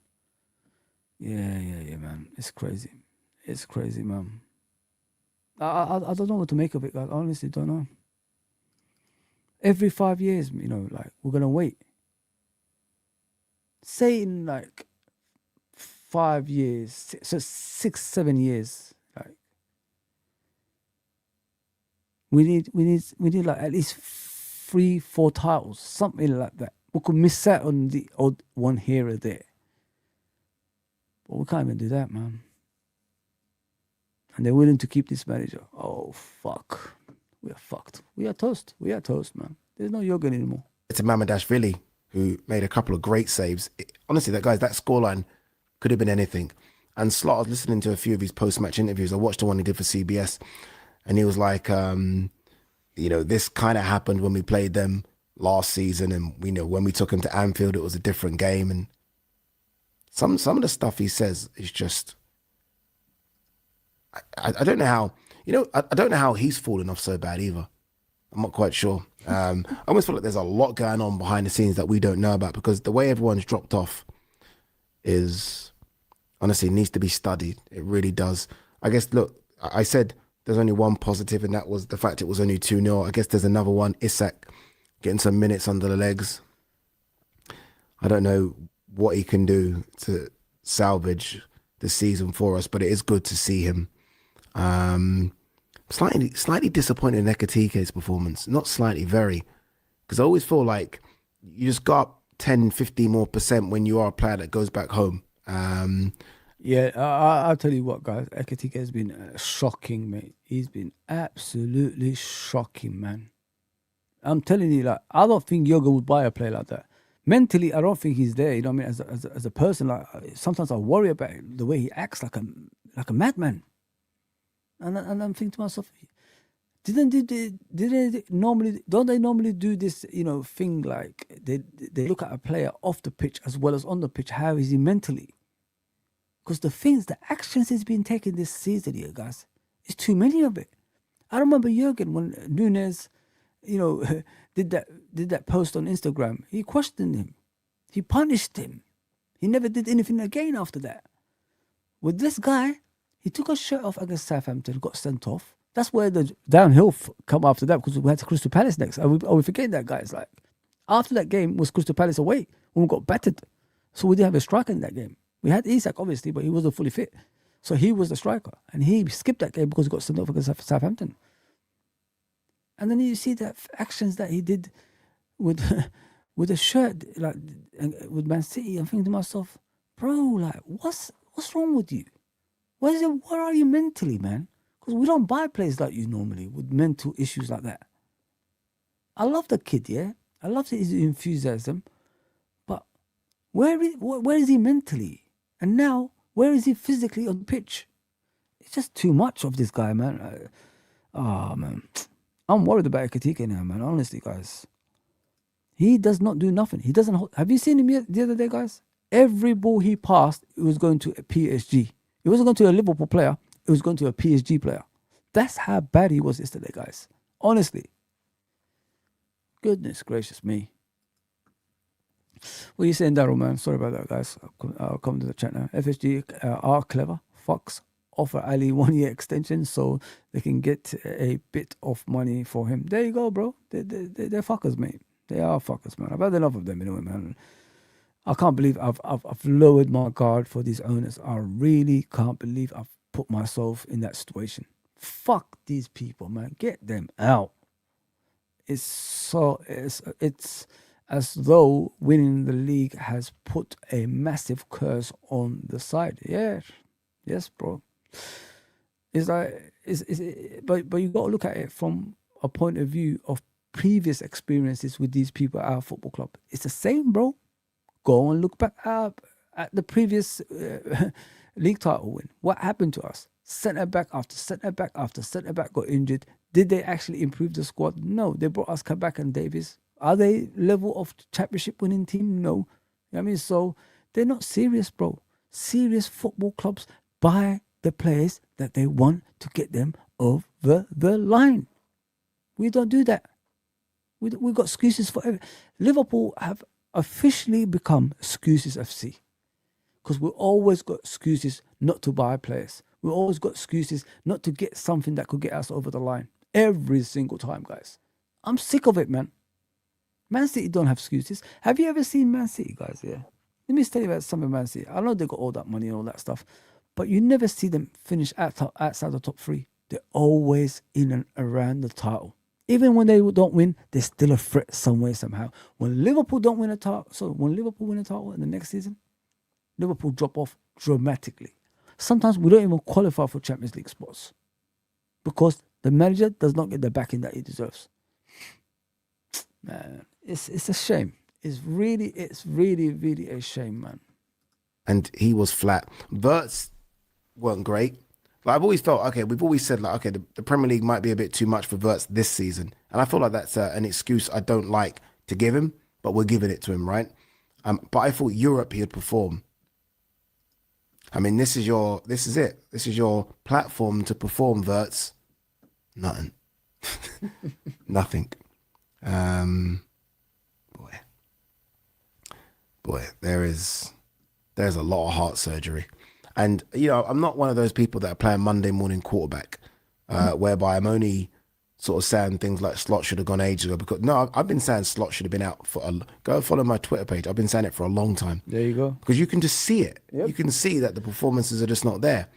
Yeah, man. It's crazy. It's crazy, man. I don't know what to make of it, guys. I honestly don't know. Every 5 years, like, we're going to wait. Say in, like, 5 years, so 6, 7 years, like, we need like at least 3, 4 titles, something like that. We could miss out on the odd one here or there, but we can't even do that, man. And they're willing to keep this manager. Oh fuck, we are fucked. We are toast. We are toast, man. There's no yoga anymore. It's a Mamadashvili who made a couple of great saves. Honestly, that scoreline could have been anything. And Slot, I was listening to a few of his post-match interviews. I watched the one he did for CBS, and he was like, this kind of happened when we played them last season, and when we took him to Anfield, it was a different game. And some of the stuff he says is just, I don't know how, I don't know how he's fallen off so bad either. I'm not quite sure. I almost feel like there's a lot going on behind the scenes that we don't know about, because the way everyone's dropped off is, honestly, needs to be studied. It really does. I guess, look, I said there's only one positive, and that was the fact it was only 2-0. I guess there's another one. Isak getting some minutes under the legs. I don't know what he can do to salvage the season for us, but it is good to see him. Slightly disappointed in Ekatike's performance. Not slightly, very. Because I always feel like you just got 10, 15 more % when you are a player that goes back home. Yeah, I'll tell you what, guys. Ekatike has been shocking, mate. He's been absolutely shocking, man. I'm telling you, like, I don't think Jurgen would buy a player like that. Mentally, I don't think he's there. You know what I mean? As a person, like, sometimes I worry about the way he acts like a madman. And I'm thinking to myself, don't they normally do this, you know, thing like they look at a player off the pitch as well as on the pitch. How is he mentally? Because the actions he's been taking this season here, guys, is too many of it. I remember Jurgen when Nunes, you know, did that post on Instagram. He questioned him. He punished him. He never did anything again after that. With this guy, he took his shirt off against Southampton, got sent off. That's where the downhill come after that, because we had Crystal Palace next. Are we forgetting that, guys? Like, after that game was Crystal Palace away when we got battered. So we didn't have a striker in that game. We had Isak, obviously, but he wasn't fully fit. So he was the striker. And he skipped that game because he got sent off against Southampton. And then you see the actions that he did with with a shirt, like with Man City. I'm thinking to myself, bro, like, what's wrong with you? Where are you mentally, man? Because we don't buy players like you normally with mental issues like that. I love the kid, yeah. I love his enthusiasm, but where is he mentally? And now, where is he physically on the pitch? It's just too much of this guy, man. Man. I'm worried about Ekatike now, man. Honestly, guys. He does not do nothing. He doesn't hold. Have you seen him the other day, guys? Every ball he passed, it was going to a PSG. It wasn't going to a Liverpool player. It was going to a PSG player. That's how bad he was yesterday, guys. Honestly. Goodness gracious me. What are you saying, Daryl, man? Sorry about that, guys. I'll come to the chat now. FSG are clever. Fox offer Ali 1 year extension so they can get a bit of money for him. There you go, bro. They're fuckers, mate. They are fuckers, man. I've had enough of them, anyway, man. I can't believe I've lowered my guard for these owners. I really can't believe I've put myself in that situation. Fuck these people, man. Get them out. It's as though winning the league has put a massive curse on the side. Yeah, yes, bro. It's like but you got to look at it from a point of view of previous experiences with these people at our football club. It's the same, bro. Go and look back up at the previous league title win. What happened to us? Centre back after centre back after centre back got injured. Did they actually improve the squad? No. They brought us Kabak and Davies. Are they level of championship winning team? No. You know what I mean? So they're not serious, bro. Serious football clubs buy the players that they want to get them over the line. We don't do that. We got excuses for everything. Liverpool have officially become excuses FC, because we always got excuses not to buy players. We always got excuses not to get something that could get us over the line. Every single time, guys. I'm sick of it, man. Man City don't have excuses. Have you ever seen Man City, guys? Yeah. Let me tell you about something, Man City. I know they got all that money and all that stuff, but you never see them finish outside the top three. They're always in and around the title. Even when they don't win, they're still a threat some way, somehow. When Liverpool win a title in the next season, Liverpool drop off dramatically. Sometimes we don't even qualify for Champions League spots because the manager does not get the backing that he deserves. Man, it's a shame. It's really, really a shame, man. And he was flat. Verts weren't great. Like, I've always felt, okay, we've always said, like, okay, the Premier League might be a bit too much for Verts this season. And I feel like that's an excuse I don't like to give him, but we're giving it to him, right? But I thought Europe he'd perform. I mean, this is it. This is your platform to perform, Verts. Nothing. Nothing. Boy, there's a lot of heart surgery. And, you know, I'm not one of those people that are playing Monday morning quarterback, whereby I'm only sort of saying things like Slot should have gone ages ago. Because no, I've been saying Slot should have been out for go follow my Twitter page. I've been saying it for a long time. There you go. Because you can just see it. Yep. You can see that the performances are just not there.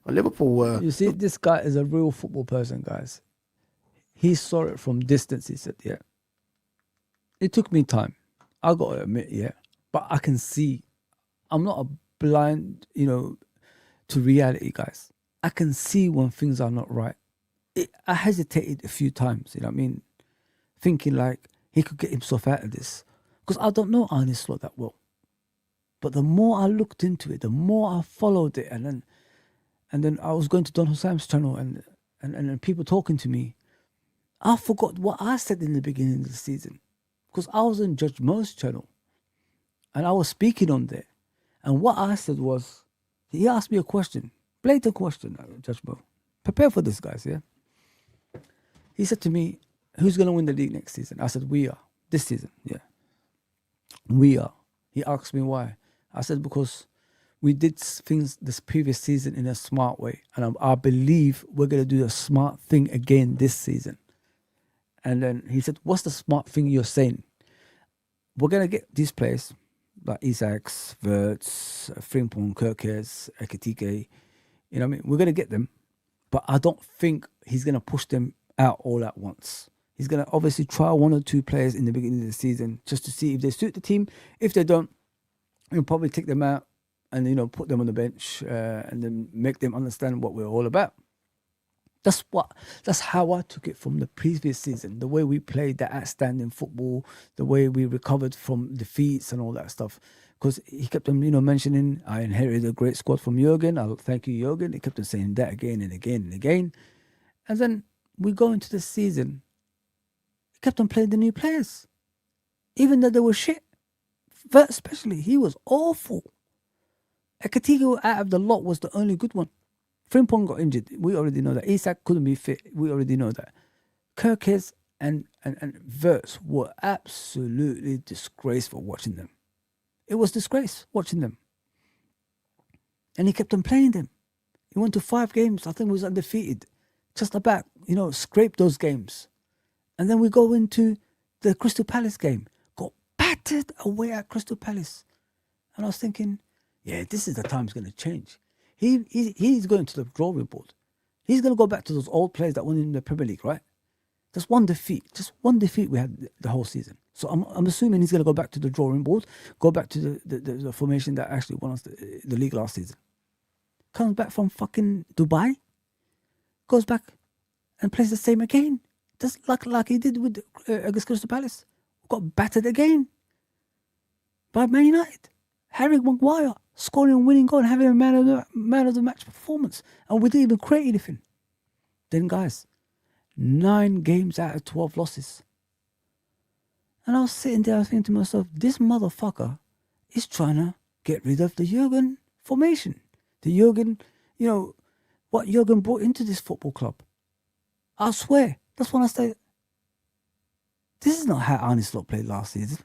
Well, Liverpool were. You see, this guy is a real football person, guys. He saw it from distance. He said, "Yeah." It took me time. I got to admit, yeah, but I can see. I'm not a blind, to reality, guys. I can see when things are not right. I hesitated a few times, you know what I mean? Thinking like he could get himself out of this. Because I don't know Arne Slot that well. But the more I looked into it, the more I followed it, and then I was going to Don Hossam's channel and people talking to me. I forgot what I said in the beginning of the season. Because I was on Judge Mo's channel. And I was speaking on there. And what I said was, he asked me a question. Blatant question, Judge Mo. Prepare for this, guys, yeah? He said to me, who's going to win the league next season? I said, we are. This season, yeah. We are. He asked me why. I said, because we did things this previous season in a smart way. And I believe we're going to do a smart thing again this season. And then he said, what's the smart thing you're saying? We're going to get these players, like Isaacs, Verts, Frimpong, Kirkes, Ekitike. You know what I mean? We're going to get them. But I don't think he's going to push them out all at once. He's going to obviously try one or two players in the beginning of the season just to see if they suit the team. If they don't, he'll probably take them out and, put them on the bench and then make them understand what we're all about. That's how I took it from the previous season. The way we played that outstanding football, the way we recovered from defeats and all that stuff. Because he kept on, mentioning, I inherited a great squad from Jurgen. I'll thank you, Jurgen. He kept on saying that again and again and again. And then we go into the season. He kept on playing the new players. Even though they were shit. But especially, he was awful. Ekitike out of the lot was the only good one. Frimpong got injured. We already know that. Isak couldn't be fit. We already know that. Kirkes and Verts were absolutely disgraceful watching them. It was disgrace watching them. And he kept on playing them. He went to 5 games. I think he was undefeated. Just about, scraped those games. And then we go into the Crystal Palace game. Got battered away at Crystal Palace. And I was thinking, yeah, this is the time it's going to change. He's going to the drawing board. He's going to go back to those old players that won in the Premier League, right? Just one defeat we had the whole season. So I'm assuming he's going to go back to the drawing board, go back to the formation that actually won us the league last season. Comes back from fucking Dubai, goes back and plays the same again. Just like he did with against Crystal Palace. Got battered again by Man United. Harry Maguire scoring a winning goal and having a man of the match performance. And we didn't even create anything. Then, guys, 9 games out of 12 losses. And I was sitting there thinking to myself, this motherfucker is trying to get rid of the Jurgen formation. The Jurgen, what Jurgen brought into this football club. I swear, that's when I said, this is not how Arne Slot played last season.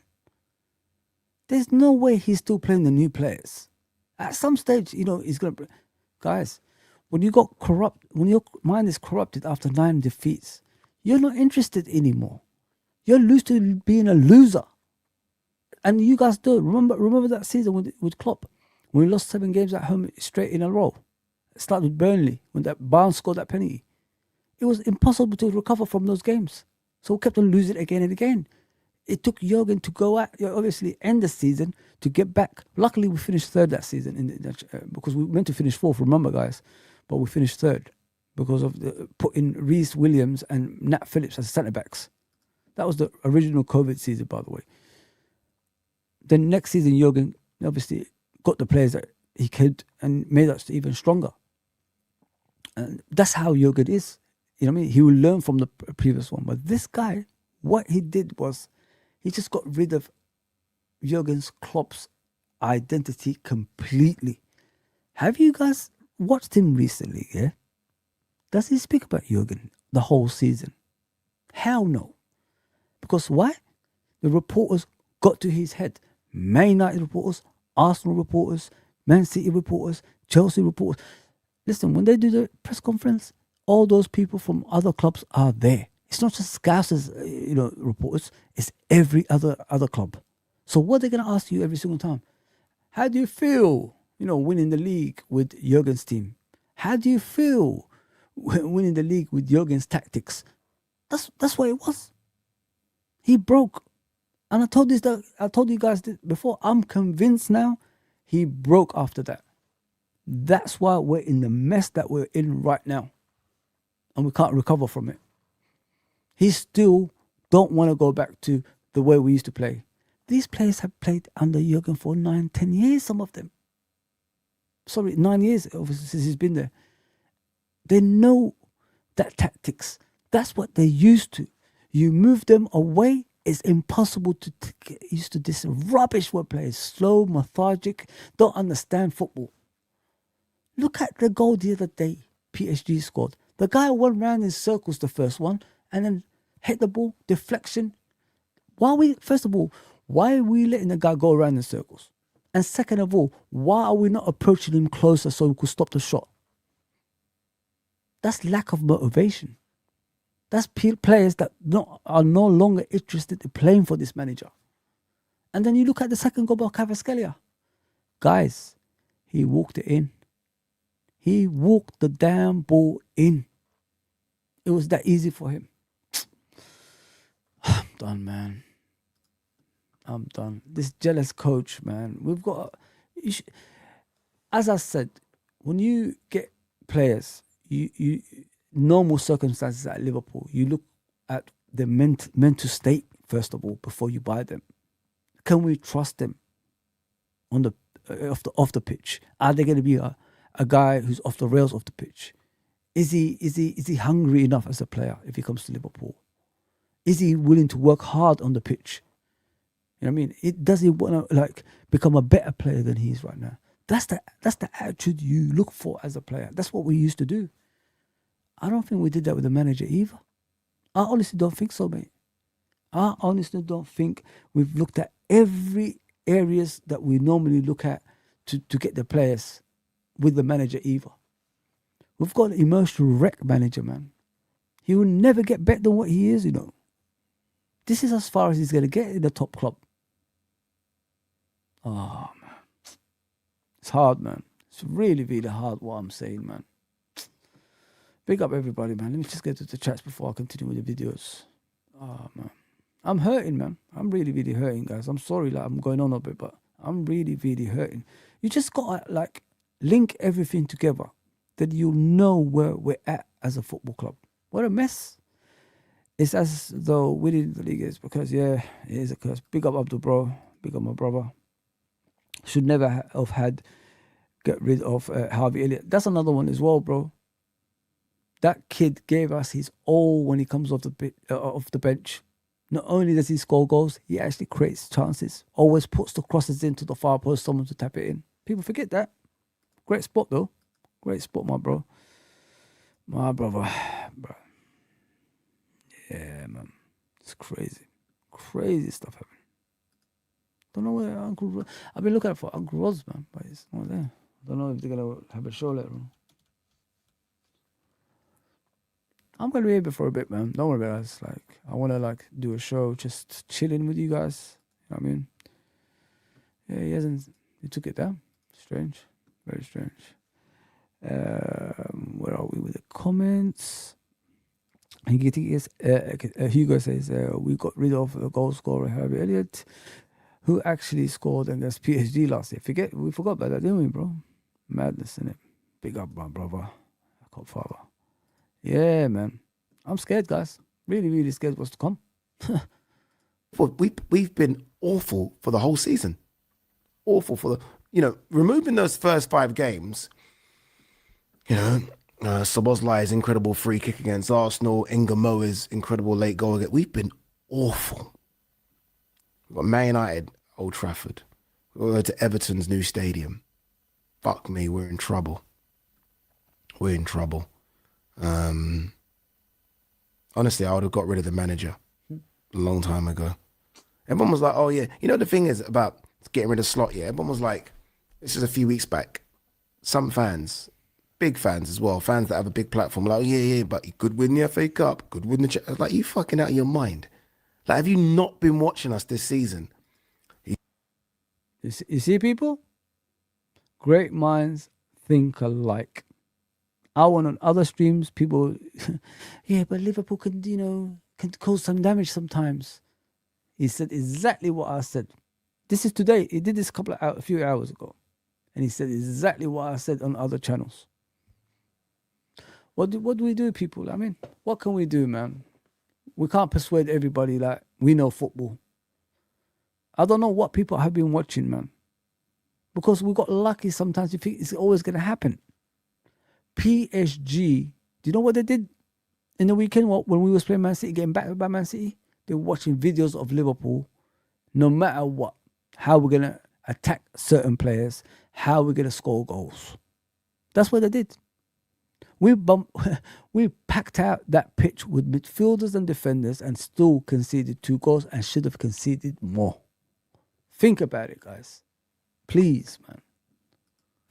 There's no way he's still playing the new players. At some stage, he's going to... Guys, when your mind is corrupted after 9 defeats, you're not interested anymore. You're used to being a loser. And you guys do. Remember that season with Klopp, when we lost 7 games at home straight in a row. It started with Burnley, when that Barnes scored that penalty. It was impossible to recover from those games. So we kept on losing again and again. It took Jurgen to go out, obviously end the season to get back. Luckily, we finished 3rd that season because we meant to finish 4th, remember, guys. But we finished 3rd because of putting Reece Williams and Nat Phillips as centre-backs. That was the original COVID season, by the way. Then next season, Jurgen obviously got the players that he could and made us even stronger. And that's how Jurgen is. You know what I mean? He will learn from the previous one. But this guy, what he did was, he just got rid of Jurgen Klopp's identity completely. Have you guys watched him recently, yeah? Does he speak about Jurgen the whole season? Hell no. Because why? The reporters got to his head. Man United reporters, Arsenal reporters, Man City reporters, Chelsea reporters. Listen, when they do the press conference, all those people from other clubs are there. It's not just Scousers, reporters. It's every other club. So what are they going to ask you every single time? How do you feel, winning the league with Jurgen's team? How do you feel winning the league with Jurgen's tactics? That's what it was. He broke. And I told you guys this before. I'm convinced now he broke after that. That's why we're in the mess that we're in right now. And we can't recover from it. He still don't want to go back to the way we used to play. These players have played under Jurgen for 9, 10 years, some of them. Sorry, 9 years since he's been there. They know that tactics. That's what they're used to. You move them away, it's impossible to get used to this rubbish we're playing. Slow, methodic, don't understand football. Look at the goal the other day PSG scored. The guy went round in circles the first one and then hit the ball, deflection. First of all, why are we letting the guy go around in circles? And second of all, why are we not approaching him closer so we could stop the shot? That's lack of motivation. That's players that are no longer interested in playing for this manager. And then you look at the second goal by Kvaratskhelia. Guys, he walked it in. He walked the damn ball in. It was that easy for him. I'm done, man. I'm done. This jealous coach, man. We've got... as I said, when you get players, you normal circumstances at Liverpool, you look at the mental state, first of all, before you buy them. Can we trust them on the off the pitch? Are they going to be a guy who's off the rails off the pitch? Is he hungry enough as a player if he comes to Liverpool? Is he willing to work hard on the pitch? You know what I mean? Does he want to become a better player than he is right now? That's the attitude you look for as a player. That's what we used to do. I don't think we did that with the manager either. I honestly don't think so, mate. I honestly don't think we've looked at every areas that we normally look at to get the players with the manager either. We've got an emotional wreck manager, man. He will never get better than what he is, This is as far as he's going to get in the top club. Oh, man. It's hard, man. It's really, really hard what I'm saying, man. Big up everybody, man. Let me just get to the chats before I continue with the videos. Oh, man. I'm hurting, man. I'm really, really hurting, guys. I'm sorry, I'm going on a bit, but I'm really, really hurting. You just got to, link everything together. That you'll know where we're at as a football club. What a mess. It's as though winning the league is because, it is a curse. Big up Abdul, bro. Big up my brother. Should never have get rid of Harvey Elliott. That's another one as well, bro. That kid gave us his all when he comes off the bench. Not only does he score goals, he actually creates chances. Always puts the crosses into the far post, someone to tap it in. People forget that. Great spot, though. Great spot, my bro. My brother. Bro. Yeah, man. It's crazy. Crazy stuff happening. Don't know where Uncle Ros... I've been looking for Uncle Ros, man, but it's not there. I don't know if they're going to have a show later on. I'm going to be here for a bit, man. Don't worry about it. I want to, do a show just chilling with you guys. You know what I mean? Yeah, he took it down. Strange. Very strange. Where are we with the comments? Hugo says, we got rid of the goal scorer Harvey Elliott, who actually scored against PSG last year. We forgot about that, didn't we, bro? Madness, innit? Big up, my brother. Godfather. Yeah, man. I'm scared, guys. Really, really scared what's to come. Well, we've been awful for the whole season. Awful for removing those first 5 games, Szoboszlai's incredible free kick against Arsenal, Ingamoa's incredible late goal again. We've been awful. We've got Man United, Old Trafford. We'll go to Everton's new stadium. Fuck me, we're in trouble. We're in trouble. Honestly, I would have got rid of the manager a long time ago. Everyone was like, oh yeah. The thing is about getting rid of Slot, yeah? Everyone was like, this is a few weeks back. Some fans, big fans as well, fans that have a big platform, like, yeah, but he could win the FA Cup, could win the... Like, you fucking out of your mind. Like, have you not been watching us this season? You see, people? Great minds think alike. I went on other streams, people, yeah, but Liverpool can, can cause some damage sometimes. He said exactly what I said. This is today. He did this a few hours ago. And he said exactly what I said on other channels. What do we do, people? I mean, what can we do, man? We can't persuade everybody that we know football. I don't know what people have been watching, man. Because we got lucky sometimes. You think it's always going to happen. PSG, do you know what they did in the weekend when we was playing Man City, getting battered by Man City? They were watching videos of Liverpool, no matter what, how we're going to attack certain players, how we're going to score goals. That's what they did. We packed out that pitch with midfielders and defenders and still conceded 2 goals and should have conceded more. Think about it, guys. Please, man.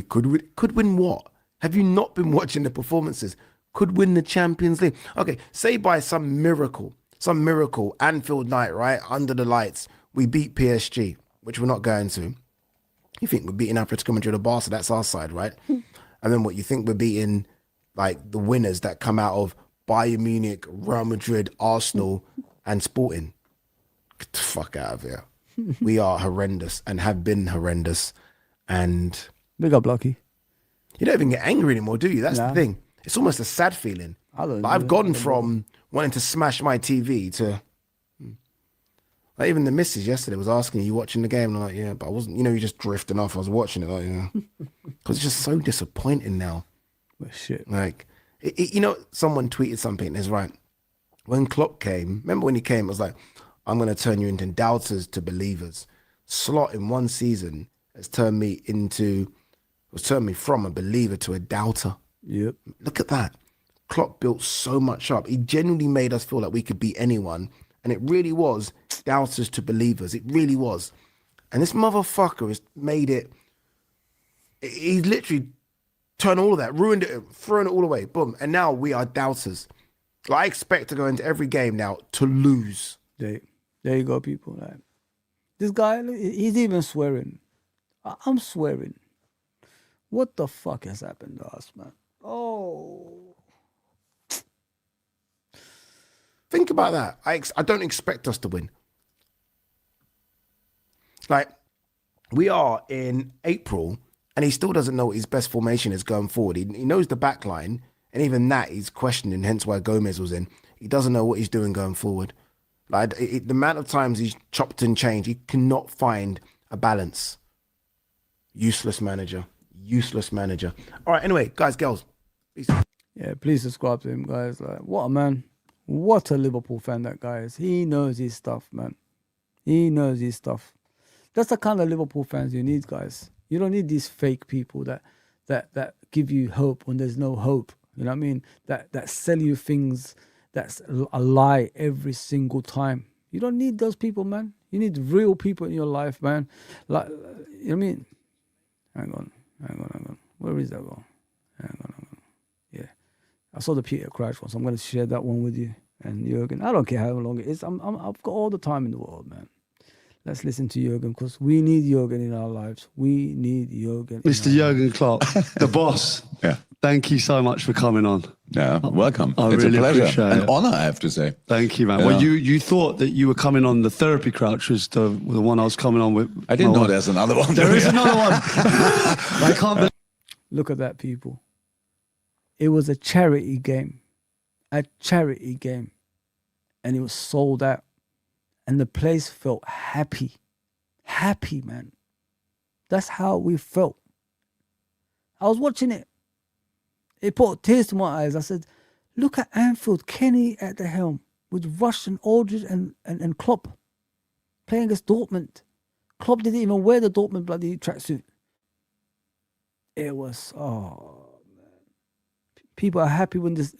Could win what? Have you not been watching the performances? Could win the Champions League. Okay, say by some miracle, Anfield night, right? Under the lights, we beat PSG, which we're not going to. You think we're beating Atletico Madrid or Barca, that's our side, right? And then what, you think we're beating like the winners that come out of Bayern Munich, Real Madrid, Arsenal, and Sporting? Get the fuck out of here. We are horrendous and have been horrendous. And big up, Lucky. You don't even get angry anymore, do you? That's the thing. It's almost a sad feeling. I've gone from wanting to smash my TV to... Like even the missus yesterday was asking, are you watching the game? And I'm like, yeah, but I wasn't, you're just drifting off. I was watching it, like, yeah. Because it's just so disappointing now. Well, shit. Like, someone tweeted something, and it's right. When Klopp came, remember when he came, it was like, I'm going to turn you into doubters to believers. Slot in one season has turned me from a believer to a doubter. Yep. Look at that. Klopp built so much up. He genuinely made us feel like we could beat anyone. And it really was doubters to believers. It really was. And this motherfucker has made it... He's literally turned all of that, ruined it, thrown it all away. Boom. And now we are doubters. Like, I expect to go into every game now to lose. There you go, people. Like, this guy, he's even swearing. I'm swearing. What the fuck has happened to us, man? Oh... Think about that. I don't expect us to win. Like, we are in April and he still doesn't know what his best formation is going forward. He knows the back line, and even that he's questioning, hence why Gomez was in. He doesn't know what he's doing going forward. Like, the amount of times he's chopped and changed, he cannot find a balance. Useless manager. All right, anyway, guys, girls. Peace. Yeah, please subscribe to him, guys. Like, what a man. What a Liverpool fan that guy is. He knows his stuff, man. He knows his stuff. That's the kind of Liverpool fans you need, guys. You don't need these fake people that give you hope when there's no hope. You know what I mean? That sell you things that's a lie every single time. You don't need those people, man. You need real people in your life, man. Like, you know what I mean? Hang on. Where is that going? Hang on. Yeah. I saw the Peter Crouch one, so I'm going to share that one with you. And Jurgen, I don't care how long it is. I've got all the time in the world, man. Let's listen to Jurgen, because we need Jurgen in our lives. We need Jurgen. Mr. Jurgen Klopp, the boss. Yeah. Thank you so much for coming on. Yeah, welcome. I It's really a pleasure. appreciate An it. honor, I have to say. Thank you, man. Yeah. Well, you thought that you were coming on the therapy crouch, was the one I was coming on with. I didn't my know wife. there's another one. There is another one. I can't believe. Look at that, people. It was a charity game. And it was sold out. And the place felt happy. Happy, man. That's how we felt. I was watching it. It put tears to my eyes. I said, look at Anfield, Kenny at the helm, with Rush and Aldridge and Klopp playing against Dortmund. Klopp didn't even wear the Dortmund bloody tracksuit. It was, man. People are happy when this...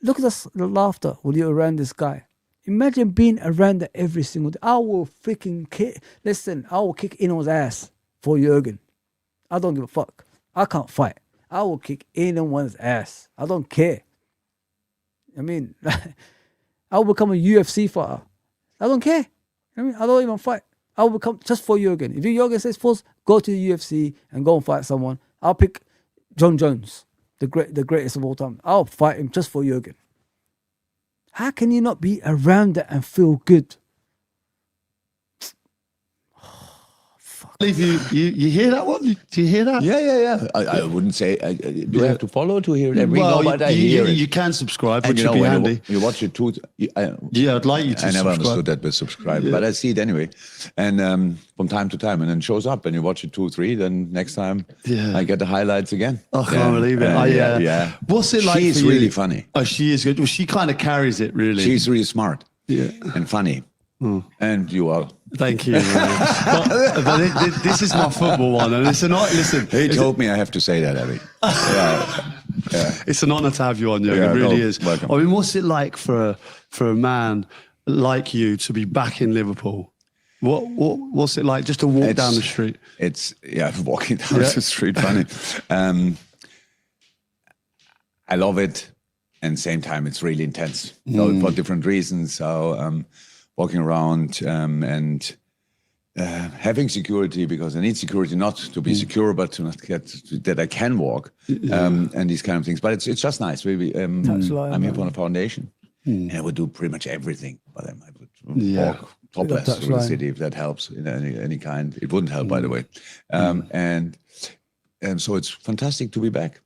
Look at the laughter when you're around this guy. Imagine being around that every single day. I will freaking kick... Listen, I will kick Ino's ass for Jurgen. I don't give a fuck. I can't fight. I will kick anyone's ass. I don't care. I mean, I will become a UFC fighter. I don't care. I mean, I don't even fight. I will become just for Jurgen. If Jurgen says, "Foz, go to the UFC and go and fight someone," I'll pick John Jones, the greatest of all time. I'll fight him just for Jurgen. How can you not be around that and feel good? You hear that one? Do you hear that? Yeah. I wouldn't say. Do I have to follow to hear it every no, but I hear it. You can subscribe, which And would be handy. You watch it too. Yeah, I'd like you to I never subscribe. understood that with subscribe, but I see it anyway. And from time to time, and then it shows up, and you watch it 2, 3. Then next time, I get the highlights again. I can't believe it. Yeah. What's it like? She's for you? really funny. Oh, she is good. Well, she kind of carries it, really. She's really smart. Yeah. And funny. And you are. Thank you. but this is my football one, and it's an listen. He told me I have to say that, Abby. Yeah. It's an honour to have you on, Jürgen. Yeah, it really is. Welcome. I mean, what's it like for a man like you to be back in Liverpool? What's it like just to walk down the street? It's walking down the street. Funny. I love it, and same time it's really intense. So for different reasons. So walking around and having security, because I need security not to be secure, but to not get that I can walk and these kind of things. But it's just nice. Really, I'm here for a foundation, and I would do pretty much everything. But I would walk topless through the city if that helps in any kind. It wouldn't help, by the way. And so it's fantastic to be back.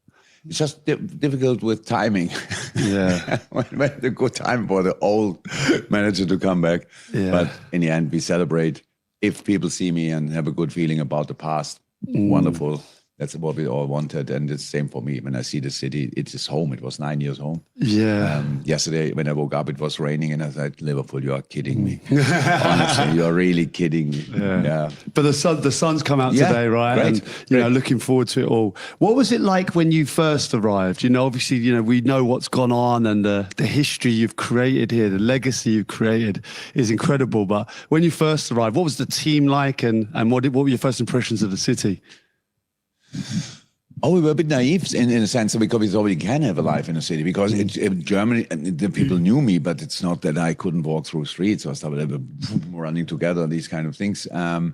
It's just difficult with timing. Yeah. when the good time for the old manager to come back. Yeah. But in the end, we celebrate. If people see me and have a good feeling about the past, wonderful. That's what we all wanted. And it's the same for me. When I see the city, it's just home. It was 9 years home. Yeah. Yesterday, when I woke up, it was raining. And I said, Liverpool, you are kidding me. Honestly, you are really kidding me. Yeah. But the sun's come out today, right? Great. And, you know, looking forward to it all. What was it like when you first arrived? You know, obviously, you know, we know what's gone on and the history you've created here, the legacy you've created is incredible. But when you first arrived, what was the team like and what were your first impressions of the city? Oh, we were a bit naive in a sense because we thought we can have a life in a city. Because in Germany, the people knew me, but it's not that I couldn't walk through streets or stuff. They were running together, these kind of things. So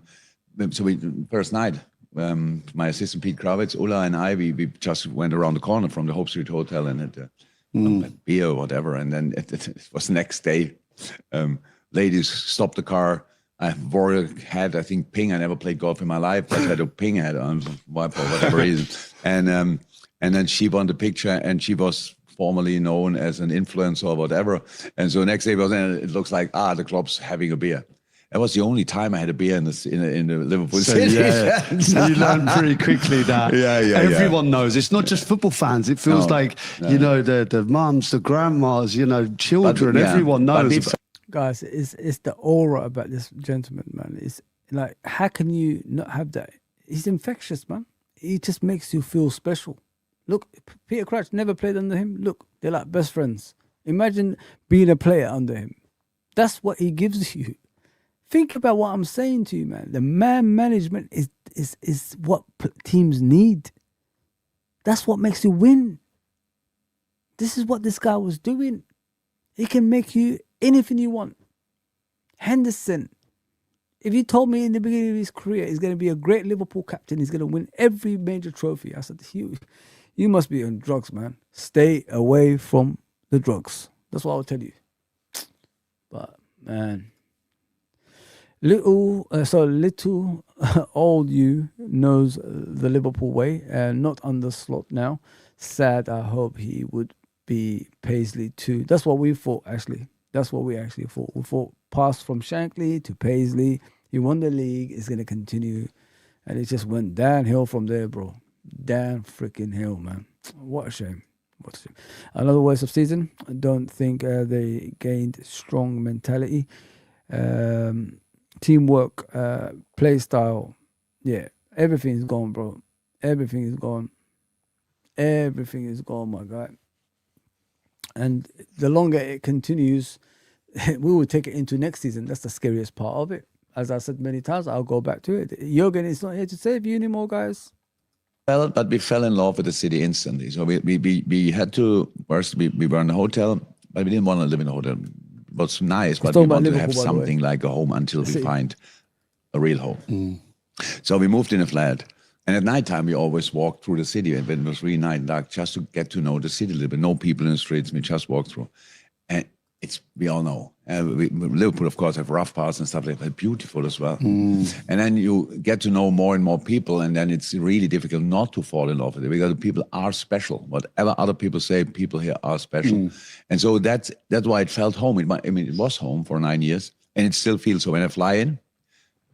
first night, my assistant Pete Kravitz, Ulla, and I, we just went around the corner from the Hope Street Hotel and had a beer or whatever. And then it was the next day. Ladies stopped the car. I wore a hat, I think ping. I never played golf in my life, but I had a ping hat on for whatever reason. And then she won the picture, and she was formerly known as an influencer or whatever. And so the next day it looks like, the Klopp's having a beer. That was the only time I had a beer in the Liverpool city. Yeah. So you learn pretty quickly that everyone knows. It's not just football fans. It feels like, you know, the mums, the grandmas, you know, children, everyone knows. Guys, it's the aura about this gentleman, man. It's like, how can you not have that? He's infectious, man. He just makes you feel special. Look, Peter Crouch never played under him. Look, they're like best friends. Imagine being a player under him. That's what he gives you. Think about what I'm saying to you, man. The man management is what teams need. That's what makes you win. This is what this guy was doing. He can make you anything you want. Henderson, if you told me in the beginning of his career he's going to be a great Liverpool captain, he's going to win every major trophy, I said, you must be on drugs, man. Stay away from the drugs. That's what I'll tell you. But, man, little old you knows the Liverpool way, and not under Slot now. Sad, I hope he would be Paisley too. That's what we thought, actually. That's what we actually thought. We thought pass from Shankly to Paisley. He won the league. It's going to continue. And it just went downhill from there, bro. Down freaking hill, man. What a shame. What a shame. Another worst of season. I don't think they gained strong mentality. Teamwork, play style. Yeah, everything is gone, bro. Everything is gone. Everything is gone, my guy. And the longer it continues, we will take it into next season. That's the scariest part of it. As I said many times, I'll go back to it. Jurgen is not here to save you anymore, guys. But we fell in love with the city instantly. So we had to, first we were in a hotel, but we didn't want to live in a hotel. It was nice, but we wanted to have something like a home until we find a real home. So we moved in a flat. And at nighttime, we always walked through the city. And when it was really night and dark, just to get to know the city a little bit. No people in the streets, we just walk through. And we all know. Liverpool, of course, have rough parts and stuff like that, beautiful as well. And then you get to know more and more people, and then it's really difficult not to fall in love with it because people are special. Whatever other people say, people here are special. And so that's why it felt home. It was home for 9 years, and it still feels so. When I fly in,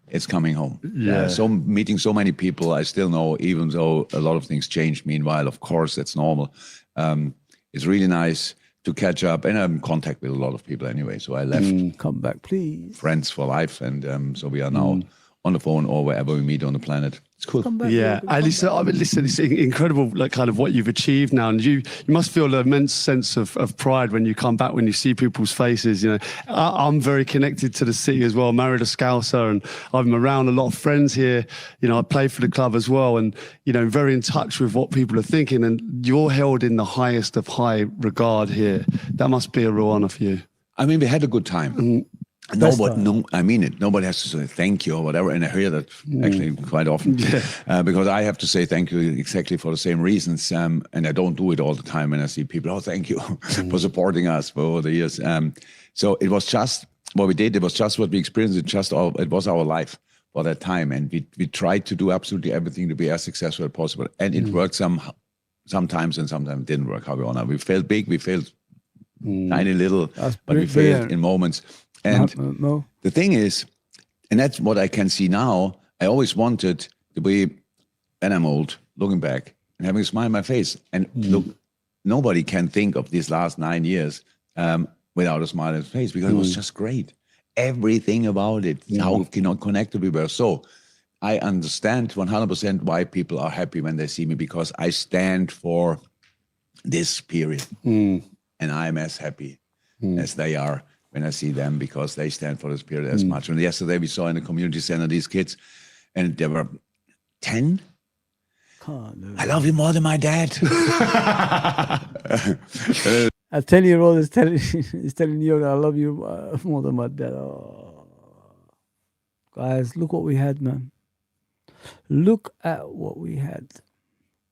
it's coming home. Yeah. So meeting so many people, I still know, even though a lot of things changed meanwhile, of course, that's normal. It's really nice to catch up, and I'm in contact with a lot of people anyway. So I left. Come back, please. Friends for life, and so we are now on the phone or wherever we meet on the planet. It's cool. Come back, Yeah, and listen, it's incredible, like kind of what you've achieved now, and you must feel an immense sense of pride when you come back, when you see people's faces. You know, I'm very connected to the city as well. Married a Scouser, and I'm around a lot of friends here. You know, I play for the club as well, and you know, very in touch with what people are thinking. And you're held in the highest of high regard here. That must be a real honor for you. I mean, we had a good time. I mean it. Nobody has to say thank you or whatever, and I hear that actually quite often because I have to say thank you exactly for the same reasons, and I don't do it all the time. And I see people, oh, thank you for supporting us for all the years. So it was just what we did. It was just what we experienced. It was our life for that time, and we tried to do absolutely everything to be as successful as possible. And it worked sometimes, and sometimes it didn't work. How we honor. We failed big. We failed tiny little, but we failed in moments. And the thing is, and that's what I can see now, I always wanted to be, when I'm old, looking back and having a smile on my face. And look, nobody can think of these last 9 years without a smile on his face because it was just great. Everything about it, how connected we were. So I understand 100% why people are happy when they see me, because I stand for this period. And I'm as happy as they are when I see them, because they stand for this period as much. And yesterday we saw in the community center these kids, and they were 10. I love you more than my dad. A 10-year-old is telling you that I love you more than my dad. Oh. Guys, look what we had, man. Look at what we had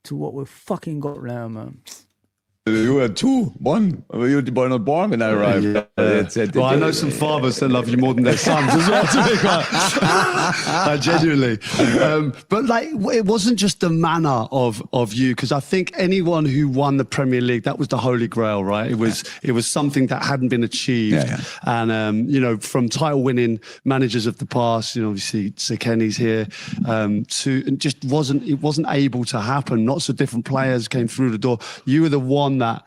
to what we fucking got now, man. You were 2, 1. You were not born when I arrived. Well, I know some fathers that love you more than their sons as well, to be quite genuinely. But like, it wasn't just the manner of you, because I think anyone who won the Premier League, that was the holy grail, right? It was something that hadn't been achieved. And you know, from title-winning managers of the past, you know, obviously Sir Kenny's here, to and just wasn't able to happen. Lots of different players came through the door. You were the one that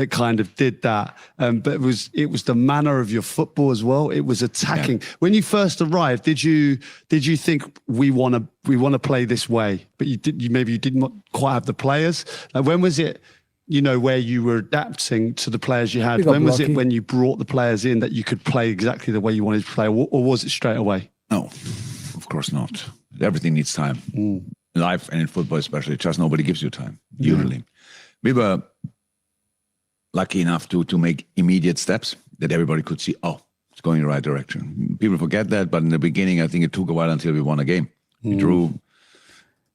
kind of did that, but it was the manner of your football as well. It was attacking. When you first arrived, did you think we want to play this way? But you didn't quite have the players. Like, when was it, you know, where you were adapting to the players you had? When was it when you brought the players in that you could play exactly the way you wanted to play, or was it straight away? No, of course not. Everything needs time. In life and in football especially, just nobody gives you time usually. We were lucky enough to make immediate steps that everybody could see, oh, it's going in the right direction. People forget that, but in the beginning, I think it took a while until we won a game. We drew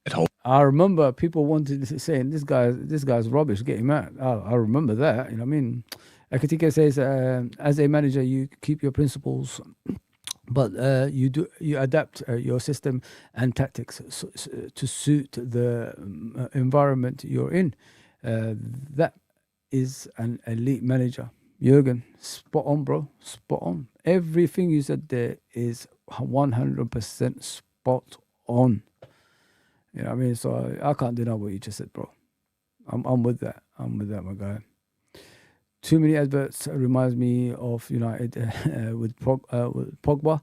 at home. I remember people wanted to say, this guy's rubbish, get him out. I remember that. You know what I mean? Akatika says, as a manager, you keep your principles, but you adapt your system and tactics to suit the environment you're in. That is an elite manager. Jürgen, spot on, bro. Spot on. Everything you said there is 100% spot on. You know what I mean? So I can't deny what you just said, bro. I'm with that. I'm with that, my guy. Too many adverts reminds me of United with Pogba,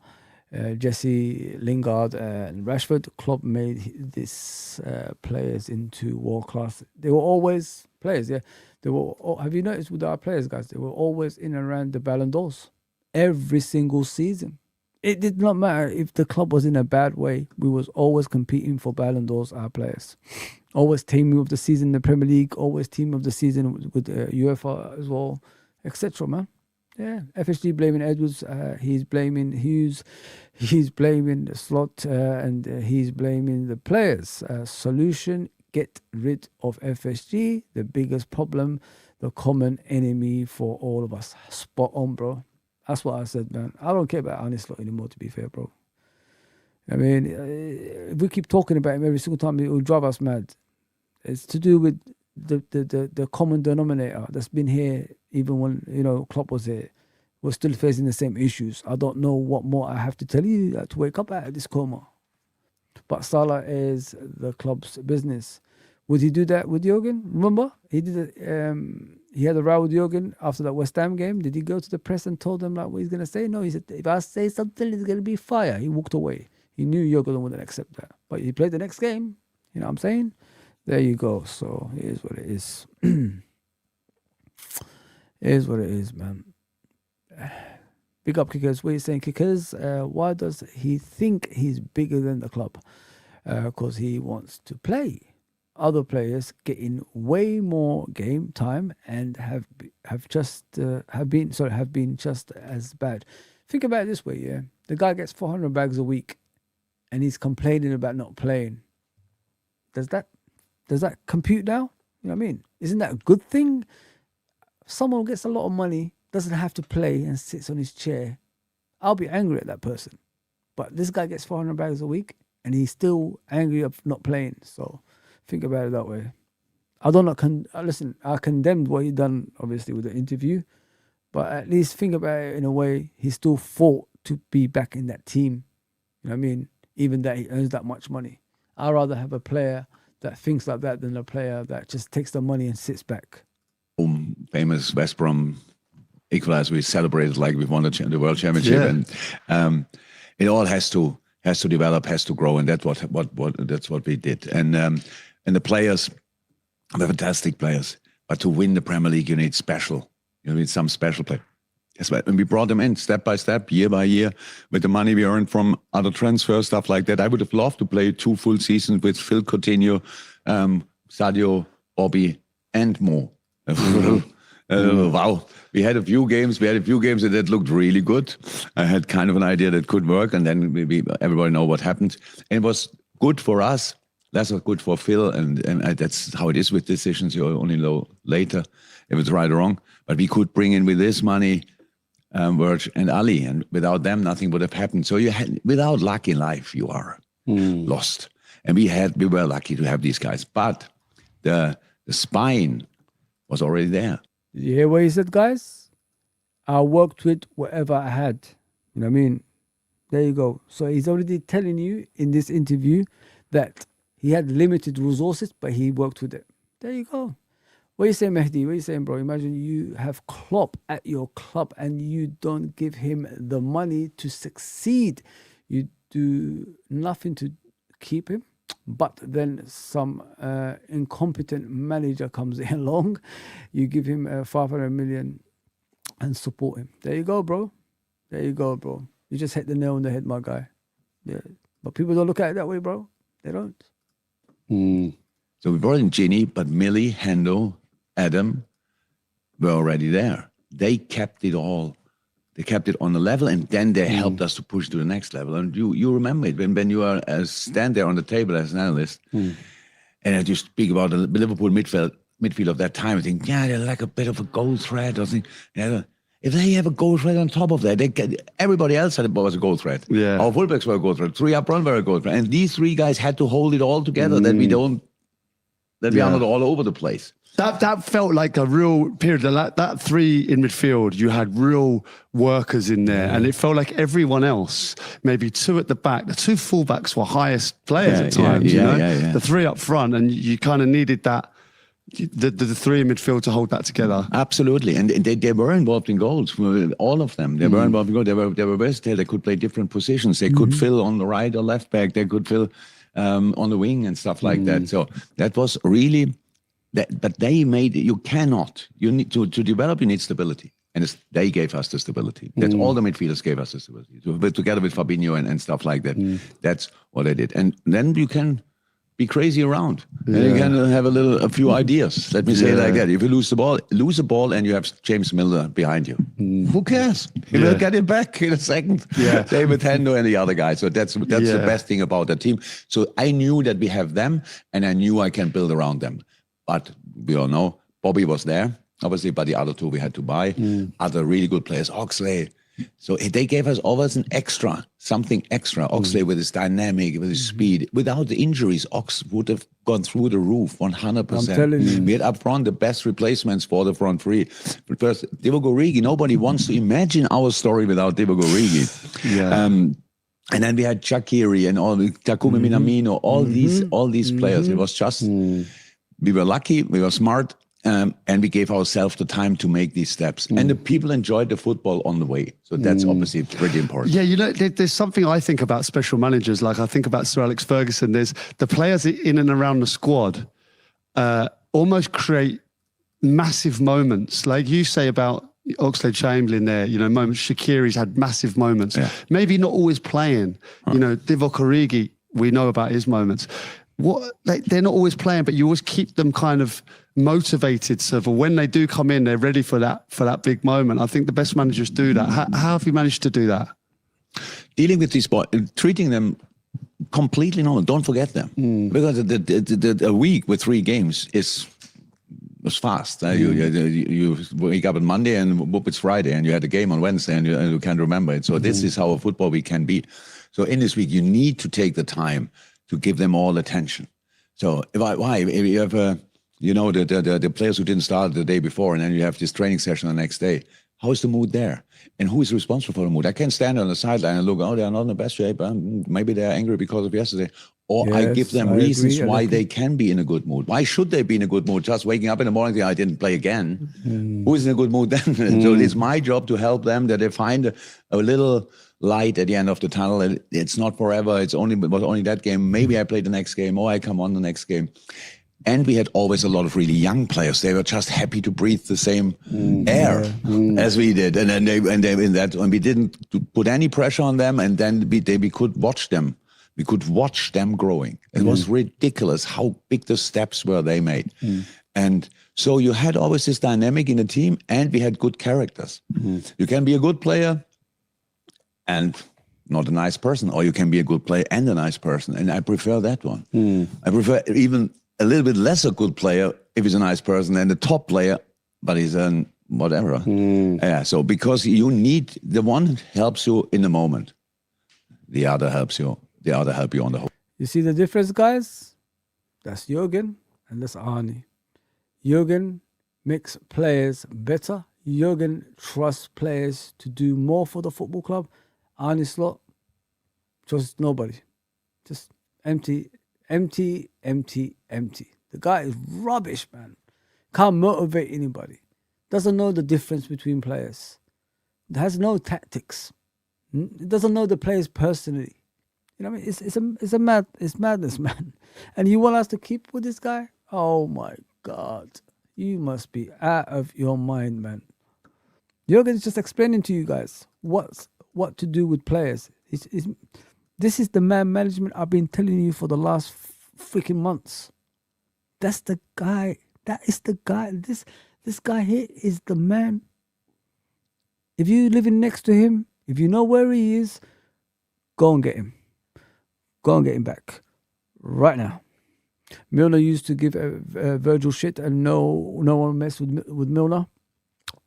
Jesse Lingard, and Rashford. Klopp made these players into world class. They were always players, yeah. They were. Have you noticed with our players, guys? They were always in and around the Ballon d'Ors every single season. it did not matter if the club was in a bad way. We was always competing for Ballon d'Ors, our players. Always team of the season in the Premier League, always team of the season with UEFA as well, etc., man. Yeah, FSG blaming Edwards, he's blaming Hughes, he's blaming the Slot, and he's blaming the players. Solution, get rid of FSG, the biggest problem, the common enemy for all of us. Spot on, bro. That's what I said, man. I don't care about Arne Slot anymore, to be fair, bro. I mean, if we keep talking about him every single time, it will drive us mad. It's to do with the common denominator that's been here even when, you know, Klopp was here. We're still facing the same issues. I don't know what more I have to tell you to wake up out of this coma. But Salah is the club's business. Would he do that with Jurgen? Remember, he did it. He had a row with Jurgen after that West Ham game. Did he go to the press and told them like what he's gonna say? No, he said, if I say something, it's gonna be fire. He walked away. He knew Jurgen wouldn't accept that. But he played the next game. You know what I'm saying? There you go. So it is what it is. It is what it is, man. Big up Kickers. What are you saying, Kickers? Why does he think he's bigger than the club? Because he wants to play. Other players getting way more game time and have been just as bad. Think about it this way, yeah. The guy gets 400 bags a week, and he's complaining about not playing. Does that compute now? You know what I mean? Isn't that a good thing? Someone who gets a lot of money doesn't have to play and sits on his chair. I'll be angry at that person. But this guy gets 400 bags a week, and he's still angry of not playing. So think about it that way. I condemned what he done, obviously, with the interview. But at least think about it in a way, he still fought to be back in that team. You know what I mean? Even that he earns that much money. I'd rather have a player that thinks like that than a player that just takes the money and sits back. Famous West Brom equalizer, we celebrated like we won the World Championship, and it all has to develop, has to grow, and that's what we did. And the players, they're fantastic players, but to win the Premier League, you need some special play. That's why, and we brought them in step by step, year by year, with the money we earned from other transfers, stuff like that. I would have loved to play 2 full seasons with Phil Coutinho, Sadio, Bobby, and more. Wow, we had a few games that looked really good. I had kind of an idea that could work, and then everybody know what happened. And it was good for us, less good for Phil, and that's how it is with decisions. You only know later if it's right or wrong. But we could bring in with this money Verge and Ali, and without them, nothing would have happened. So without luck in life, you are lost. And we were lucky to have these guys, but the spine was already there. You hear what he said, guys? I worked with whatever I had. You know what I mean? There you go. So he's already telling you in this interview that he had limited resources, but he worked with it. There you go. What are you saying, Mehdi? What are you saying, bro? Imagine you have Klopp at your club and you don't give him the money to succeed. You do nothing to keep him. But then some incompetent manager comes along, you give him 500 million and support him. There you go, bro. There you go, bro. You just hit the nail on the head, my guy. Yeah. But people don't look at it that way, bro. They don't. So we brought in Ginny, but Millie, Hendo, Adam were already there. They kept it all. They kept it on the level, and then they helped us to push to the next level. And you remember it when you are stand there on the table as an analyst, and as you speak about the Liverpool midfield of that time, I think, they're like a bit of a gold thread. I think, if they have a gold thread on top of that, everybody else was a gold thread. Yeah. Our fullbacks were a gold thread. 3 up front were a gold thread, and these 3 guys had to hold it all together. That we are not all over the place. That felt like a real period. That 3 in midfield, you had real workers in there, and it felt like everyone else, maybe 2 at the back, the 2 fullbacks were highest players at times. The 3 up front, and you kind of needed that. The 3 in midfield to hold that together. Absolutely, and they were involved in goals. All of them, they were involved in goals. They were versatile. They could play different positions. They could fill on the right or left back. They could fill on the wing and stuff like that. So that was really. But they made you need to develop. You need stability. And they gave us the stability. That's all the midfielders gave us the stability. So, but together with Fabinho and stuff like that, that's what they did. And then you can be crazy around. And you can have a few ideas. Let me say it like that. If you lose the ball and you have James Milner behind you, who cares? He will get it back in a second. Yeah. David Hendo and the other guy. So that's the best thing about the team. So I knew that we have them, and I knew I can build around them. But we all know Bobby was there, obviously, but the other two we had to buy. Other really good players, Oxley. So they gave us always something extra. Oxley with his dynamic, with his speed. Without the injuries, Ox would have gone through the roof 100%. I'm telling you. We had up front the best replacements for the front three. First, Divock Origi, nobody wants to imagine our story without Divock Origi. And then we had Shaqiri and all Takumi Minamino, all these players. It was just, we were lucky, we were smart, and we gave ourselves the time to make these steps. And the people enjoyed the football on the way. So that's obviously pretty important. Yeah, you know, there's something I think about special managers. Like I think about Sir Alex Ferguson. There's the players in and around the squad almost create massive moments. Like you say about Oxlade-Chamberlain there, you know, moments. Shaqiri's had massive moments. Yeah. Maybe not always playing. You know, Divock Origi, we know about his moments. They're not always playing, but you always keep them kind of motivated, so for when they do come in, they're ready for that big moment. I think the best managers do that. How have you managed to do that? Dealing with these boys, treating them completely normal. Don't forget them, because a week with 3 games was fast. You wake up on Monday and whoop, it's Friday, and you had a game on Wednesday, and you can't remember it. So this is how a football week can be. So in this week, you need to take the time to give them all attention. So if you have the players who didn't start the day before, and then you have this training session the next day, how is the mood there? And who is responsible for the mood? I can't stand on the sideline and look, they're not in the best shape. Maybe they're angry because of yesterday. Or I give them reasons why they can be in a good mood. Why should they be in a good mood? Just waking up in the morning, I didn't play again. Who is in a good mood then? So it's my job to help them, that they find a little light at the end of the tunnel. It's not forever. It was only that game. Maybe I play the next game, or I come on the next game. And we had always a lot of really young players. They were just happy to breathe the same air as we did, and we didn't put any pressure on them. And then we could watch them. We could watch them growing. It was ridiculous how big the steps were they made. And so you had always this dynamic in the team, and we had good characters. You can be a good player and not a nice person, or you can be a good player and a nice person. And I prefer that one. I prefer even a little bit less a good player if he's a nice person than the top player, but he's a whatever. Yeah, so because you need, the one helps you in the moment, the other help you on the whole. You see the difference, guys? That's Jürgen and that's Arne. Jürgen makes players better. Jürgen trusts players to do more for the football club. Arne Slot trusts nobody. Just empty. The guy is rubbish, man. Can't motivate anybody. Doesn't know the difference between players. Has no tactics. Doesn't know the players personally. You know what I mean? It's madness, man. And you want us to keep with this guy? Oh my God. You must be out of your mind, man. Jürgen is just explaining to you guys what to do with players. This is the man management I've been telling you for the last freaking months. That's the guy. That is the guy. This guy here is the man. If you're living next to him, if you know where he is, go and get him. Go and get him back right now. Milner used to give Virgil shit, and no one messed with Milner.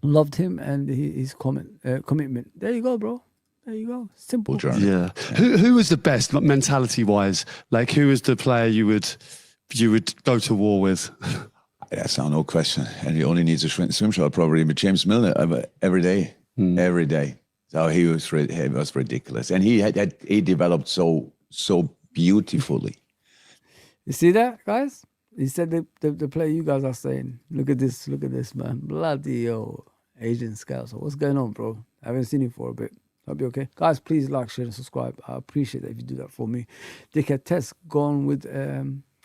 Loved him and his commitment. There you go, bro. There you go. Simple. Yeah. Who was the best mentality-wise? Like, who was the player you would go to war with? That's no question. And he only needs a swim shot probably. But James Milner every day. So he was ridiculous, and he developed so beautifully. You see that, guys? He said the play you guys are saying. Look at this, man. Bloody Asian scouts. So what's going on, bro? I haven't seen you for a bit. I'll be okay. Guys, please like, share, and subscribe. I appreciate that if you do that for me. Dickhead Test gone with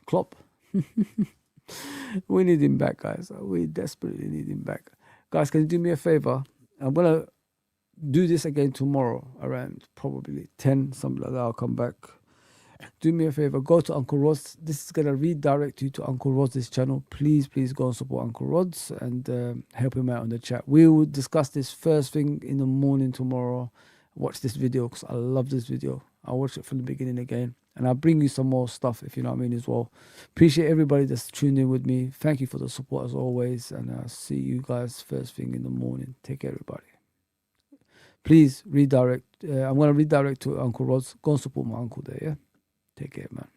Klopp. We need him back, guys. We desperately need him back. Guys, can you do me a favor? I'm gonna do this again tomorrow around probably 10, something like that. I'll come back. Do me a favor, go to Uncle Rod's. This is gonna redirect you to Uncle Rod's channel. Please go and support Uncle Rod's and help him out on the chat. We will discuss this first thing in the morning tomorrow. Watch this video because I love this video. I'll watch it from the beginning again, and I'll bring you some more stuff, if you know what I mean, as well. Appreciate everybody that's tuned in with me. Thank you for the support as always, and I'll see you guys first thing in the morning. Take care, everybody. Please redirect. I'm gonna redirect to Uncle Rod's. Go and support my uncle there. Yeah. Take care, man.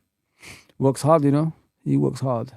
Works hard, you know. He works hard.